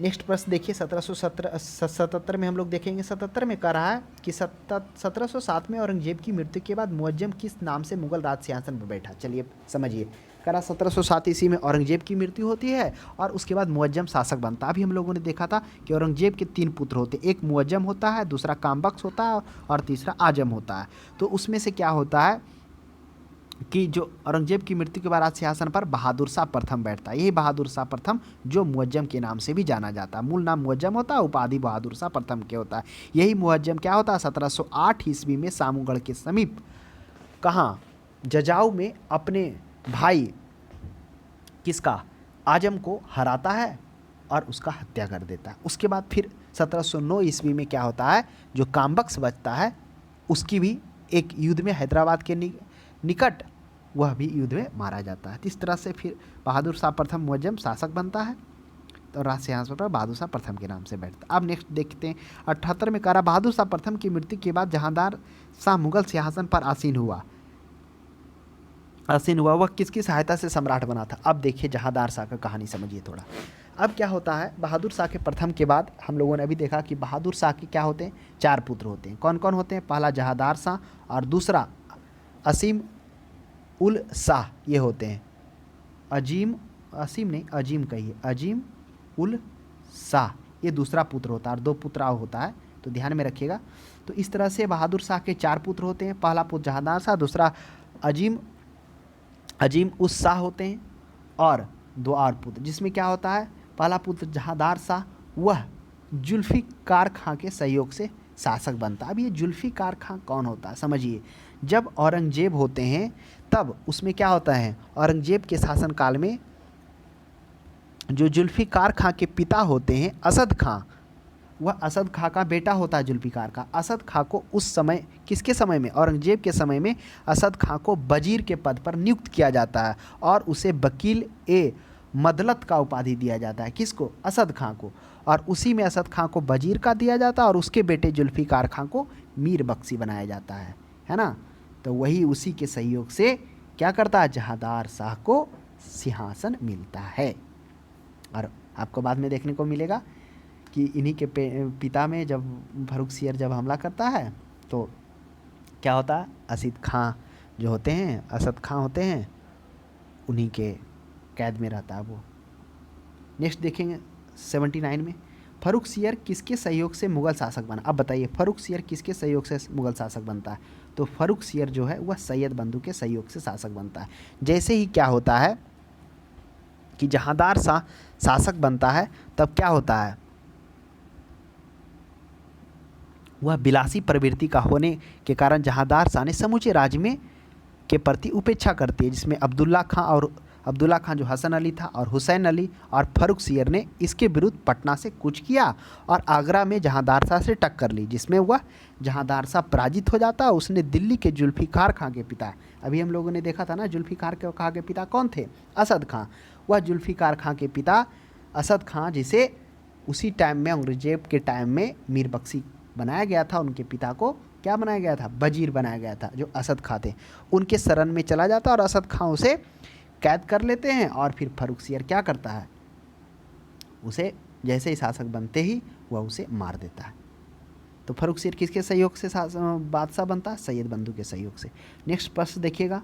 Speaker 1: नेक्स्ट प्रश्न देखिए 1777 में हम लोग देखेंगे। 77 में कह रहा है कि 1707 में औरंगजेब की मृत्यु के बाद मुअज्जम किस नाम से मुगल राज सिंहासन पर बैठा। चलिए समझिए, कह रहा 1707 ईस्वी में औरंगजेब की मृत्यु होती है और उसके बाद मुअज्जम शासक बनता है। अभी हम लोगों ने देखा था कि औरंगजेब के 3 पुत्र होते, एक मुअज्जम होता है, दूसरा काम्बक्स होता है और तीसरा आजम होता है। तो उसमें से क्या होता है कि जो औरंगजेब की मृत्यु के बाद राज सिंहासन पर बहादुर शाह प्रथम बैठता है। यही बहादुर शाह प्रथम जो मुअज्जम के नाम से भी जाना जाता है। मूल नाम मुअज्जम होता है, उपाधि बहादुर शाह प्रथम के होता है। यही मुअज्जम क्या होता है, 1708 ईस्वी में सामूगढ़ के समीप कहाँ, जजाऊ में अपने भाई किसका, आजम को हराता है और उसका हत्या कर देता है। उसके बाद फिर 1709 ईस्वी में क्या होता है, जो कामबख्श बचता है उसकी भी एक युद्ध में हैदराबाद के निकट वह भी युद्ध में मारा जाता है। इस तरह से फिर बहादुर शाह प्रथम मुअज्जम शासक बनता है तो राज सिंहासन पर बहादुर शाह प्रथम के नाम से बैठता है। अब नेक्स्ट देखते हैं 78 में कह रहा बहादुर शाह प्रथम की मृत्यु के बाद जहांदार शाह मुगल सिंहासन पर आसीन हुआ। वह किसकी सहायता से सम्राट बना था। अब देखिए जहांदार शाह का कहानी समझिए थोड़ा। अब क्या होता है, बहादुर शाह के प्रथम के बाद हम लोगों ने अभी देखा कि बहादुर शाह के क्या होते हैं, 4 पुत्र होते हैं। कौन कौन होते हैं, पहला जहांदार शाह और दूसरा असीम उल शाह, ये होते हैं अजीम उल शाह, ये दूसरा पुत्र होता है और 2 पुत्र और होता है, तो ध्यान में रखिएगा। तो इस तरह से बहादुर शाह के 4 पुत्र होते हैं, पहला पुत्र जहांदार शाह, दूसरा अजीम उस शाह होते हैं और 2 और पुत्र, जिसमें क्या होता है, पहला पुत्र जहांदार शाह वह जुल्फ़िकार खां के सहयोग से शासक बनता है। अब ये जुल्फ़िकार खां कौन होता है समझिए। जब औरंगजेब होते हैं तब उसमें क्या होता है, औरंगजेब के शासनकाल में जो जुल्फ़िकार खां के पिता होते हैं असद खां, वह असद खां का बेटा होता है जुल्फ़िकार खां। असद खां को उस समय, किसके समय में, औरंगजेब के समय में असद खां को वजीर के पद पर नियुक्त किया जाता है और उसे वकील ए मदलत का उपाधि दिया जाता है। किसको, असद खां को। और उसी में असद खां को वजीर का दिया जाता है और उसके बेटे जुल्फ़िकार खां को मीर बख्शी बनाया जाता है ना। तो वही उसी के सहयोग से क्या करता है, जहांदार शाह को सिंहासन मिलता है। और आपको बाद में देखने को मिलेगा कि इन्हीं के पिता में जब फर्रुख सियर जब हमला करता है तो क्या होता है, असद खां जो होते हैं, असद खां होते हैं, उन्हीं के कैद में रहता है वो। नेक्स्ट देखेंगे 79 में फर्रुख सियर किसके सहयोग से मुग़ल शासक बना। अब बताइए फर्रुख सियर किसके सहयोग से मुग़ल शासक बनता है, तो फर्रुख सियर जो है वह सैयद बंधु के सहयोग से शासक बनता है। जैसे ही क्या होता है कि जहांदार शाह शासक बनता है तब क्या होता है, वह विलासी प्रवृत्ति का होने के कारण जहांदार शाह ने समूचे राज्य में के प्रति उपेक्षा करती है, जिसमें अब्दुल्ला खां जो हसन अली था और हुसैन अली और फर्रुख सियर ने इसके विरुद्ध पटना से कूच किया और आगरा में जहांदार शाह से टक्कर ली, जिसमें वह जहांदार शाह पराजित हो जाता। उसने दिल्ली के जुल्फ़िकार खां के पिता, अभी हम लोगों ने देखा था ना जुल्फ़िकार खां के पिता कौन थे, असद खां, वह जुल्फ़िकार खां के पिता असद खां जिसे उसी टाइम में औरंगजेब के टाइम में मीर बख्शी बनाया गया था, उनके पिता को क्या बनाया गया था, वजीर बनाया गया था, जो असद खां थे, उनके शरण में चला जाता और असद खां उसे कैद कर लेते हैं और फिर फर्रुख सियर क्या करता है, उसे जैसे ही शासक बनते ही वह उसे मार देता है। तो फर्रुख सियर किसके सहयोग से बादशाह बनता है, सैयद बंधु के सहयोग से। नेक्स्ट प्रश्न देखिएगा,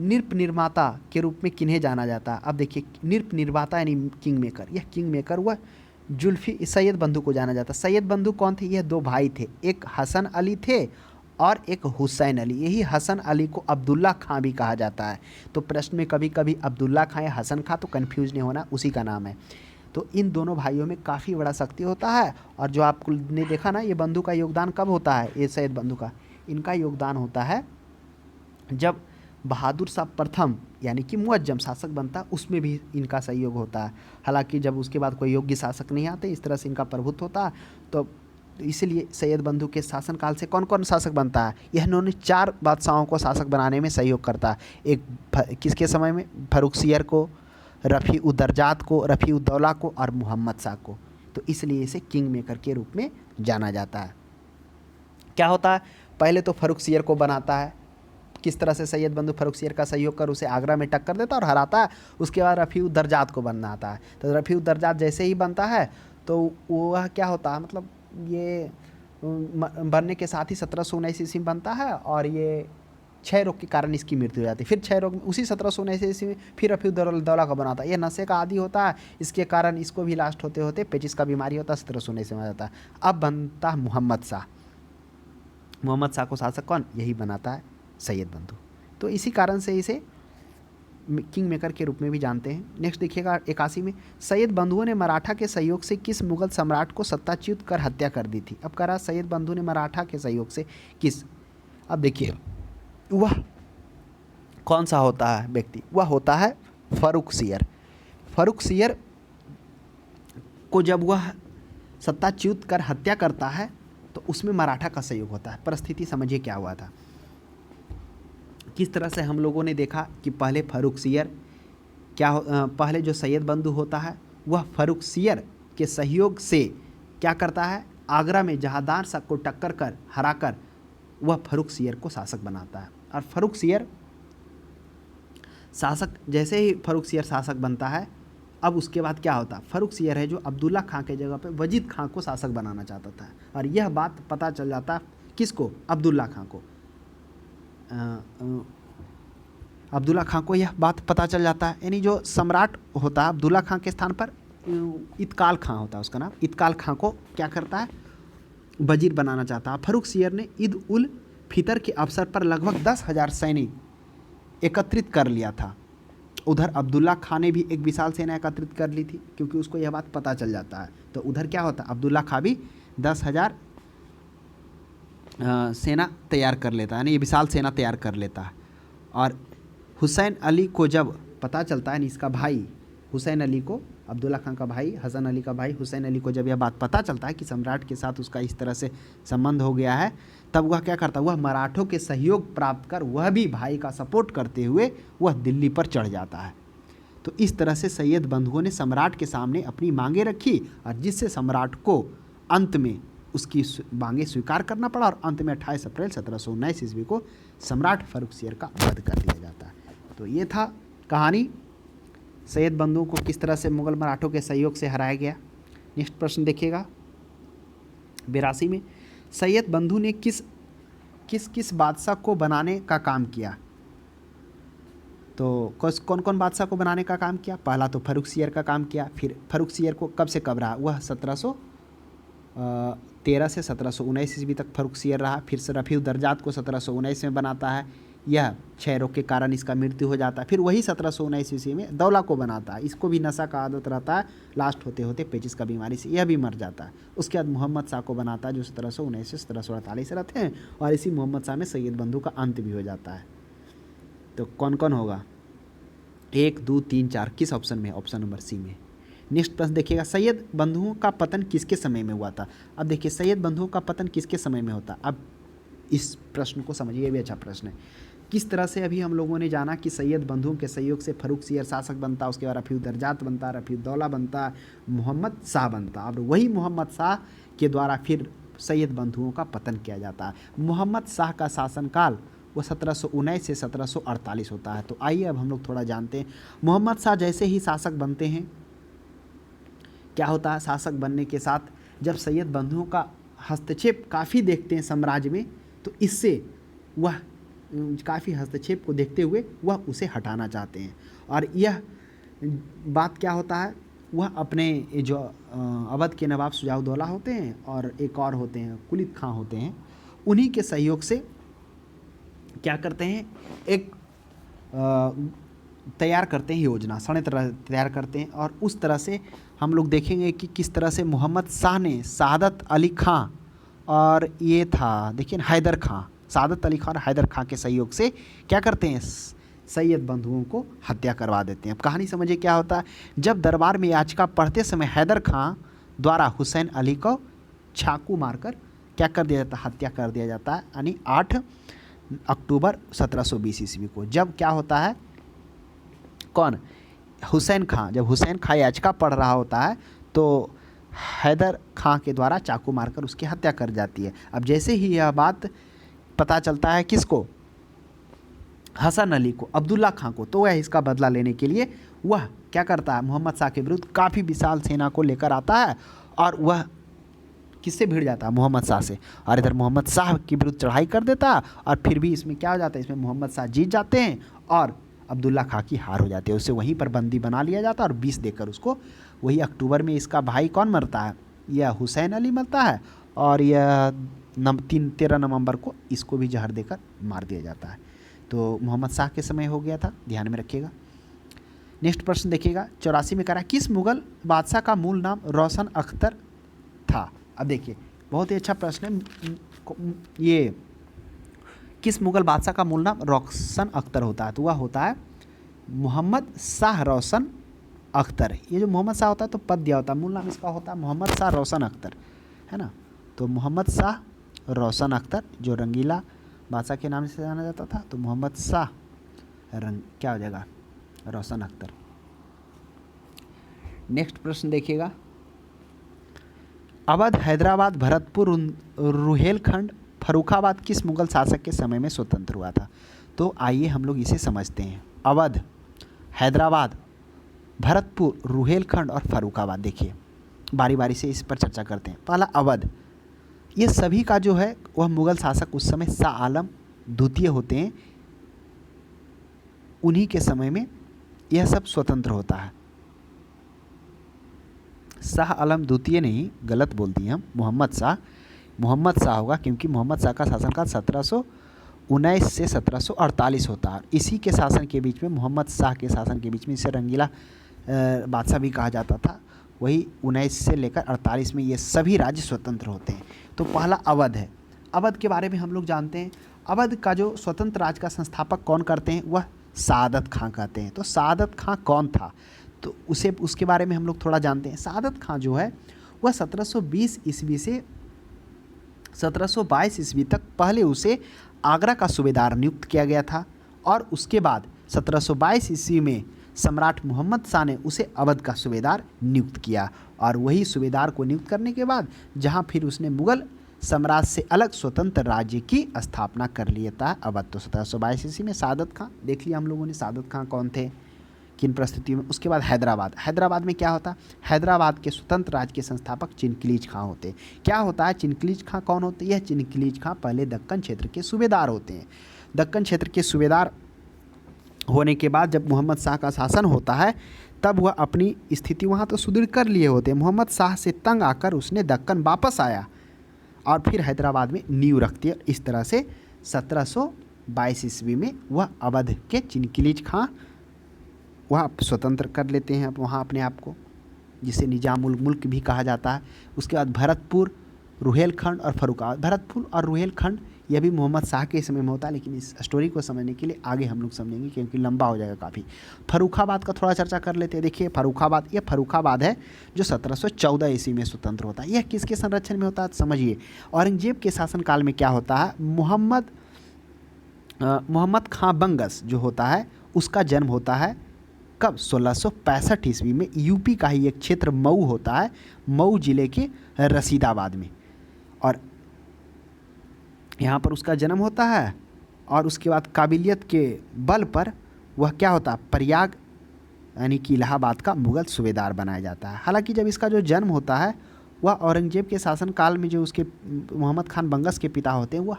Speaker 1: नृप निर्माता के रूप में किन्हें जाना जाता है। अब देखिए नृप निर्माता यानी किंग मेकर, यह किंग मेकर वह सैयद बंधु को जाना जाता। सैयद बंधु कौन थे, यह 2 भाई थे, एक हसन अली थे और एक हुसैन अली। यही हसन अली को अब्दुल्ला खां भी कहा जाता है। तो प्रश्न में कभी कभी अब्दुल्ला खां या हसन खां, तो कन्फ्यूज नहीं होना, उसी का नाम है। तो इन दोनों भाइयों में काफ़ी बड़ा शक्ति होता है। और जो आपने देखा ना, ये बंधु का योगदान कब होता है, ये सैयद बंधु का, इनका योगदान होता है जब बहादुर शाह प्रथम यानी कि मुअज्जम शासक बनता, उसमें भी इनका सहयोग होता है। हालांकि जब उसके बाद कोई योग्य शासक नहीं आते, इस तरह से इनका प्रभुत्व होता है। तो इसलिए सैयद बंधु के शासनकाल से कौन कौन शासक बनता है, यह इन्होंने 4 बादशाहों को शासक बनाने में सहयोग करता है। एक किसके समय में, फर्रुख सियर को, रफ़ी उद दर्जात को, रफ़ी उद दौला को और मोहम्मद शाह को। तो इसलिए इसे किंग मेकर के रूप में जाना जाता है। क्या होता है, पहले तो फर्रुख सियर को बनाता है, किस तरह से सैयद बंधु फर्रुख सियर का सहयोग कर उसे आगरा में टक्कर देता और हराता है। उसके बाद रफ़ी उद दर्जात को बनाता है। तो रफ़ी उद दर्जात जैसे ही बनता है तो वह क्या होता है, मतलब ये बनने के साथ ही 1719 ईस्वी में बनता है और ये क्षय रोग के कारण इसकी मृत्यु हो जाती है। फिर क्षय रोग में उसी 1719 ईस्वी में फिर रफ़ी उद दौला का बनाता है। ये नशे का आदी होता है, इसके कारण इसको भी लास्ट होते होते पेचिस का बीमारी होता है, 1719 में आ जाता है। अब बनता है मोहम्मद शाह। मोहम्मद शाह को शासक कौन, यही बनाता है सैयद बंधु। तो इसी कारण से इसे किंग मेकर के रूप में भी जानते हैं। नेक्स्ट देखिएगा 81 में सैयद बंधुओं ने मराठा के सहयोग से किस मुगल सम्राट को सत्ताच्युत कर हत्या कर दी थी। अब कह रहा सैयद बंधु ने मराठा के सहयोग से किस, अब देखिए वह कौन सा होता है व्यक्ति, वह होता है फर्रुख सियर। फर्रुखसियर को जब वह सत्ताच्युत कर हत्या करता है तो उसमें मराठा का सहयोग होता है। परिस्थिति समझिए क्या हुआ था। किस तरह से हम लोगों ने देखा कि पहले फर्रुखसियर पहले जो सैयद बंधु होता है वह फर्रुखसियर के सहयोग से क्या करता है, आगरा में जहांदार शाह को टक्कर कर हराकर वह फर्रुखसियर को शासक बनाता है। और फर्रुखसियर शासक, जैसे ही फर्रुखसियर शासक बनता है, अब उसके बाद क्या होता है, फर्रुखसियर है जो अब्दुल्ला खां के जगह पे वजीद खां को शासक बनाना चाहता था। और यह बात पता चल जाता किसको, अब्दुल्ला खां को। अब्दुल्ला खां को यह बात पता चल जाता है, यानी जो सम्राट होता है अब्दुल्ला खां के स्थान पर इत्काल खां होता है उसका नाम। इत्काल खां को क्या करता है, वजीर बनाना चाहता है। फर्रुखसियर ने ईद उल फितर के अवसर पर लगभग 10,000 सैनिक एकत्रित कर लिया था। उधर अब्दुल्ला खां ने भी एक विशाल सेना एकत्रित कर ली थी, क्योंकि उसको यह बात पता चल जाता है। तो उधर क्या होता है, अब्दुल्ला खां भी 10,000 सेना तैयार कर लेता है, यानी ये विशाल सेना तैयार कर लेता है। और हुसैन अली को जब पता चलता है, इसका भाई हुसैन अली को, अब्दुल्ला खां का भाई हसन अली का भाई हुसैन अली को जब यह बात पता चलता है कि सम्राट के साथ उसका इस तरह से संबंध हो गया है, तब वह क्या करता है, वह मराठों के सहयोग प्राप्त कर वह भी भाई का सपोर्ट करते हुए वह दिल्ली पर चढ़ जाता है। तो इस तरह से सैयद बंधुओं ने सम्राट के सामने अपनी मांगें रखी, और जिससे सम्राट को अंत में उसकी मांगें स्वीकार करना पड़ा, और अंत में 28 अप्रैल 1719 ईस्वी को सम्राट फर्रुखसियर का वध कर दिया जाता है। तो ये था कहानी, सैयद बंधुओं को किस तरह से मुगल मराठों के सहयोग से हराया गया। नेक्स्ट प्रश्न देखिएगा 82 में, सैयद बंधु ने किस किस बादशाह को बनाने का काम किया। तो कौन कौन बादशाह को बनाने का काम किया, पहला तो फर्रुखसियर का काम किया। फिर फर्रुखसियर को कब से कब रहा, वह 1713 से 1719 ईस्वी तक फर्रुखसियर रहा। फिर से रफ़ीउद्दर्जात को 1719 में बनाता है, यह क्षय रोग के कारण इसका मृत्यु हो जाता है। फिर वही 1719 ईस्वी में दौला को बनाता है, इसको भी नशा का आदत रहता है, लास्ट होते होते पेचिस का बीमारी से यह भी मर जाता है। उसके बाद मोहम्मद शाह को बनाता है, जो 1719 से 1748 रहते हैं, और इसी मोहम्मद शाह में सैयद बंधु का अंत भी हो जाता है। तो कौन कौन होगा, 1 2 3 4 किस ऑप्शन में, ऑप्शन नंबर सी में। नेक्स्ट प्रश्न देखिएगा, सैयद बंधुओं का पतन किसके समय में हुआ था। अब देखिए सैयद बंधुओं का पतन किसके समय में होता। अब इस प्रश्न को समझिए, ये भी अच्छा प्रश्न है। किस तरह से अभी हम लोगों ने जाना कि सैयद बंधुओं के सहयोग से फर्रुखसियर शासक बनता, उसके बाद रफ़ीउद्दर्जात बनता, रफ़ीउद्दौला बनता, मोहम्मद शाह बनता। अब वही मोहम्मद शाह के द्वारा फिर सैयद बंधुओं का पतन किया जाता है। मोहम्मद शाह का शासनकाल वो 1719 से 1748 होता है। तो आइए अब हम लोग थोड़ा जानते हैं। मोहम्मद शाह जैसे ही शासक बनते हैं, क्या होता है, शासक बनने के साथ जब सैयद बंधुओं का हस्तक्षेप काफ़ी देखते हैं साम्राज्य में, तो इससे वह काफ़ी हस्तक्षेप को देखते हुए वह उसे हटाना चाहते हैं। और यह बात क्या होता है, वह अपने जो अवध के नवाब शुजाउद्दौला होते हैं और एक और होते हैं कुलित खां होते हैं, उन्हीं के सहयोग से क्या करते हैं, एक तैयार करते हैं योजना, षड्यंत्र तैयार करते हैं। और उस तरह से हम लोग देखेंगे कि किस तरह से मोहम्मद शाह ने सादत अली खां और ये था देखिए हैदर खां, सादत अली खां और हैदर खां के सहयोग से क्या करते हैं, सैयद बंधुओं को हत्या करवा देते हैं। अब कहानी समझिए क्या होता है। जब दरबार में याचिका पढ़ते समय हैदर खां द्वारा हुसैन अली को चाकू मारकर क्या कर दिया जाता है, हत्या कर दिया जाता है, यानी 8 अक्टूबर 1720 ईस्वी को। जब क्या होता है, कौन, हुसैन खां, जब हुसैन खां याचिका पढ़ रहा होता है तो हैदर खां के द्वारा चाकू मारकर उसकी हत्या कर जाती है। अब जैसे ही यह बात पता चलता है किसको, हसन अली को, अब्दुल्ला खां को, तो वह इसका बदला लेने के लिए वह क्या करता है, मोहम्मद शाह के विरुद्ध काफ़ी विशाल सेना को लेकर आता है, और वह किससे भिड़ जाता है, मोहम्मद शाह से। और इधर मोहम्मद शाह के विरुद्ध चढ़ाई कर देता है, और फिर भी इसमें क्या हो जाता है, इसमें मोहम्मद शाह जीत जाते हैं और अब्दुल्ला खां की हार हो जाती है। उसे वहीं पर बंदी बना लिया जाता है और 20 देकर उसको, वही अक्टूबर में इसका भाई कौन मरता है, यह हुसैन अली मरता है, और यह 13 नवंबर को इसको भी जहर देकर मार दिया जाता है। तो मोहम्मद शाह के समय हो गया था, ध्यान में रखिएगा। नेक्स्ट प्रश्न देखिएगा 84 में करा, किस मुगल बादशाह का मूल नाम रोशन अख्तर था। अब देखिए बहुत ही अच्छा प्रश्न है, ये किस मुगल बादशाह का मूल नाम रोशन अख्तर होता है, तो वह होता है मोहम्मद शाह रोशन अख्तर। ये जो मोहम्मद शाह होता है तो पद दिया होता है, मूल नाम इसका होता है मोहम्मद शाह रोशन अख्तर, है ना। तो मोहम्मद शाह रोशन अख्तर जो रंगीला बादशाह के नाम से जाना जाता था, तो मोहम्मद शाह क्या हो जाएगा, रोशन अख्तर। नेक्स्ट प्रश्न देखिएगा, अवध, हैदराबाद, भरतपुर, रुहेलखंड, फर्रुखाबाद किस मुगल शासक के समय में स्वतंत्र हुआ था? तो आइए हम लोग इसे समझते हैं। अवध, हैदराबाद, भरतपुर, रुहेलखंड और फर्रुखाबाद। देखिए बारी बारी से इस पर चर्चा करते हैं। पहला अवध, ये सभी का जो है वह मुगल शासक उस समय शाह आलम द्वितीय होते हैं, उन्हीं के समय में यह सब स्वतंत्र होता है। शाह आलम द्वितीय नहीं, गलत बोल दिए हम, मोहम्मद शाह होगा, क्योंकि मोहम्मद शाह का शासनकाल 1719 से 1748 होता है। इसी के शासन के बीच में, मोहम्मद शाह के शासन के बीच में, इसे रंगीला बादशाह भी कहा जाता था। वही 19 से लेकर 48 में ये सभी राज्य स्वतंत्र होते हैं। तो पहला अवध है। अवध के बारे में हम लोग जानते हैं, अवध का जो स्वतंत्र राज्य का संस्थापक कौन करते हैं, वह सादत खां कहते हैं। तो सादत खां कौन था, तो उसके बारे में हम लोग थोड़ा जानते हैं। सादत खां जो है वह 1720 ईस्वी से 1722 ईस्वी तक पहले उसे आगरा का सूबेदार नियुक्त किया गया था, और उसके बाद 1722 ईस्वी में सम्राट मोहम्मद शाह ने उसे अवध का सूबेदार नियुक्त किया, और वही सूबेदार को नियुक्त करने के बाद जहां फिर उसने मुगल साम्राज्य से अलग स्वतंत्र राज्य की स्थापना कर लिया था अवध। तो 1722 ईस्वी में सादत खां, देख लिया हम लोगों ने सादत खां कौन थे, किन परिस्थितियों में। उसके बाद हैदराबाद, हैदराबाद में क्या होता, हैदराबाद के स्वतंत्र राज्य के संस्थापक चिनकिलीज खां होते। क्या होता है, चिनकिलीज खां कौन होते, यह चिनकिलीज खां पहले दक्कन क्षेत्र के सूबेदार होते हैं। दक्कन क्षेत्र के सूबेदार होने के बाद जब मोहम्मद शाह का शासन होता है, तब वह अपनी स्थिति वहाँ तो सुदृढ़ कर लिए होते हैं। मोहम्मद शाह से तंग आकर उसने दक्कन वापस आया और फिर हैदराबाद में नींव रखती है। इस तरह से 1722 ईस्वी में वह अवध के चिनकिलीज खां वह स्वतंत्र कर लेते हैं वहाँ अपने आप को, जिसे निजामुल मुल्क भी कहा जाता है। उसके बाद भरतपुर, रुहेलखंड और फर्रुखाबाद। भरतपुर और रुहेलखंड यह भी मोहम्मद शाह के समय में होता है, लेकिन इस स्टोरी को समझने के लिए आगे हम लोग समझेंगे क्योंकि लंबा हो जाएगा काफ़ी। फर्रुखाबाद का थोड़ा चर्चा कर लेते हैं। देखिए फर्रुखाबाद, यह फर्रुखाबाद है जो 1714 ईस्वी में स्वतंत्र होता है। यह किसके संरक्षण में होता है, समझिए। औरंगजेब के शासनकाल में क्या होता है, मोहम्मद खां बंगस जो होता है उसका जन्म होता है कब, 1665 ईस्वी में। यूपी का ही एक क्षेत्र मऊ होता है, मऊ जिले के रशीदाबाद में, और यहाँ पर उसका जन्म होता है। और उसके बाद काबिलियत के बल पर वह क्या होता है, प्रयाग यानी कि इलाहाबाद का मुगल सूबेदार बनाया जाता है। हालांकि जब इसका जो जन्म होता है वह औरंगजेब के शासनकाल में, जो उसके मोहम्मद खान बंगस के पिता होते हैं, वह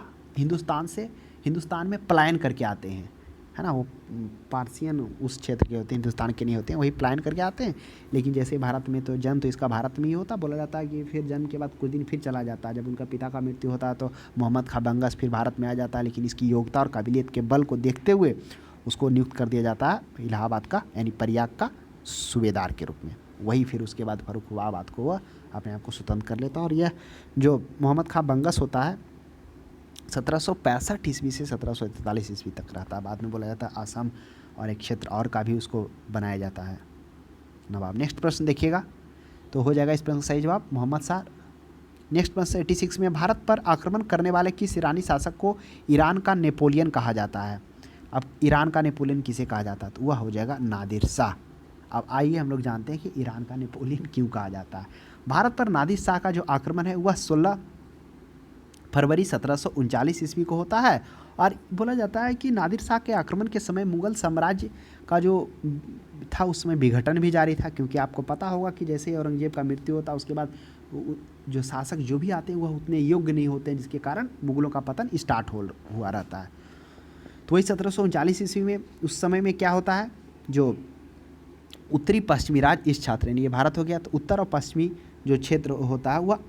Speaker 1: हिंदुस्तान में पलायन करके आते हैं, है ना। वो पारसियन उस क्षेत्र के होते हैं, हिंदुस्तान के नहीं होते हैं, वही पलायन करके आते हैं। लेकिन जैसे भारत में तो जन्म तो इसका भारत में ही होता, बोला जाता है कि फिर जन्म के बाद कुछ दिन फिर चला जाता है। जब उनका पिता का मृत्यु होता है तो मोहम्मद खां बंगस फिर भारत में आ जाता है, लेकिन इसकी योग्यता और काबिलियत के बल को देखते हुए उसको नियुक्त कर दिया जाता है इलाहाबाद का यानी प्रयाग का सूबेदार के रूप में। वही फिर उसके बाद फर्रुखाबाद को वह अपने आप को स्वतंत्र कर लेता है। और यह जो मोहम्मद खां बंगस होता है 1765 ईस्वी से 1743 ईस्वी तक रहता है। बाद में बोला जाता है आसाम और एक क्षेत्र और का भी उसको बनाया जाता है नवाब। नेक्स्ट प्रश्न देखिएगा, तो हो जाएगा इस प्रश्न का सही जवाब मोहम्मद शाह। नेक्स्ट प्रश्न 86 में, भारत पर आक्रमण करने वाले किस ईरानी शासक को ईरान का नेपोलियन कहा जाता है? अब ईरान का नेपोलियन किसे कहा जाता है, तो वह हो जाएगा नादिर शाह। अब आइए हम लोग जानते हैं कि ईरान का नेपोलियन क्यों कहा जाता है। भारत पर नादिर शाह का जो आक्रमण है वह 16 फरवरी 1739 ईस्वी को होता है। और बोला जाता है कि नादिर शाह के आक्रमण के समय मुगल साम्राज्य का जो था उसमें विघटन भी जारी था, क्योंकि आपको पता होगा कि जैसे ही औरंगजेब का मृत्यु होता है उसके बाद जो शासक जो भी आते हैं वह उतने योग्य नहीं होते हैं, जिसके कारण मुगलों का पतन स्टार्ट हुआ रहता है। तो वही 1739 ईस्वी में उस समय में क्या होता है, जो उत्तरी पश्चिमी राज्य इस क्षेत्र यानी ये भारत हो गया, तो उत्तर और पश्चिमी जो क्षेत्र होता है वह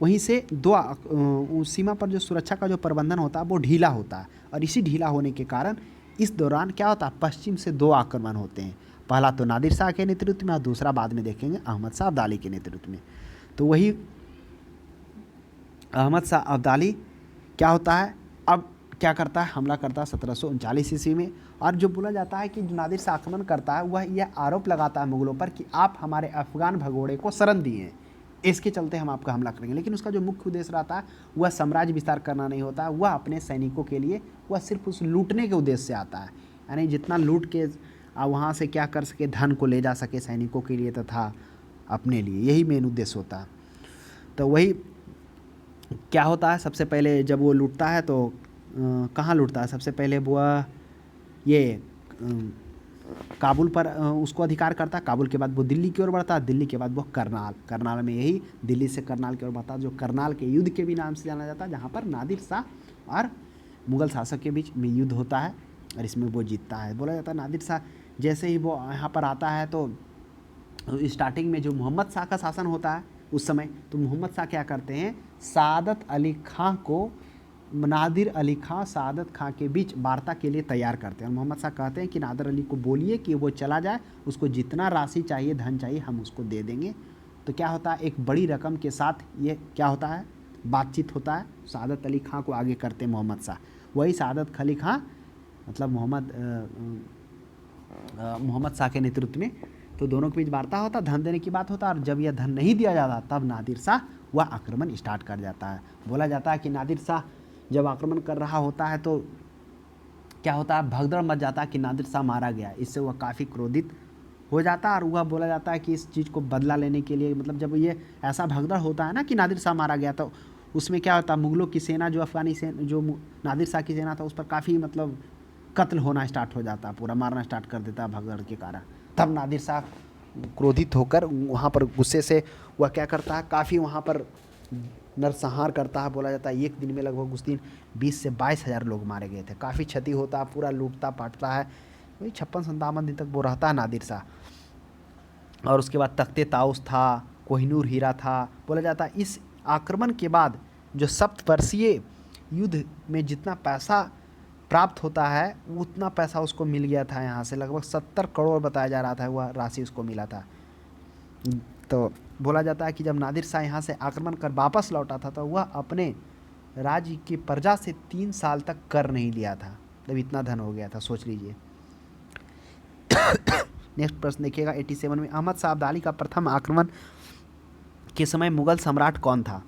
Speaker 1: वहीं से दो सीमा पर जो सुरक्षा का जो प्रबंधन होता है वो ढीला होता है। और इसी ढीला होने के कारण इस दौरान क्या होता है, पश्चिम से दो आक्रमण होते हैं। पहला तो नादिर शाह के नेतृत्व में और दूसरा बाद में देखेंगे अहमद शाह अब्दाली के नेतृत्व में। तो वही अहमद शाह अब्दाली क्या होता है, अब क्या करता है, हमला करता है 1739 ईस्वी में। और जो बोला जाता है कि जो नादिर शाह आक्रमण करता है वह यह आरोप लगाता है मुगलों पर कि आप हमारे अफगान भगोड़े को शरण दिए हैं, इसके चलते हम आपका हमला करेंगे। लेकिन उसका जो मुख्य उद्देश्य रहता है वह साम्राज्य विस्तार करना नहीं होता है, वह अपने सैनिकों के लिए, वह सिर्फ उस लूटने के उद्देश्य से आता है, यानी जितना लूट के वहाँ से क्या कर सके, धन को ले जा सके सैनिकों के लिए तथा अपने लिए, यही मेन उद्देश्य होता है। तो वही क्या होता है, सबसे पहले जब वो लूटता है तो कहाँ लूटता है, सबसे पहले वो ये काबुल पर उसको अधिकार करता है। काबुल के बाद वो दिल्ली की ओर बढ़ता है, दिल्ली के बाद वो करनाल में, यही दिल्ली से करनाल की ओर बढ़ता है, जो करनाल के युद्ध के भी नाम से जाना जाता है, जहाँ पर नादिर शाह और मुग़ल शासक के बीच में युद्ध होता है और इसमें वो जीतता है। बोला जाता है नादिर शाह जैसे ही वो यहाँ पर आता है तो स्टार्टिंग में जो मोहम्मद शाह का शासन होता है उस समय, तो मोहम्मद शाह क्या करते हैं, सादत अली खां को नादिर अली खां सादत खां के बीच वार्ता के लिए तैयार करते हैं। और मोहम्मद शाह कहते हैं कि नादिर अली को बोलिए कि वो चला जाए, उसको जितना राशि चाहिए, धन चाहिए, हम उसको दे देंगे। तो क्या होता है, एक बड़ी रकम के साथ ये क्या होता है, बातचीत होता है, सादत अली खां को आगे करते हैं मोहम्मद शाह। वही सादत अली खां मतलब मोहम्मद शाह के नेतृत्व में, तो दोनों के बीच वार्ता होता, धन देने की बात होता, और जब यह धन नहीं दिया जाता तब नादिर शाह वह आक्रमण स्टार्ट कर जाता है। बोला जाता है कि नादिर शाह जब आक्रमण कर रहा होता है तो क्या होता है, भगदड़ मच जाता है कि नादिर शाह मारा गया। इससे वह काफ़ी क्रोधित हो जाता है और वह बोला जाता है कि इस चीज़ को बदला लेने के लिए, मतलब जब ये ऐसा भगदड़ होता है ना कि नादिर शाह मारा गया, तो उसमें क्या होता है, मुगलों की सेना जो अफगानी सेना, जो नादिर शाह की सेना था, उस पर काफ़ी मतलब कत्ल होना स्टार्ट हो जाता है, पूरा मारना स्टार्ट कर देता है भगदड़ के कारण। तब नादिर शाह क्रोधित होकर वहाँ पर गुस्से से वह क्या करता है, काफ़ी वहाँ पर नरसंहार करता है। बोला जाता है एक दिन में लगभग उस दिन 20 से 22 हज़ार लोग मारे गए थे, काफ़ी क्षति होता है, पूरा लूटता पाटता है। वही 56-57 दिन तक वो रहता है नादिर शाह। और उसके बाद तख्ते ताउस था, कोहिनूर हीरा था। बोला जाता है इस आक्रमण के बाद जो सप्तवर्षीय युद्ध में जितना पैसा प्राप्त होता है उतना पैसा उसको मिल गया था, यहाँ से लगभग 70 करोड़ बताया जा रहा था, वह राशि उसको मिला था। तो बोला जाता है कि जब नादिर शाह यहाँ से आक्रमण कर वापस लौटा था तो वह अपने राज्य की प्रजा से 3 साल तक कर नहीं लिया था, मतलब इतना धन हो गया था, सोच लीजिए। नेक्स्ट प्रश्न देखिएगा 87 में, अहमद शाह अब्दाली का प्रथम आक्रमण के समय मुगल सम्राट कौन था।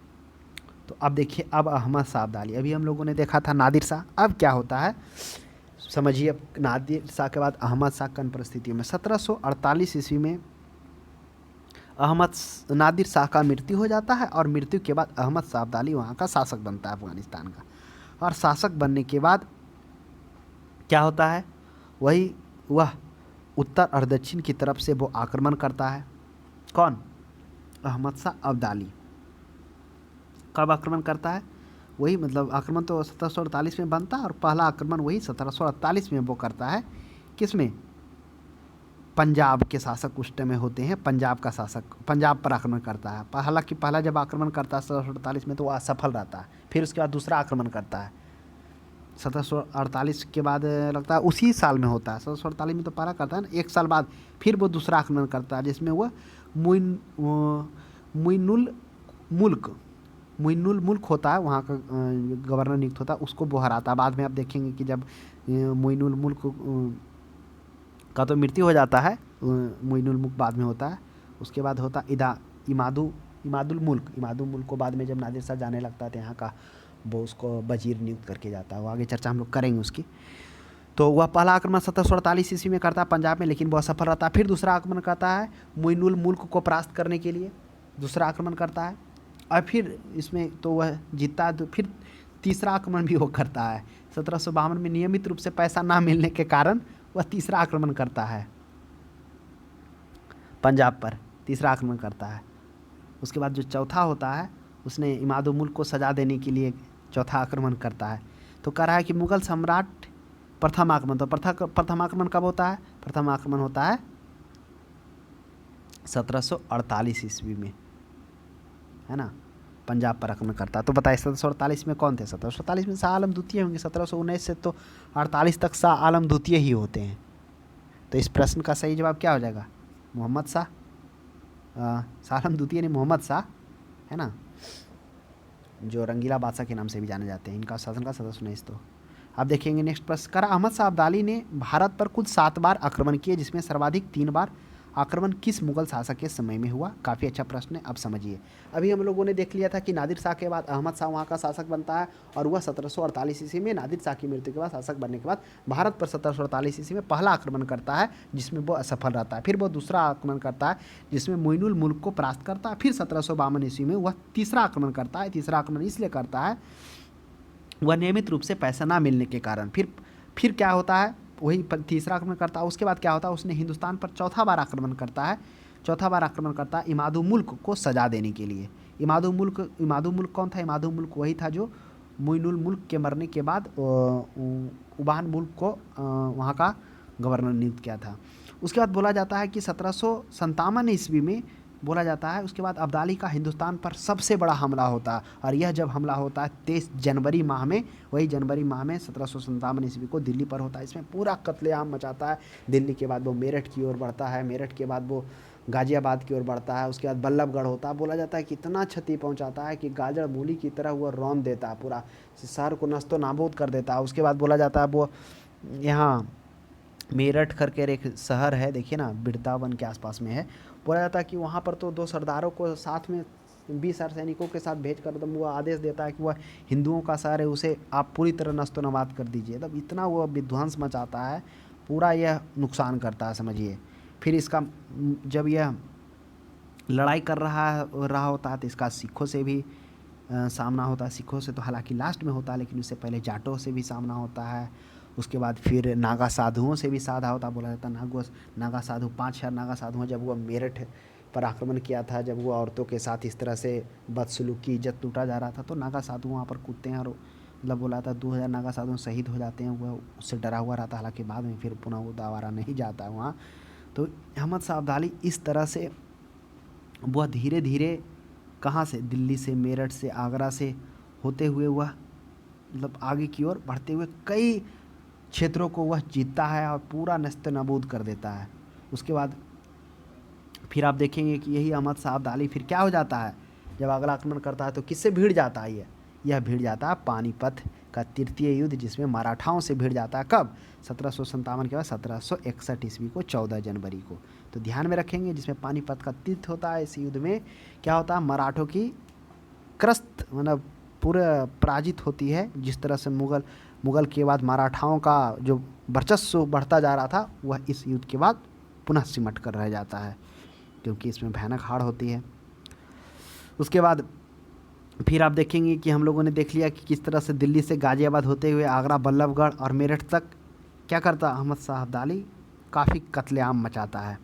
Speaker 1: तो अब देखिए, अब अहमद शाह अब्दाली, अभी हम लोगों ने देखा था नादिर शाह, अब क्या होता है समझिए। नादिर शाह के बाद अहमद शाह कौन परिस्थितियों में, 1748 ईस्वी में नादिर शाह का मृत्यु हो जाता है और मृत्यु के बाद अहमद शाह अब्दाली वहाँ का शासक बनता है अफगानिस्तान का। और शासक बनने के बाद क्या होता है, वह उत्तर और दक्षिण की तरफ से वो आक्रमण करता है। कौन, अहमद शाह अब्दाली। कब आक्रमण करता है, वही मतलब आक्रमण तो 1748 में बनता है और पहला आक्रमण वही 1748 में वो करता है। किसमें, पंजाब के शासक उस टाइम में होते हैं, पंजाब का शासक पंजाब पर आक्रमण करता है। हालांकि पहला जब आक्रमण करता है 1748 में तो वह असफल रहता है, फिर उसके बाद दूसरा आक्रमण करता है 1748 के बाद, लगता है उसी साल में होता है, 1748 में तो पहला करता है ना, एक साल बाद फिर वो दूसरा आक्रमण करता है, जिसमें वह मुइनुल मुल्क होता है, वहाँ का गवर्नर नियुक्त होता है, उसको वो हराता है। बाद में आप देखेंगे कि जब मुइनुल मुल्क का तो मृत्यु हो जाता है, मुइनुल मुल्क बाद में होता है, उसके बाद होता इमादुल मुल्क को बाद में जब नादिर शाह जाने लगता है तो यहाँ का वो उसको वजीर नियुक्त करके जाता है, वो आगे चर्चा हम लोग करेंगे उसकी। तो वह पहला आक्रमण 1748 ईस्वी में करता है पंजाब में, लेकिन वह सफल रहता है। फिर दूसरा आक्रमण करता है मुइनुल मुल्क को परास्त करने के लिए, दूसरा आक्रमण करता है और फिर इसमें तो वह जीतता है। तो फिर तीसरा आक्रमण भी वो करता है 1752 में, नियमित रूप से पैसा ना मिलने के कारण वह तीसरा आक्रमण करता है पंजाब पर, तीसरा आक्रमण करता है। उसके बाद जो चौथा होता है, उसने इमादुल मुल्क को सजा देने के लिए चौथा आक्रमण करता है। तो कह रहा है कि मुगल सम्राट प्रथम आक्रमण, तो प्रथम आक्रमण कब होता है, प्रथम आक्रमण होता है 1748 ईस्वी में, है ना, पंजाब पर आक्रमण करता है। तो बताइए 1748 में कौन थे, 1748 में शाह आलम द्वितीय होंगे, 1719 से तो 48 तक शाह आलम द्वितीय ही होते हैं। तो इस प्रश्न का सही जवाब क्या हो जाएगा, मोहम्मद शाह, शाह आलम द्वितीय नहीं, मोहम्मद शाह, है ना, जो रंगीला बादशाह के नाम से भी जाने जाते हैं। इनका शासन का 1719 तो अब देखेंगे नेक्स्ट प्रश्न, करा अहमद शाह अब्दाली ने भारत पर कुल 7 बार आक्रमण किए, जिसमें सर्वाधिक 3 बार आक्रमण किस मुगल शासक के समय में हुआ? काफ़ी अच्छा प्रश्न है। अब समझिए, अभी हम लोगों ने देख लिया था कि नादिर शाह के बाद अहमद शाह वहाँ का शासक बनता है और वह 1748 ईस्वी में नादिर शाह की मृत्यु के बाद शासक बनने के बाद भारत पर 1748 ईस्वी में पहला आक्रमण करता है, जिसमें वो असफल रहता है। फिर वो दूसरा आक्रमण करता है जिसमें मोइनुल मुल्क को परास्त करता है। फिर 1752 ईस्वी में वह तीसरा आक्रमण करता है। तीसरा आक्रमण इसलिए करता है वह नियमित रूप से पैसा ना मिलने के कारण। फिर क्या होता है, वही तीसरा आक्रमण करता है। उसके बाद क्या होता है, उसने हिंदुस्तान पर चौथा बार आक्रमण करता है। चौथा बार आक्रमण करता है इमादु मुल्क को सजा देने के लिए। इमादु मुल्क कौन था? इमादु मुल्क वही था जो मोइनुल मुल्क के मरने के बाद उबान मुल्क को वहाँ का गवर्नर नियुक्त किया था। उसके बाद बोला जाता है कि 1757 ईस्वी में बोला जाता है, उसके बाद अब्दाली का हिंदुस्तान पर सबसे बड़ा हमला होता है। और यह जब हमला होता है 23 जनवरी माह में, वही जनवरी माह में 1757 ईस्वी को दिल्ली पर होता है। इसमें पूरा कत्लेआम मचाता है। दिल्ली के बाद वो मेरठ की ओर बढ़ता है, मेरठ के बाद वो गाजियाबाद की ओर बढ़ता है, उसके बाद बल्लभगढ़ होता है। बोला जाता है कि इतना क्षति पहुंचाता है कि गाजर मूली की तरह वो रौंद देता है, पूरा शहर को नस्तो नाबूद कर देता है। उसके बाद बोला जाता है वो यहाँ मेरठ करके एक शहर है, देखिए ना, बिरदावन के आसपास में है। बोला जाता है कि वहाँ पर तो 2 सरदारों को साथ में 20 सैनिकों के साथ भेज कर वो आदेश देता है कि वह हिंदुओं का शहर है, उसे आप पूरी तरह नस्तो नबाद कर दीजिए। तब इतना वो विध्वंस मचाता है, पूरा यह नुकसान करता है, समझिए। फिर इसका जब यह लड़ाई कर रहा होता है तो इसका सिखों से भी सामना होता है। सिखों से तो हालांकि लास्ट में होता है, लेकिन उससे पहले जाटों से भी सामना होता है। उसके बाद फिर नागा साधुओं से भी साधा होता। बोला जाता है नागा साधु 5000 नागा साधुओं, जब वो मेरठ पर आक्रमण किया था, जब वो औरतों के साथ इस तरह से बदसलूकी, इज्जत लूटा जा रहा था, तो नागा साधु वहाँ पर कूदते हैं और मतलब बोला था 2000 नागा साधु शहीद हो जाते हैं। वह उससे डरा हुआ रहता है, हालांकि बाद में फिर पुनः वो दोबारा नहीं जाता है वहाँ। तो अहमद शाह अब्दाली इस तरह से वह धीरे धीरे कहाँ से, दिल्ली से, मेरठ से, आगरा से होते हुए वह मतलब आगे की ओर बढ़ते हुए कई क्षेत्रों को वह जीतता है और पूरा नस्तानाबूद कर देता है। उसके बाद फिर आप देखेंगे कि यही अहमद शाह अब्दाली फिर क्या हो जाता है, जब अगला आक्रमण करता है तो किससे भिड़ जाता है? यह भिड़ जाता है पानीपत का तृतीय युद्ध, जिसमें मराठाओं से भिड़ जाता है। कब? 1757 के बाद 1761 ईस्वी को 14 जनवरी को। तो ध्यान में रखेंगे, जिसमें पानीपत का तीर्थ होता है। इस युद्ध में क्या होता है, मराठों की क्रस्त मतलब पूरे पराजित होती है। जिस तरह से मुगल के बाद मराठाओं का जो वर्चस्व बढ़ता जा रहा था, वह इस युद्ध के बाद पुनः सिमट कर रह जाता है, क्योंकि इसमें भयानक हार होती है। उसके बाद फिर आप देखेंगे कि हम लोगों ने देख लिया कि किस तरह से दिल्ली से गाजियाबाद होते हुए आगरा, बल्लभगढ़ और मेरठ तक क्या करता अहमद शाह अब्दाली, काफ़ी कत्लेआम मचाता है।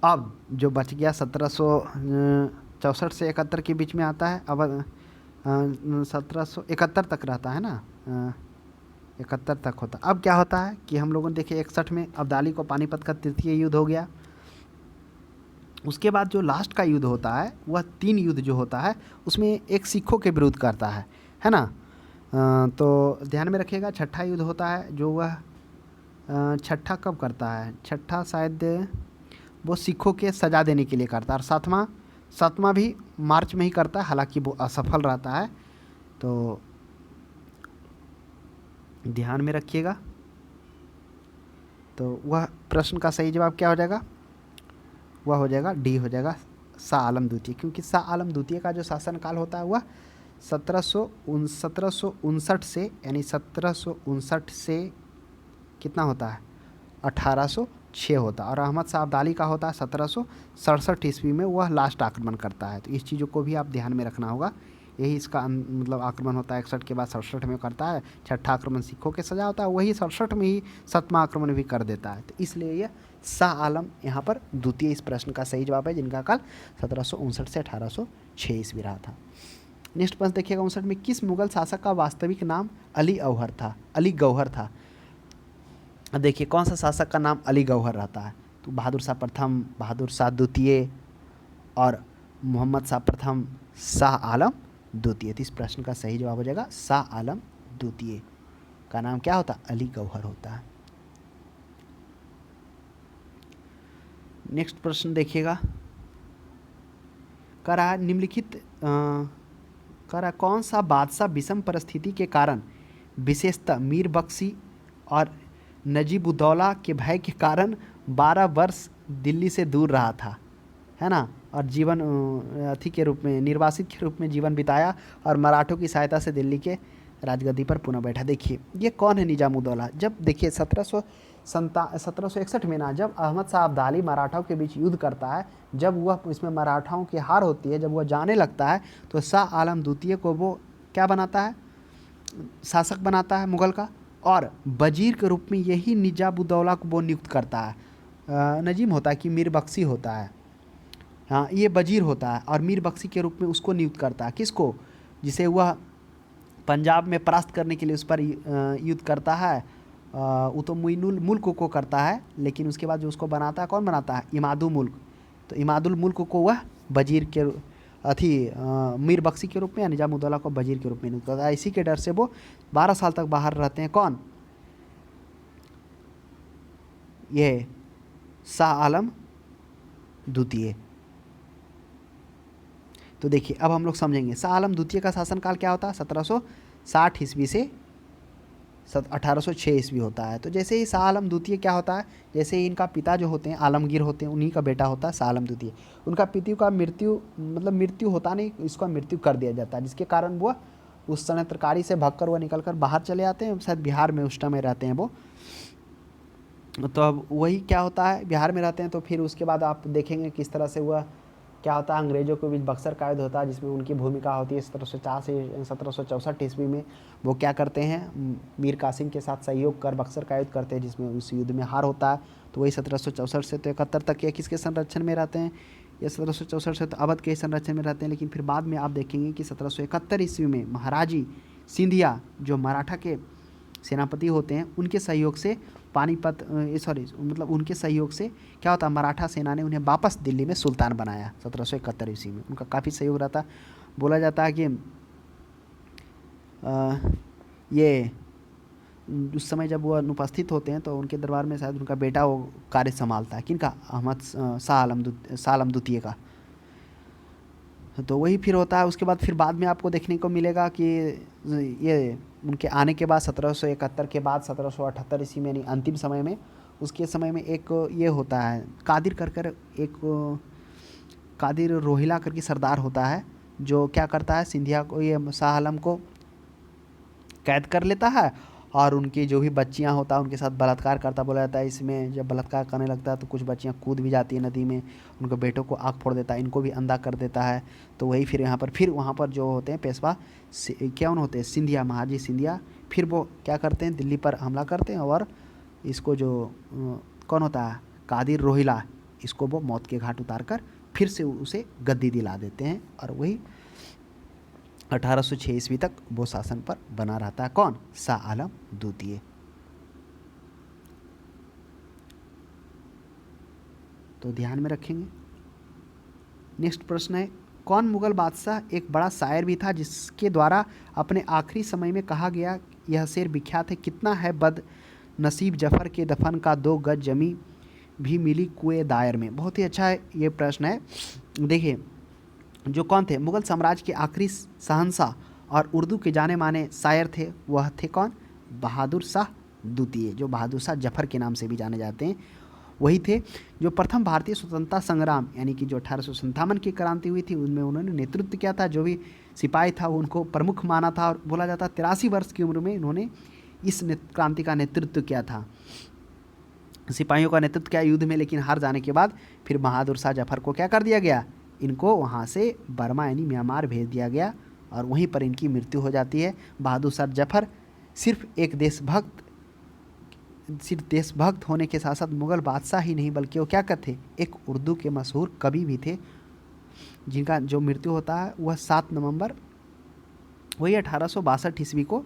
Speaker 1: अब जो बच गया 1764 से 71 के बीच में आता है। अब 1771 तक रहता है ना, 71 तक होता। अब क्या होता है कि हम लोगों ने देखे 61 में अब्दाली को पानीपत का तृतीय युद्ध हो गया। उसके बाद जो लास्ट का युद्ध होता है, वह 3 युद्ध जो होता है उसमें एक सिखों के विरुद्ध करता है ना। तो ध्यान में रखिएगा, छठा युद्ध होता है जो वह छठा कब करता है, छठा शायद वो सिखों के सजा देने के लिए करता है। और सातवां भी मार्च में ही करता है, हालांकि वो असफल रहता है। तो ध्यान में रखिएगा। तो वह प्रश्न का सही जवाब क्या हो जाएगा, वह हो जाएगा डी, हो जाएगा शाह आलम द्वितीय। क्योंकि शाह आलम द्वितीय का जो शासनकाल होता है वह 1759 से, यानी 1759 से कितना होता है, 1806 होता है। और अहमद शाह अब्दाली का होता है 1767 ईस्वी में वह लास्ट आक्रमण करता है। तो इस चीज़ों को भी आप ध्यान में रखना होगा। यही इसका मतलब आक्रमण होता है 61 के बाद 67 में करता है। छठा आक्रमण सिखों के सजा होता है, वही 67 में ही 7वां आक्रमण भी कर देता है। तो इसलिए यह शाह आलम यहाँ पर द्वितीय इस प्रश्न का सही जवाब है, जिनका काल 1759 से 1806 ईस्वी रहा था। नेक्स्ट प्रश्न देखिएगा 59 में, किस मुगल शासक का वास्तविक नाम अली गौहर था? देखिए कौन सा शासक का नाम अली गौहर रहता है, तो बहादुर शाह प्रथम, बहादुर शाह द्वितीय और मोहम्मद शाह प्रथम, शाह आलम द्वितीय। तो इस प्रश्न का सही जवाब हो जाएगा शाह आलम द्वितीय का नाम क्या होता है, अली गौहर होता है। नेक्स्ट प्रश्न देखिएगा, निम्नलिखित कौन सा बादशाह विषम परिस्थिति के कारण विशेषतः मीर बख्शी और नजीब-उद-दौला के भय के कारण 12 वर्ष दिल्ली से दूर रहा था, है ना, और जीवन अथी के रूप में, निर्वासित के रूप में जीवन बिताया और मराठों की सहायता से दिल्ली के राजगद्दी पर पुनः बैठा। देखिए ये कौन है निजामुद्दौला। जब देखिए 1761 में ना, जब अहमद शाह अब्दाली मराठाओं के बीच युद्ध करता है, जब वह इसमें मराठाओं की हार होती है, जब वह जाने लगता है, तो शाह आलम द्वितीय को वो क्या बनाता है, शासक बनाता है मुग़ल का, और वजीर के रूप में यही निजामुद्दौला को वो नियुक्त करता है। नजीम होता है कि मीर बख्शी होता है, हाँ ये वजीर होता है, और मीर बख्शी के रूप में उसको नियुक्त करता है। किसको, जिसे वह पंजाब में परास्त करने के लिए उस पर युद्ध करता है। वो तो मुइनुल मुल्क को करता है, लेकिन उसके बाद जो उसको बनाता है, कौन बनाता है, इमादुल मुल्क। तो इमादुल मुल्क को वह वजीर के मीर बख्शी के रूप में या निजामुद्दौला को वजीर के रूप में नियुक्त करता है। इसी के डर से वो 12 साल तक बाहर रहते हैं। कौन, ये शाह आलम द्वितीय। तो देखिए अब हम लोग समझेंगे शाह आलम द्वितीय का शासनकाल क्या होता है। 1760 ईस्वी से 1806 ईस्वी होता है। तो जैसे ही शाह आलम द्वितीय क्या होता है, जैसे ही इनका पिता जो होते हैं आलमगीर होते हैं, उन्हीं का बेटा होता है शाह आलम द्वितीय। उनका पिता का मृत्यु होता नहीं, इसका मृत्यु कर दिया जाता है, जिसके कारण वो उस समय तरकारी से भागकर वह निकल कर बाहर चले आते हैं। शायद बिहार में उस समय रहते हैं वो। तो अब वही क्या होता है, बिहार में रहते हैं। तो फिर उसके बाद आप देखेंगे किस तरह से वह क्या होता है, अंग्रेज़ों के बीच बक्सर का युद्ध होता है, जिसमें उनकी भूमिका होती है। 1750 से 1764 ईस्वी में वो क्या करते हैं, मीर कासिम के साथ सहयोग कर बक्सर का युद्ध करते हैं, जिसमें उस युद्ध में हार होता है। तो वही 1764 से तो 71 तक ये किसके संरक्षण में रहते हैं, ये 1764 से तो अवध के संरक्षण में रहते हैं। लेकिन फिर बाद में आप देखेंगे कि 1771 ईस्वी में महाराजी सिंधिया जो मराठा के सेनापति होते हैं, उनके सहयोग से उनके सहयोग से क्या होता है, मराठा सेना ने उन्हें वापस दिल्ली में सुल्तान बनाया 1771 ईस्वी में। उनका काफ़ी सहयोग रहता। बोला जाता है कि ये उस समय जब वो अनुपस्थित होते हैं तो उनके दरबार में शायद उनका बेटा वो कार्य संभालता है। किनका, शाह आलम द्वितीय का। तो वही फिर होता है। उसके बाद फिर बाद में आपको देखने को मिलेगा कि ये उनके आने के बाद 1771 के बाद 1778 ईस्वी में, यानी अंतिम समय में, उसके समय में एक ये होता है एक कादिर रोहिला करके सरदार होता है, जो क्या करता है, सिंधिया को, ये शाह आलम को कैद कर लेता है और उनकी जो भी बच्चियां होता है उनके साथ बलात्कार करता। बोला जाता है इसमें जब बलात्कार करने लगता है तो कुछ बच्चियां कूद भी जाती है नदी में, उनके बेटों को आग फोड़ देता है, इनको भी अंधा कर देता है। तो वही फिर यहाँ पर फिर वहाँ पर जो होते हैं पेशवा कौन होते हैं, सिंधिया, महाजी सिंधिया, फिर वो क्या करते हैं, दिल्ली पर हमला करते हैं और इसको जो कौन होता है, कादिर रोहिला, इसको वो मौत के घाट उतार कर फिर से उसे गद्दी दिला देते हैं। और वही 1806 ईस्वी तक वो शासन पर बना रहता है। कौन, शाह आलम द्वितीय। तो ध्यान में रखेंगे। नेक्स्ट प्रश्न है, कौन मुगल बादशाह एक बड़ा शायर भी था जिसके द्वारा अपने आखिरी समय में कहा गया, यह शेर विख्यात है, कितना है बद नसीब जफर के दफन का 2 गज जमी भी मिली कुएं दायर में। बहुत ही अच्छा है ये प्रश्न है। देखिए जो कौन थे, मुगल साम्राज्य के आखिरी शहंशाह और उर्दू के जाने माने शायर थे, वह थे कौन, बहादुर शाह द्वितीय, जो बहादुर शाह जफर के नाम से भी जाने जाते हैं। वही थे जो प्रथम भारतीय स्वतंत्रता संग्राम, यानी कि जो 1857 की क्रांति हुई थी, उनमें उन्होंने नेतृत्व किया था। जो भी सिपाही था उनको प्रमुख माना था और बोला जाता है 83 वर्ष की उम्र में इन्होंने इस क्रांति का नेतृत्व किया था, सिपाहियों का नेतृत्व किया युद्ध में। लेकिन हार जाने के बाद फिर बहादुर शाह जफर को क्या कर दिया गया, इनको वहाँ से बर्मा यानी म्यांमार भेज दिया गया और वहीं पर इनकी मृत्यु हो जाती है। बहादुर शाह जफर सिर्फ देशभक्त होने के साथ साथ मुग़ल बादशाह ही नहीं, बल्कि वो क्या करते, एक उर्दू के मशहूर कवि भी थे, जिनका जो मृत्यु होता है वह 7 नवंबर वही 1862 ईस्वी को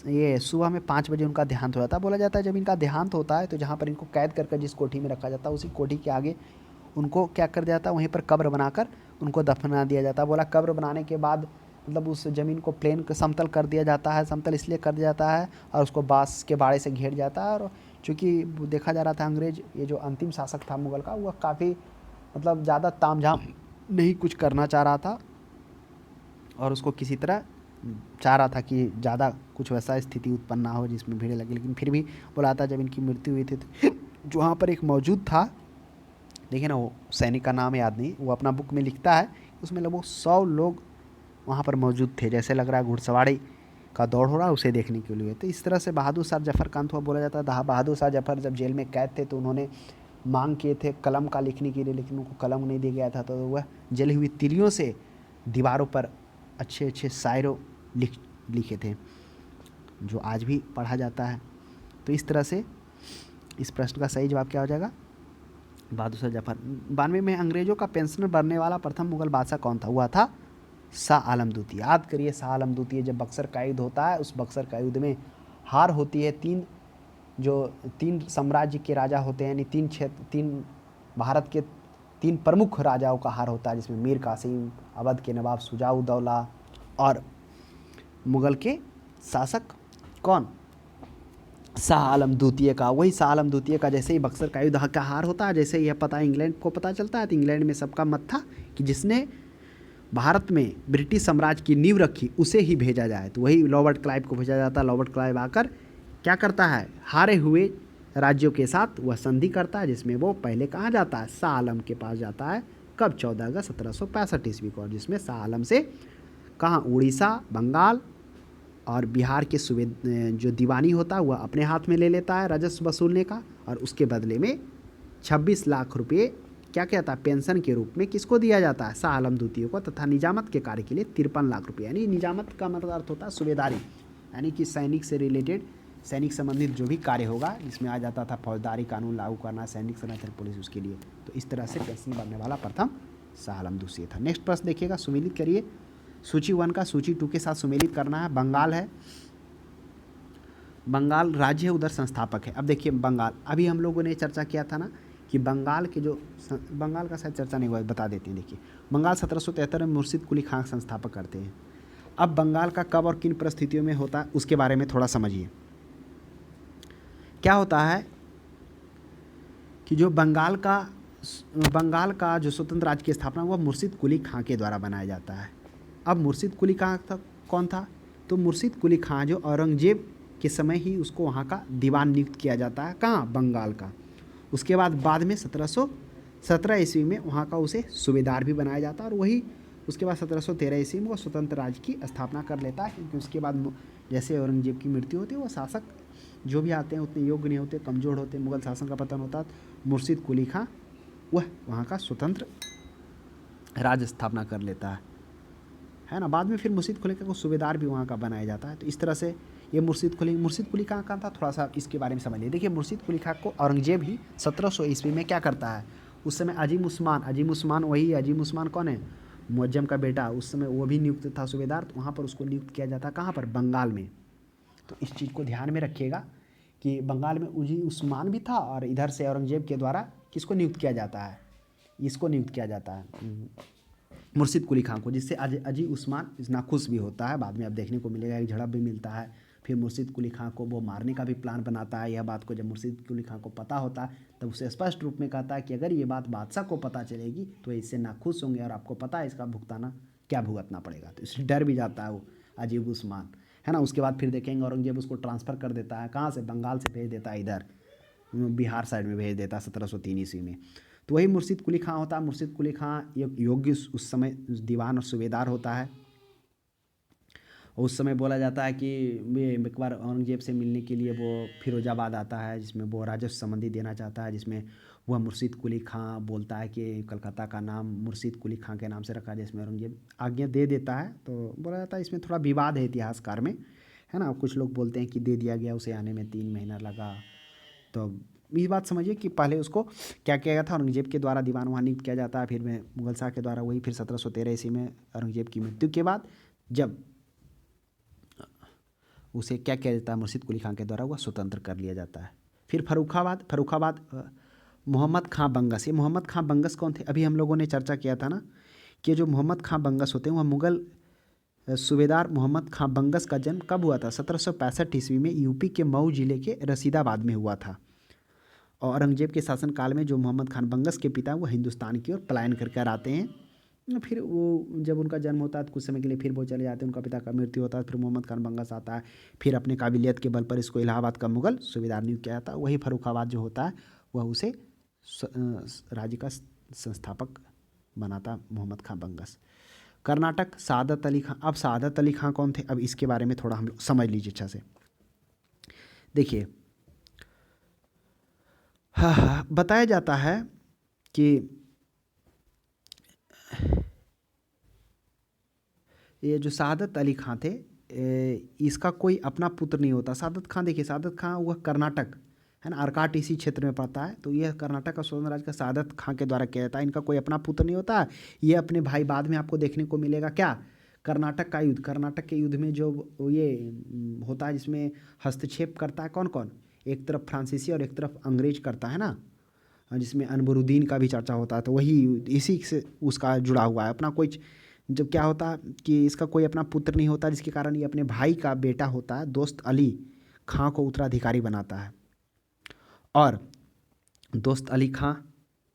Speaker 1: ये सुबह में 5 बजे उनका देहांत हो जाता है। बोला जाता है जब इनका देहांत होता है तो जहाँ पर इनको कैद कर जिस कोठी में रखा जाता है उसी कोठी के आगे उनको क्या कर दिया जाता है, वहीं पर कब्र बनाकर उनको दफना दिया जाता है। बोला कब्र बनाने के बाद मतलब उस ज़मीन को प्लेन समतल कर दिया जाता है, समतल इसलिए कर दिया जाता है और उसको बांस के बाड़े से घेर जाता है। और चूँकि देखा जा रहा था अंग्रेज ये जो अंतिम शासक था मुग़ल का, वह काफ़ी ज़्यादा तामझाम नहीं कुछ करना चाह रहा था और उसको किसी तरह चाह रहा था कि ज़्यादा कुछ वैसा स्थिति उत्पन्न ना हो जिसमें भीड़ लगे, लेकिन फिर भी बोला था जब इनकी मृत्यु हुई थी तो जो वहाँ पर एक मौजूद था, देखिए ना, वो सैनिक का नाम याद नहीं, वो अपना बुक में लिखता है, उसमें लगभग 100 लोग वहाँ पर मौजूद थे, जैसे लग रहा है घुड़सवारी का दौड़ हो रहा है उसे देखने के लिए। तो इस तरह से बहादुर शाह जफ़र का अंत हुआ। बोला जाता था बहादुर शाह जफ़र जब जेल में कैद थे तो उन्होंने मांग किए थे कलम का लिखने के लिए, लेकिन उनको कलम नहीं दिया गया था, तो वह जली हुई तिलियों से दीवारों पर अच्छे अच्छे शायरों लिखे थे, जो आज भी पढ़ा जाता है। तो इस तरह से इस प्रश्न का सही जवाब क्या हो जाएगा? बहादुर शाह जफर। 92 में अंग्रेजों का पेंशनर बनने वाला प्रथम मुगल बादशाह कौन था? हुआ था शाह आलम द्वितीय। याद करिए, शाह आलम द्वितीय जब बक्सर का युद्ध होता है, उस बक्सर का युद्ध में हार होती है। तीन साम्राज्य के राजा होते हैं, यानी तीन भारत के 3 प्रमुख राजाओं का हार होता है, जिसमें मीर कासिम, अवध के नवाब शुजा-उद-दौला और मुगल के शासक कौन? शाह आलम द्वितीय का। वही शाह आलम द्वितीय का जैसे ही बक्सर का युद्ध का हार होता है, जैसे यह पता इंग्लैंड को पता चलता है, तो इंग्लैंड में सबका मत था कि जिसने भारत में ब्रिटिश साम्राज्य की नींव रखी उसे ही भेजा जाए। तो वही रॉबर्ट क्लाइव को भेजा जाता है। रॉबर्ट क्लाइव आकर क्या करता है? हारे हुए राज्यों के साथ वह संधि करता है, जिसमें वो पहले कहाँ जाता है? शाह आलम के पास जाता है। कब? 14 अगस्त 1765 ईस्वी को, जिसमें शाह आलम से कहाँ? उड़ीसा, बंगाल और बिहार के सूबे जो दीवानी होता है वह अपने हाथ में ले लेता है राजस्व वसूलने का, और उसके बदले में 26 लाख रुपये क्या कहता है? पेंशन के रूप में किसको दिया जाता है? शाह आलम द्वितीय को। तथा निजामत के कार्य के लिए 53 लाख रुपये, यानी निजामत का मतलब अर्थ होता है सूबेदारी, यानी कि सैनिक से रिलेटेड, सैनिक संबंधित जो भी कार्य होगा, जिसमें आ जाता था फौजदारी कानून लागू करना, सैनिक संरक्षण पुलिस, उसके लिए। तो इस तरह से पेंशन बनने वाला प्रथम शाह आलम द्वितीय था। नेक्स्ट प्रश्न देखिएगा, सुमेलित करिए। सूची 1 का सूची 2 के साथ सुमेलित करना है। बंगाल है, बंगाल राज्य है, उधर संस्थापक है। अब देखिए बंगाल, अभी हम लोगों ने चर्चा किया था ना कि बंगाल के जो बंगाल का शायद चर्चा नहीं हुआ, बता देते हैं। देखिए बंगाल 1773 में मुर्शिद कुली खां संस्थापक करते हैं। अब बंगाल का कब और किन परिस्थितियों में होता है उसके बारे में थोड़ा समझिए। क्या होता है कि जो बंगाल का जो स्वतंत्र राज्य की स्थापना हुआ मुर्शिद कुली खां के द्वारा बनाया जाता है। अब मुर्शिद कुली खां कौन था? तो मुर्शिद कुली खां जो औरंगजेब के समय ही उसको वहाँ का दीवान नियुक्त किया जाता है। कहाँ? बंगाल का। उसके बाद में 1717 ईस्वी में वहाँ का उसे सूबेदार भी बनाया जाता है, और वही उसके बाद 1713 ईस्वी में वो स्वतंत्र राज्य की स्थापना कर लेता है, क्योंकि उसके बाद जैसे औरंगजेब की मृत्यु होती है, वो शासक जो भी आते हैं उतने योग्य नहीं होते, कमज़ोर होते, मुगल शासन का पतन होता, मुर्शिद कुली खां वह वहाँ का स्वतंत्र राज्य स्थापना कर लेता है ना। बाद में फिर मुर्शिद कुली खां को सूबेदार भी वहाँ का बनाया जाता है। तो इस तरह से ये मुर्शिद कुली खां का था। थोड़ा सा इसके बारे में समझ लीजिए। देखिए मुर्शिद कुली खां को औरंगजेब ही 1700 ईस्वी में क्या करता है? उस समय अजीम उस्मान वही अजीम उस्मान कौन है? मुअज्जम का बेटा, उस समय वो भी नियुक्त था सूबेदार। तो वहाँ पर उसको नियुक्त किया जाता है। कहाँ पर? बंगाल में। तो इस चीज़ को ध्यान में रखिएगा कि बंगाल में अजीम उस्मान भी था, और इधर से औरंगजेब के द्वारा किसको नियुक्त किया जाता है? इसको नियुक्त किया जाता है मुर्शिद कुली खां को, जिससे अजी उस्मान नाखुश भी होता है। बाद में अब देखने को मिलेगा, एक झड़प भी मिलता है। फिर मुर्शिद कुली खां को वो मारने का भी प्लान बनाता है। यह बात को जब मुर्शिद कुली खां को पता होता है, तब उसे स्पष्ट रूप में कहता है कि अगर ये बात बादशाह को पता चलेगी तो इससे नाखुश होंगे, और आपको पता है इसका भुगताना क्या भुगतना पड़ेगा। तो इससे डर भी जाता है वो अजीब उस्मान, है ना। उसके बाद फिर देखेंगे औरंगजेब उसको ट्रांसफ़र कर देता है। कहाँ से? बंगाल से भेज देता है, इधर बिहार साइड में भेज देता है 1703 ईस्वी में। तो वही मुर्शिद कुली खां होता है। मुर्शिद कुली खां योग्य उस समय दीवान और सूबेदार होता है। उस समय बोला जाता है कि एक बार औरंगजेब से मिलने के लिए वो फिरोजाबाद आता है, जिसमें वो राजस्व संबंधी देना चाहता है, जिसमें वह मुर्शिद कुली खां बोलता है कि कलकत्ता का नाम मुर्शिद कुली खां के नाम से रखा जाए, जिसमें औरंगजेब आज्ञा दे देता है। तो बोला जाता है इसमें थोड़ा विवाद है इतिहासकार में, है ना। कुछ लोग बोलते हैं कि दे दिया गया, उसे आने में 3 महीना लगा। तो ये बात समझिए कि पहले उसको क्या किया गया था? औरंगजेब के द्वारा दीवान वहाँ नियुक्त किया जाता है, फिर में मुगल शाह के द्वारा वही, फिर 1713 ईस्वी में औरंगजेब की मृत्यु के बाद जब उसे क्या किया जाता है? मुर्शिद कुली खां के द्वारा वह स्वतंत्र कर लिया जाता है। फिर फर्रुखाबाद मोहम्मद खां बंगस। ये मोहम्मद खां बंगस कौन थे? अभी हम लोगों ने चर्चा किया था ना कि जो मोहम्मद खां बंगस होते हैं वह मुगल सूबेदार मोहम्मद खां बंगस का जन्म कब हुआ था? 1765 ईस्वी में यूपी के मऊ जिले के रसीदाबाद में हुआ था। और औरंगजेब के शासनकाल में जो मोहम्मद खान बंगस के पिता वो हिंदुस्तान की ओर पलायन कर कर आते हैं। फिर वो जब उनका जन्म होता है तो कुछ समय के लिए फिर वो चले जाते हैं, उनका पिता का मृत्यु होता है, फिर मोहम्मद खान बंगस आता है, फिर अपने काबिलियत के बल पर इसको इलाहाबाद का मुगल सूबेदार नियुक्त किया जाता है। वही फर्रुखाबाद जो होता है वह उसे राज्य का संस्थापक बनाता मोहम्मद खान बंगस। कर्नाटक सादत अली खां। अब सादत अली खां कौन थे, अब इसके बारे में थोड़ा हम लोग समझ लीजिए अच्छा से। देखिए, हाँ, बताया जाता है कि ये जो सादत अली खां थे, इसका कोई अपना पुत्र नहीं होता। सादत खां, देखिए सादत खां वह कर्नाटक है ना, आरकाट इसी क्षेत्र में पड़ता है, तो यह कर्नाटक का स्वतंत्र राज्य का सादत खां के द्वारा किया जाता है। इनका कोई अपना पुत्र नहीं होता। ये अपने भाई, बाद में आपको देखने को मिलेगा क्या, कर्नाटक का युद्ध, कर्नाटक के युद्ध में जो ये होता है जिसमें हस्तक्षेप करता है कौन कौन, एक तरफ फ्रांसीसी और एक तरफ अंग्रेज करता है ना, जिसमें अनबरुद्दीन का भी चर्चा होता है, तो वही इसी से उसका जुड़ा हुआ है। अपना कोई जब क्या होता है कि इसका कोई अपना पुत्र नहीं होता, जिसके कारण ये अपने भाई का बेटा होता है दोस्त अली खां को उत्तराधिकारी बनाता है, और दोस्त अली खां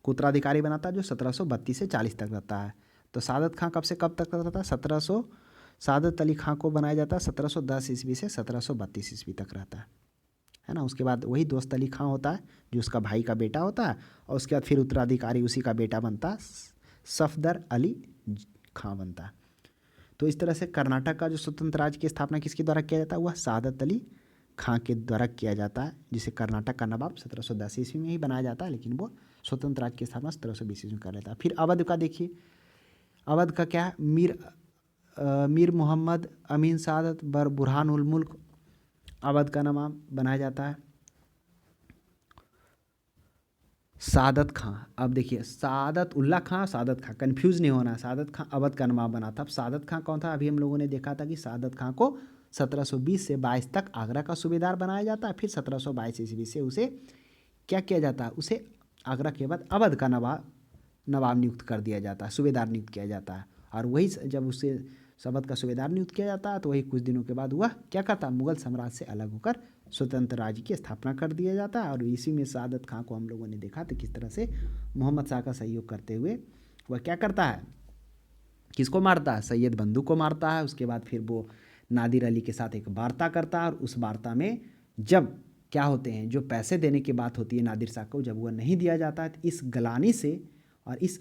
Speaker 1: को उत्तराधिकारी बनाता है जो 1732 से 40 तक रहता है। तो सादत खां कब से कब तक रहता है, 1700, सादत अली खां को बनाया जाता है 1710 ईस्वी से 1732 ईस्वी तक रहता है ना। उसके बाद वही दोस्त अली खां होता है जो उसका भाई का बेटा होता है, और उसके बाद फिर उत्तराधिकारी उसी का बेटा बनता है, सफदर अली खां बनता है। तो इस तरह से कर्नाटक का जो स्वतंत्र राज्य की स्थापना किसके द्वारा किया जाता है, वह सादत अली खां के द्वारा किया जाता है, जिसे कर्नाटक का नवाब 1710 ईस्वी में ही बनाया जाता है, लेकिन वो स्वतंत्र राज्य की स्थापना 1720 ईस्वी में कर लेता है। फिर अवध का देखिए, अवध का क्या है, मीर मोहम्मद अमीन सादत बर बुरहान उल मुल्क अवध का नवाब बनाया जाता है। सादत खां, अब देखिए सादत उल्ला खां, सादत खां, कंफ्यूज नहीं होना, सादत खां अवध का नवाब बना था। अब सादत खां कौन था, अभी हम लोगों ने देखा था कि सादत खां को 1720 से 22 तक आगरा का सूबेदार बनाया जाता है, फिर 1722 ईस्वी से उसे क्या किया जाता है, उसे आगरा के बाद अवध का नवाब नियुक्त कर दिया जाता है, सूबेदार नियुक्त किया जाता है। और वही जब उसे अवध का सूबेदार नियुक्त किया जाता है तो वही कुछ दिनों के बाद वह क्या करता है, मुगल साम्राज्य से अलग होकर स्वतंत्र राज्य की स्थापना कर दिया जाता है। और इसी में सादत खां को हम लोगों ने देखा तो किस तरह से मोहम्मद शाह का सहयोग करते हुए वह क्या करता है, किसको मारता है, सैयद बंधु को मारता है। उसके बाद फिर वो नादिर अली के साथ एक वार्ता करता है, और उस वार्ता में जब क्या होते हैं, जो पैसे देने की बात होती है नादिर शाह को, जब वह नहीं दिया जाता है तो इस गलानी से और इस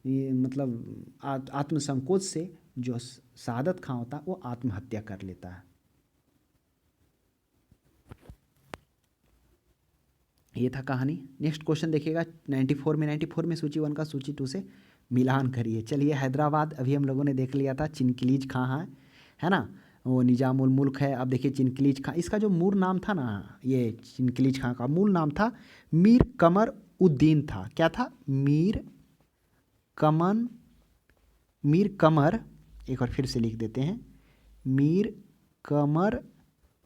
Speaker 1: मतलब आत्मसंकोच से जो सादत खां होता है वो आत्महत्या कर लेता है। ये था कहानी। नेक्स्ट क्वेश्चन देखिएगा 94 में सूची 1 का सूची 2 से मिलान करिए। चलिए, हैदराबाद अभी हम लोगों ने देख लिया था, चिनकिलीज खां है ना, वो निजामुल मुल्क है। अब देखिए चिनकिलीज खां, इसका जो मूल नाम था ना, ये चिनकिलीज खां का मूल नाम था मीर कमर उद्दीन था। क्या था, मीर कमर, एक बार फिर से लिख देते हैं, मीर कमर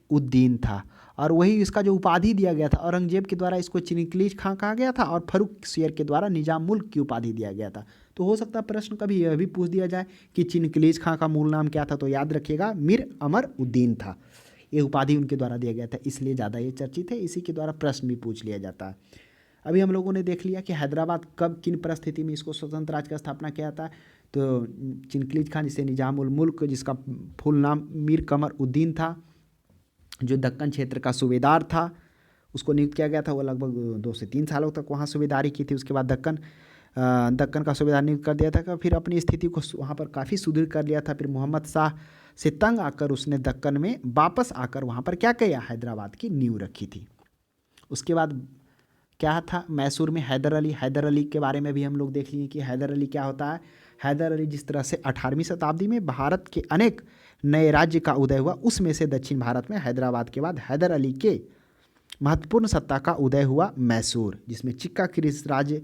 Speaker 1: उद्दीन था। और वही इसका जो उपाधि दिया गया था, औरंगजेब के द्वारा इसको चिनकिलीज खां कहा गया था, और फर्रुख शेर के द्वारा निजाम मुल्क की उपाधि दिया गया था। तो हो सकता है प्रश्न कभी यह भी पूछ दिया जाए कि चिनकिलीज खां का मूल नाम क्या था, तो याद रखिएगा मीर अमर उद्दीन था। ये उपाधि उनके द्वारा दिया गया था, इसलिए ज़्यादा ये चर्चित है, इसी के द्वारा प्रश्न भी पूछ लिया जाता है। अभी हम लोगों ने देख लिया कि हैदराबाद कब किन परिस्थिति में इसको स्वतंत्र राज्य का स्थापना किया था। तो चिनकिलीज खां, जिसे निजाम उल मुल्क, जिसका फुल नाम मीर कमर उद्दीन था, जो दक्कन क्षेत्र का सूबेदार था, उसको नियुक्त किया गया था। वो लगभग 2 से 3 सालों तक वहाँ सूबेदारी की थी। उसके बाद दक्कन का सूबेदार नियुक्त कर दिया था, फिर अपनी स्थिति को वहाँ पर काफ़ी सुदृढ़ कर लिया था। फिर मोहम्मद शाह से तंग आकर उसने दक्कन में वापस आकर वहाँ पर क्या किया, हैदराबाद की नींव रखी थी। उसके बाद क्या था, मैसूर में हैदर अली के बारे में भी हम लोग देख लिए कि हैदर अली क्या होता है। हैदर अली जिस तरह से 18वीं शताब्दी में भारत के अनेक नए राज्य का उदय हुआ, उसमें से दक्षिण भारत में हैदराबाद के बाद हैदर अली के महत्वपूर्ण सत्ता का उदय हुआ मैसूर, जिसमें चिक्का किरिस राज्य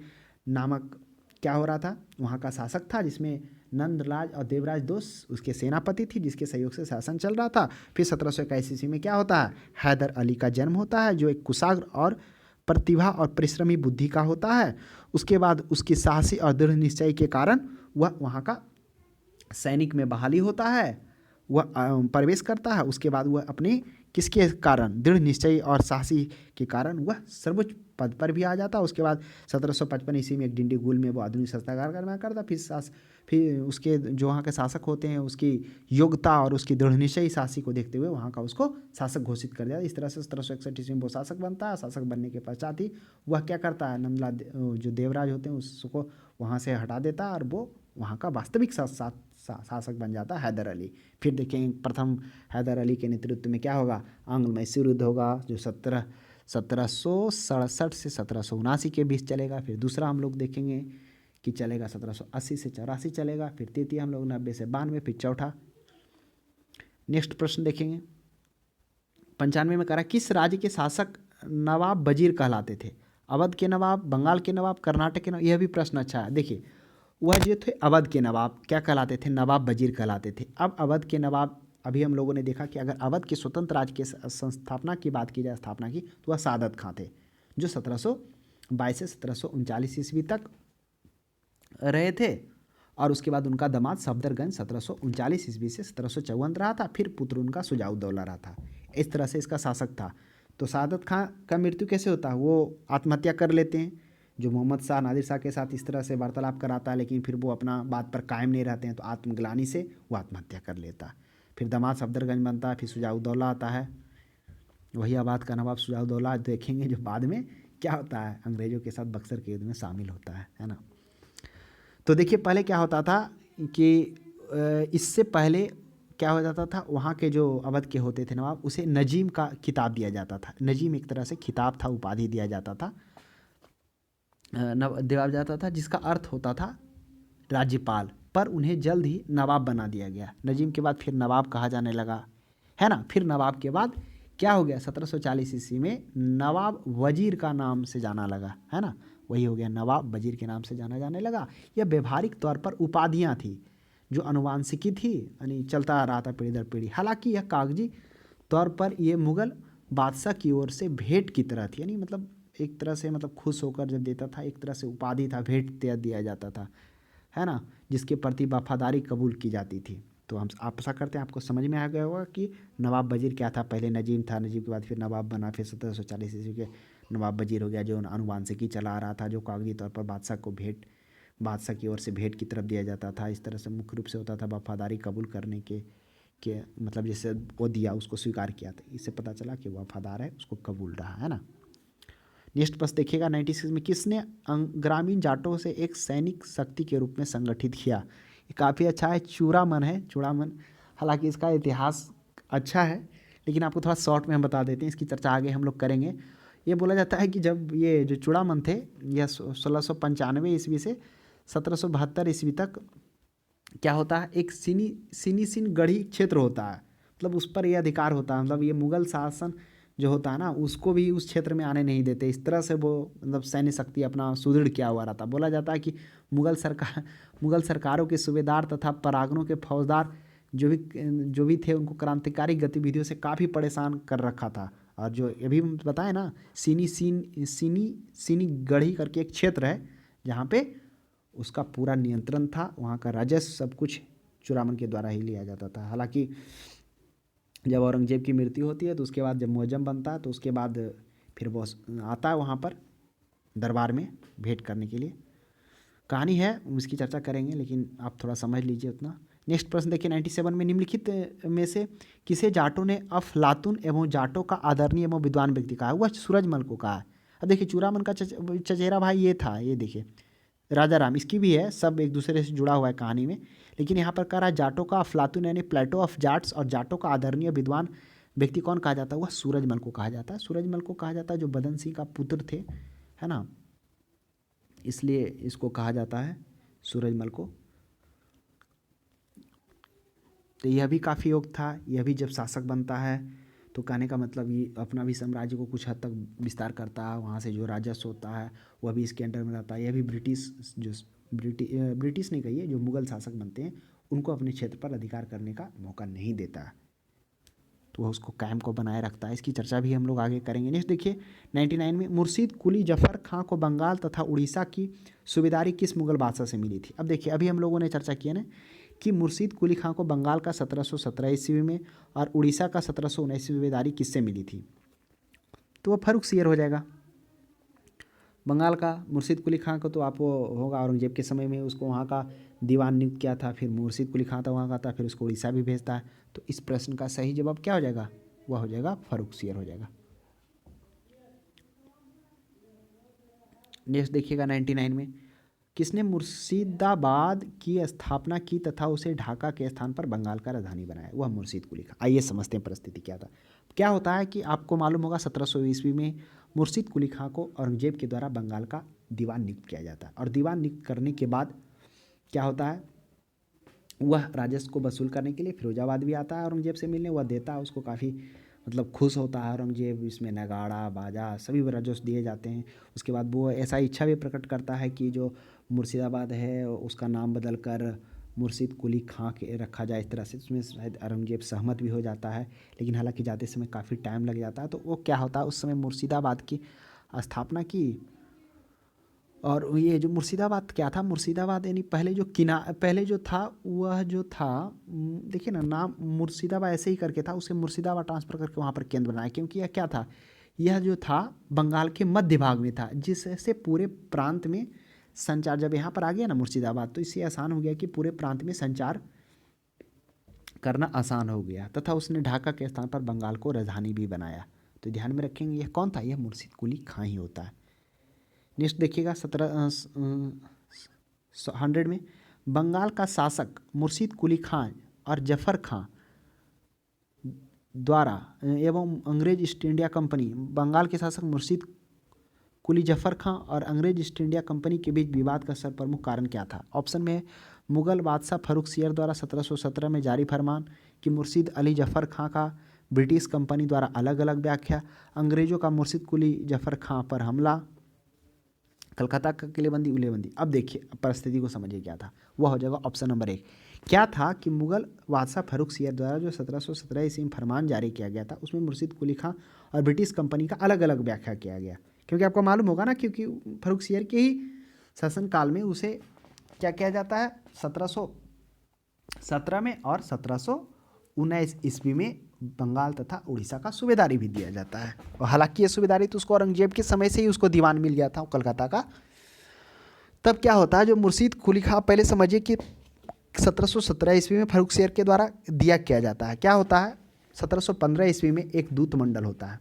Speaker 1: नामक क्या हो रहा था, वहाँ का शासक था, जिसमें नंदराज और देवराज दोष उसके सेनापति थी, जिसके सहयोग से शासन चल रहा था। फिर 1721 ईस्वी में क्या होता है, हैदर अली का जन्म होता है, जो एक कुशाग्र और प्रतिभा और परिश्रमी बुद्धि का होता है। उसके बाद उसकी साहसी और दृढ़ निश्चय के कारण वह वहाँ का सैनिक में बहाली होता है। वह प्रवेश करता है, उसके बाद वह अपने किसके कारण, दृढ़ निश्चय और साहसी के कारण वह सर्वोच्च पद पर भी आ जाता है। उसके बाद 1755 ईस्वी में एक डिंडीगुल में वो आधुनिक शस्त्रागार निर्माण करता। फिर उसके जो वहाँ के शासक होते हैं उसकी योग्यता और उसकी दृढ़ निश्चयी शासी को देखते हुए वहाँ का उसको शासक घोषित कर दिया। इस तरह से 1761 ईस्वी में वो शासक बनता है। शासक बनने के पश्चात ही वह क्या करता है, नंदलाल जो देवराज होते हैं उसको वहाँ से हटा देता है और वो वहाँ का वास्तविक शासक बन जाता है हैदर अली। फिर देखेंगे प्रथम हैदर अली के नेतृत्व में क्या होगा, आंग्ल मैसूर युद्ध होगा जो 1767 से 1779 के बीच चलेगा। फिर दूसरा हम लोग देखेंगे कि चलेगा 1780 से 84 चलेगा। फिर तृतीय हम लोग 90 से 92। फिर चौथा नेक्स्ट प्रश्न देखेंगे 95 में करा, किस राज्य के शासक नवाब वजीर कहलाते थे? अवध के नवाब, बंगाल के नवाब, कर्नाटक के नवाब। यह भी प्रश्न अच्छा है। देखिए वह जो थे अवध के नवाब क्या कहलाते थे, नवाब वजीर कहलाते थे। अब अवध के नवाब, अभी हम लोगों ने देखा कि अगर अवध के स्वतंत्र राज्य के संस्थापना की बात की जाए, स्थापना की, तो वह सादत खां थे जो 1722 से 1739 ईस्वी तक रहे थे। और उसके बाद उनका दामाद सफदरगंज 1739 ईस्वी से 1754 रहा था। फिर पुत्र उनका सुजाउद्दौला रहा था। इस तरह से इसका शासक था। तो सादत खां का मृत्यु कैसे होता है, वो आत्महत्या कर लेते हैं। जो मोहम्मद शाह नादिर शाह के साथ इस तरह से वार्तालाप कराता है, लेकिन फिर वो अपना बात पर कायम नहीं रहते हैं, तो आत्मग्लानि से वो आत्महत्या कर लेता है। फिर दामाद सफदरगंज बनता है। फिर सुजाउद्दौला आता है, वही आबाद का नवाब सुजाउद्दौला देखेंगे जो बाद में क्या होता है, अंग्रेजों के साथ बक्सर के युद्ध में शामिल होता है ना। तो देखिए पहले क्या होता था कि इससे पहले क्या हो जाता था, वहाँ के जो अवध के होते थे नवाब, उसे नजीम का खिताब दिया जाता था। नजीम एक तरह से खिताब था, उपाधि दिया जाता था, दिया जाता था, जिसका अर्थ होता था राज्यपाल। पर उन्हें जल्द ही नवाब बना दिया गया। नजीम के बाद फिर नवाब कहा जाने लगा, है ना। फिर नवाब के बाद क्या हो गया, 1740 ईस्वी में नवाब वजीर का नाम से जाना लगा, है ना। वही हो गया, नवाब वजीर के नाम से जाना जाने लगा। यह व्यवहारिक तौर पर उपाधियाँ थी जो अनुवांशिकी थी, यानी चलता आ रहा था पीढ़ी दर पीढ़ी। हालांकि यह कागजी तौर पर ये मुग़ल बादशाह की ओर से भेंट की तरह थी, यानी मतलब एक तरह से मतलब खुश होकर जब देता था, एक तरह से उपाधि था, भेंट दिया जाता था, है ना, जिसके प्रति वफादारी कबूल की जाती थी। तो हम आशा करते हैं आपको समझ में आ गया होगा कि नवाब वजीर क्या था। पहले नजीम था, नजीम के बाद फिर नवाब बना, फिर 1740 ईस्वी के नवाब वजीर हो गया जो अनुवांशिकी चला आ रहा था, जो कागजी तौर पर बादशाह की ओर से भेंट की तरफ दिया जाता था। इस तरह से मुख्य रूप से होता था वफादारी कबूल करने के मतलब जैसे वो दिया उसको स्वीकार किया था, इससे पता चला कि वफादार है, उसको कबूल रहा, है ना। नेक्स्ट प्रश्न देखिएगा 96 में, किसने ग्रामीण जाटों से एक सैनिक शक्ति के रूप में संगठित किया? ये काफ़ी अच्छा है, चूड़ामन है, चूड़ामन। हालांकि इसका इतिहास अच्छा है, लेकिन आपको थोड़ा शॉर्ट में हम बता देते हैं, इसकी चर्चा आगे हम लोग करेंगे। ये बोला जाता है कि जब ये जो चूड़ामन थे, यह 1695 ईस्वी से 1772 ईस्वी तक क्या होता है, एक सिनी गढ़ी क्षेत्र होता है, मतलब उस पर यह अधिकार होता है, मतलब ये मुग़ल शासन जो होता है ना, उसको भी उस क्षेत्र में आने नहीं देते। इस तरह से वो मतलब सैन्य शक्ति अपना सुदृढ़ किया हुआ रहता। बोला जाता है कि मुग़ल सरकारों के सूबेदार तथा परागनों के फौजदार जो भी थे, उनको क्रांतिकारी गतिविधियों से काफ़ी परेशान कर रखा था। और जो अभी बताए ना, सीनी गढ़ी करके एक क्षेत्र है जहाँ पे उसका पूरा नियंत्रण था, वहाँ का राजस्व सब कुछ चूड़ामन के द्वारा ही लिया जाता था। हालांकि जब औरंगजेब की मृत्यु होती है तो उसके बाद जब मुअज्जम बनता है, तो उसके बाद फिर वो आता है वहाँ पर दरबार में भेंट करने के लिए। कहानी है, उसकी चर्चा करेंगे, लेकिन आप थोड़ा समझ लीजिए उतना। नेक्स्ट प्रश्न देखिए 97 में, निम्नलिखित में से किसे जाटों ने अफलातून एवं जाटों का आदरणीय एवं विद्वान व्यक्ति कहा? वह सूरजमल को कहा है। अब देखिए चूड़ामन का चचेरा भाई ये था, ये देखिए राजा राम, इसकी भी है, सब एक दूसरे से जुड़ा हुआ है कहानी में। लेकिन यहाँ पर कह रहा है जाटों का अफलातून यानी प्लेटो ऑफ जाट्स, और जाटों का आदरणीय विद्वान व्यक्ति कौन कहा जाता है? वह सूरजमल को कहा जाता है। सूरजमल को कहा जाता है जो बदन सिंह का पुत्र थे, है ना, इसलिए इसको कहा जाता है सूरजमल को। तो यह भी काफ़ी योग था। यह भी जब शासक बनता है तो कहने का मतलब ये अपना भी साम्राज्य को कुछ हद तक विस्तार करता है, वहाँ से जो राजस्व होता है वह भी इसके अंडर में रहता है। यह भी ब्रिटिश नहीं कहिए, जो मुग़ल शासक बनते हैं उनको अपने क्षेत्र पर अधिकार करने का मौका नहीं देता है, तो वह उसको कायम को बनाए रखता है। इसकी चर्चा भी हम लोग आगे करेंगे। नेक्स्ट देखिए 99 में, मुर्शीद कुली जफ़र खां को बंगाल तथा उड़ीसा की सूबेदारी किस मुग़ल बादशाह से मिली थी? अब देखिए अभी हम लोगों ने चर्चा की है ना कि मुर्शीद कुली खां को बंगाल का 1717 ईस्वी में और उड़ीसा का 1719 में सूबेदारी किससे मिली थी? तो वह फर्रुखसियर हो जाएगा। बंगाल का मुर्शीद कुली खां को तो आपको होगा औरंगजेब के समय में उसको वहाँ का दीवान नियुक्त किया था, फिर मुर्शीद कुली खां था वहाँ का था, फिर उसको उड़ीसा भी भेजता है। तो इस प्रश्न का सही जवाब क्या हो जाएगा? वह हो जाएगा फर्रुखसियर हो जाएगा। नेक्स्ट देखिएगा 99 में, किसने मुर्शिदाबाद की स्थापना की तथा उसे ढाका के स्थान पर बंगाल का राजधानी बनाया? वह मुर्शीद कुली खां। आइए समझते हैं परिस्थिति क्या था। क्या होता है कि आपको मालूम होगा 1700 ईस्वी में मुर्शीद कुली खां को औरंगजेब के द्वारा बंगाल का दीवान नियुक्त किया जाता है, और दीवान नियुक्त करने के बाद क्या होता है, वह राजस्व को वसूल करने के लिए फिरोजाबाद भी आता है औरंगजेब से मिलने। वह देता है, उसको काफ़ी मतलब खुश होता है औरंगजेब, इसमें नगाड़ा बाजा सभी राजस्व दिए जाते हैं। उसके बाद वो ऐसा इच्छा भी प्रकट करता है कि जो मुर्शिदाबाद है उसका नाम बदल कर मुर्शीद कुली खां के रखा जाए, इस तरह से। उसमें शायद औरंगजेब सहमत भी हो जाता है, लेकिन हालांकि जाते समय काफ़ी टाइम लग जाता है। तो वो क्या होता है, उस समय मुर्शिदाबाद की स्थापना की। और ये जो मुर्शिदाबाद क्या था, मुर्शिदाबाद यानी पहले जो था वह जो था, देखिए ना, नाम मुर्शिदाबाद ऐसे ही करके था, उसे मुर्शिदाबाद ट्रांसफ़र करके वहाँ पर केंद्र बनाया, क्योंकि यह क्या था, यह जो था बंगाल के मध्य भाग में था, जिससे पूरे प्रांत में संचार, जब यहाँ पर आ गया ना मुर्शिदाबाद, तो इससे आसान हो गया कि पूरे प्रांत में संचार करना आसान हो गया। तथा उसने ढाका के स्थान पर बंगाल को राजधानी भी बनाया। तो ध्यान में रखेंगे यह कौन था, यह मुर्शीद कुली खां ही होता है। नेक्स्ट देखिएगा 100 में, बंगाल का शासक मुर्शीद कुली खां और जफर खां द्वारा एवं अंग्रेज ईस्ट इंडिया कंपनी, बंगाल के शासक मुर्शीद कुली जफर खां और अंग्रेज ईस्ट इंडिया कंपनी के बीच विवाद का सर्वप्रमुख कारण क्या था? ऑप्शन में मुगल बादशाह फर्रुखसियर द्वारा 1717 में जारी फरमान, कि मुर्शीद अली जफर खां का ब्रिटिश कंपनी द्वारा अलग अलग व्याख्या, अंग्रेजों का मुर्शीद कुली जफर खां पर हमला, कलकत्ता का किलेबंदी उलेबंदी। अब देखिए परिस्थिति को समझिए क्या था, वह हो जाएगा ऑप्शन नंबर 1। क्या था कि मुगल बादशाह फर्रुखसियर द्वारा जो 1717 ईस्वी में फरमान जारी किया गया था, उसमें मुर्शीद कुली खां और ब्रिटिश कंपनी का अलग अलग व्याख्या किया गया। क्योंकि आपको मालूम होगा ना, क्योंकि फर्रुखसियर के ही शासनकाल में उसे क्या किया जाता है, 1717 में और 1719 ईस्वी में बंगाल तथा उड़ीसा का सूबेदारी भी दिया जाता है। और हालांकि ये सूबेदारी तो उसको औरंगजेब के समय से ही उसको दीवान मिल गया था कलकत्ता का। तब क्या होता है, जो मुर्शीद कुली खां, पहले समझिए कि 1717 ईस्वी में फर्रुखसियर के द्वारा दिया किया जाता है। क्या होता है, 1715 ईस्वी में एक दूत मंडल होता है,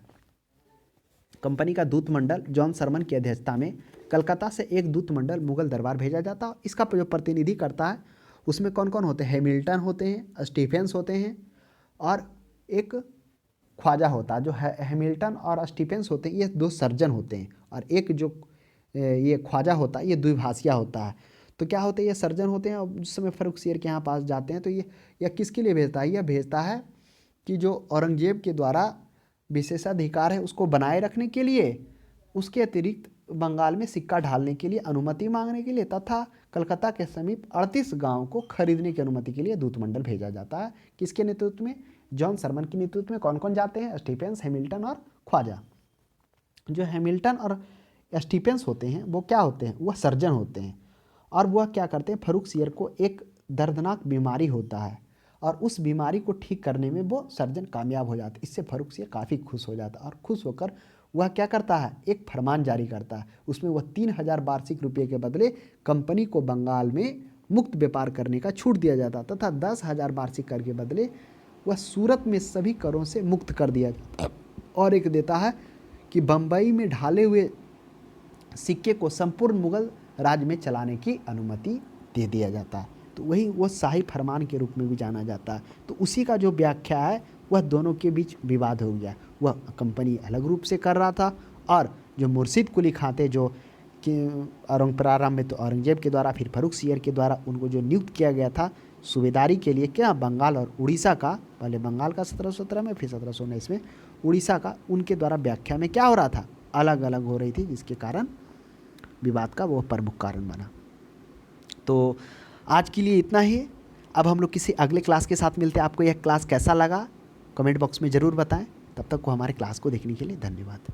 Speaker 1: कंपनी का दूत मंडल जॉन सरमन की अध्यक्षता में कलकत्ता से एक दूत मंडल मुगल दरबार भेजा जाता है। इसका जो प्रतिनिधि करता है उसमें कौन कौन होते हैं, हैमिल्टन होते हैं, स्टीफेंस होते हैं और एक ख्वाजा होता है। जो हैमिल्टन और स्टीफेंस होते हैं ये 2 सर्जन होते हैं, और एक जो ये ख्वाजा होता है ये द्विभाषिया होता है। तो क्या होते हैं, ये सर्जन होते हैं। और उस समय फर्रुखसियर के यहाँ पास जाते हैं, तो ये यह किसके लिए भेजता है, यह भेजता है कि जो औरंगजेब के द्वारा विशेषाधिकार है उसको बनाए रखने के लिए, उसके अतिरिक्त बंगाल में सिक्का ढालने के लिए अनुमति मांगने के लिए, तथा कलकत्ता के समीप 38 गांव को खरीदने की अनुमति के लिए दूतमंडल भेजा जाता है। किसके नेतृत्व में, जॉन सरमन के नेतृत्व में। कौन कौन जाते हैं, स्टीफेंस, हैमिल्टन और ख्वाजा। जो हैमिल्टन और स्टीफेंस होते हैं वो क्या होते हैं, वह सर्जन होते हैं, और वह क्या करते हैं, फर्रुखसियर को एक दर्दनाक बीमारी होता है और उस बीमारी को ठीक करने में वो सर्जन कामयाब हो जाते। इससे फर्रुखसियर काफ़ी खुश हो जाता है, और खुश होकर वह क्या करता है, एक फरमान जारी करता है। उसमें वह 3000 वार्षिक रुपये के बदले कंपनी को बंगाल में मुक्त व्यापार करने का छूट दिया जाता, तथा 10,000 वार्षिक कर के बदले वह सूरत में सभी करों से मुक्त कर दिया जाता। और एक देता है कि बम्बई में ढाले हुए सिक्के को संपूर्ण मुगल राज्य में चलाने की अनुमति दे दिया जाता है। तो वही वो शाही फरमान के रूप में भी जाना जाता है। तो उसी का जो व्याख्या है वह दोनों के बीच विवाद हो गया। वह कंपनी अलग रूप से कर रहा था, और जो मुर्शीद कुली खां थे, जो कि प्रारंभ में तो औरंगजेब के द्वारा, फिर फर्रुखसियर के द्वारा उनको जो नियुक्त किया गया था सूबेदारी के लिए, क्या बंगाल और उड़ीसा का, पहले बंगाल का 1717 में, फिर 1719 में उड़ीसा का, उनके द्वारा व्याख्या में क्या हो रहा था, अलग अलग हो रही थी, जिसके कारण विवाद का वो प्रमुख कारण बना। तो आज के लिए इतना ही। अब हम लोग किसी अगले क्लास के साथ मिलते हैं। आपको यह क्लास कैसा लगा कमेंट बॉक्स में ज़रूर बताएं। तब तक को हमारे क्लास को देखने के लिए धन्यवाद।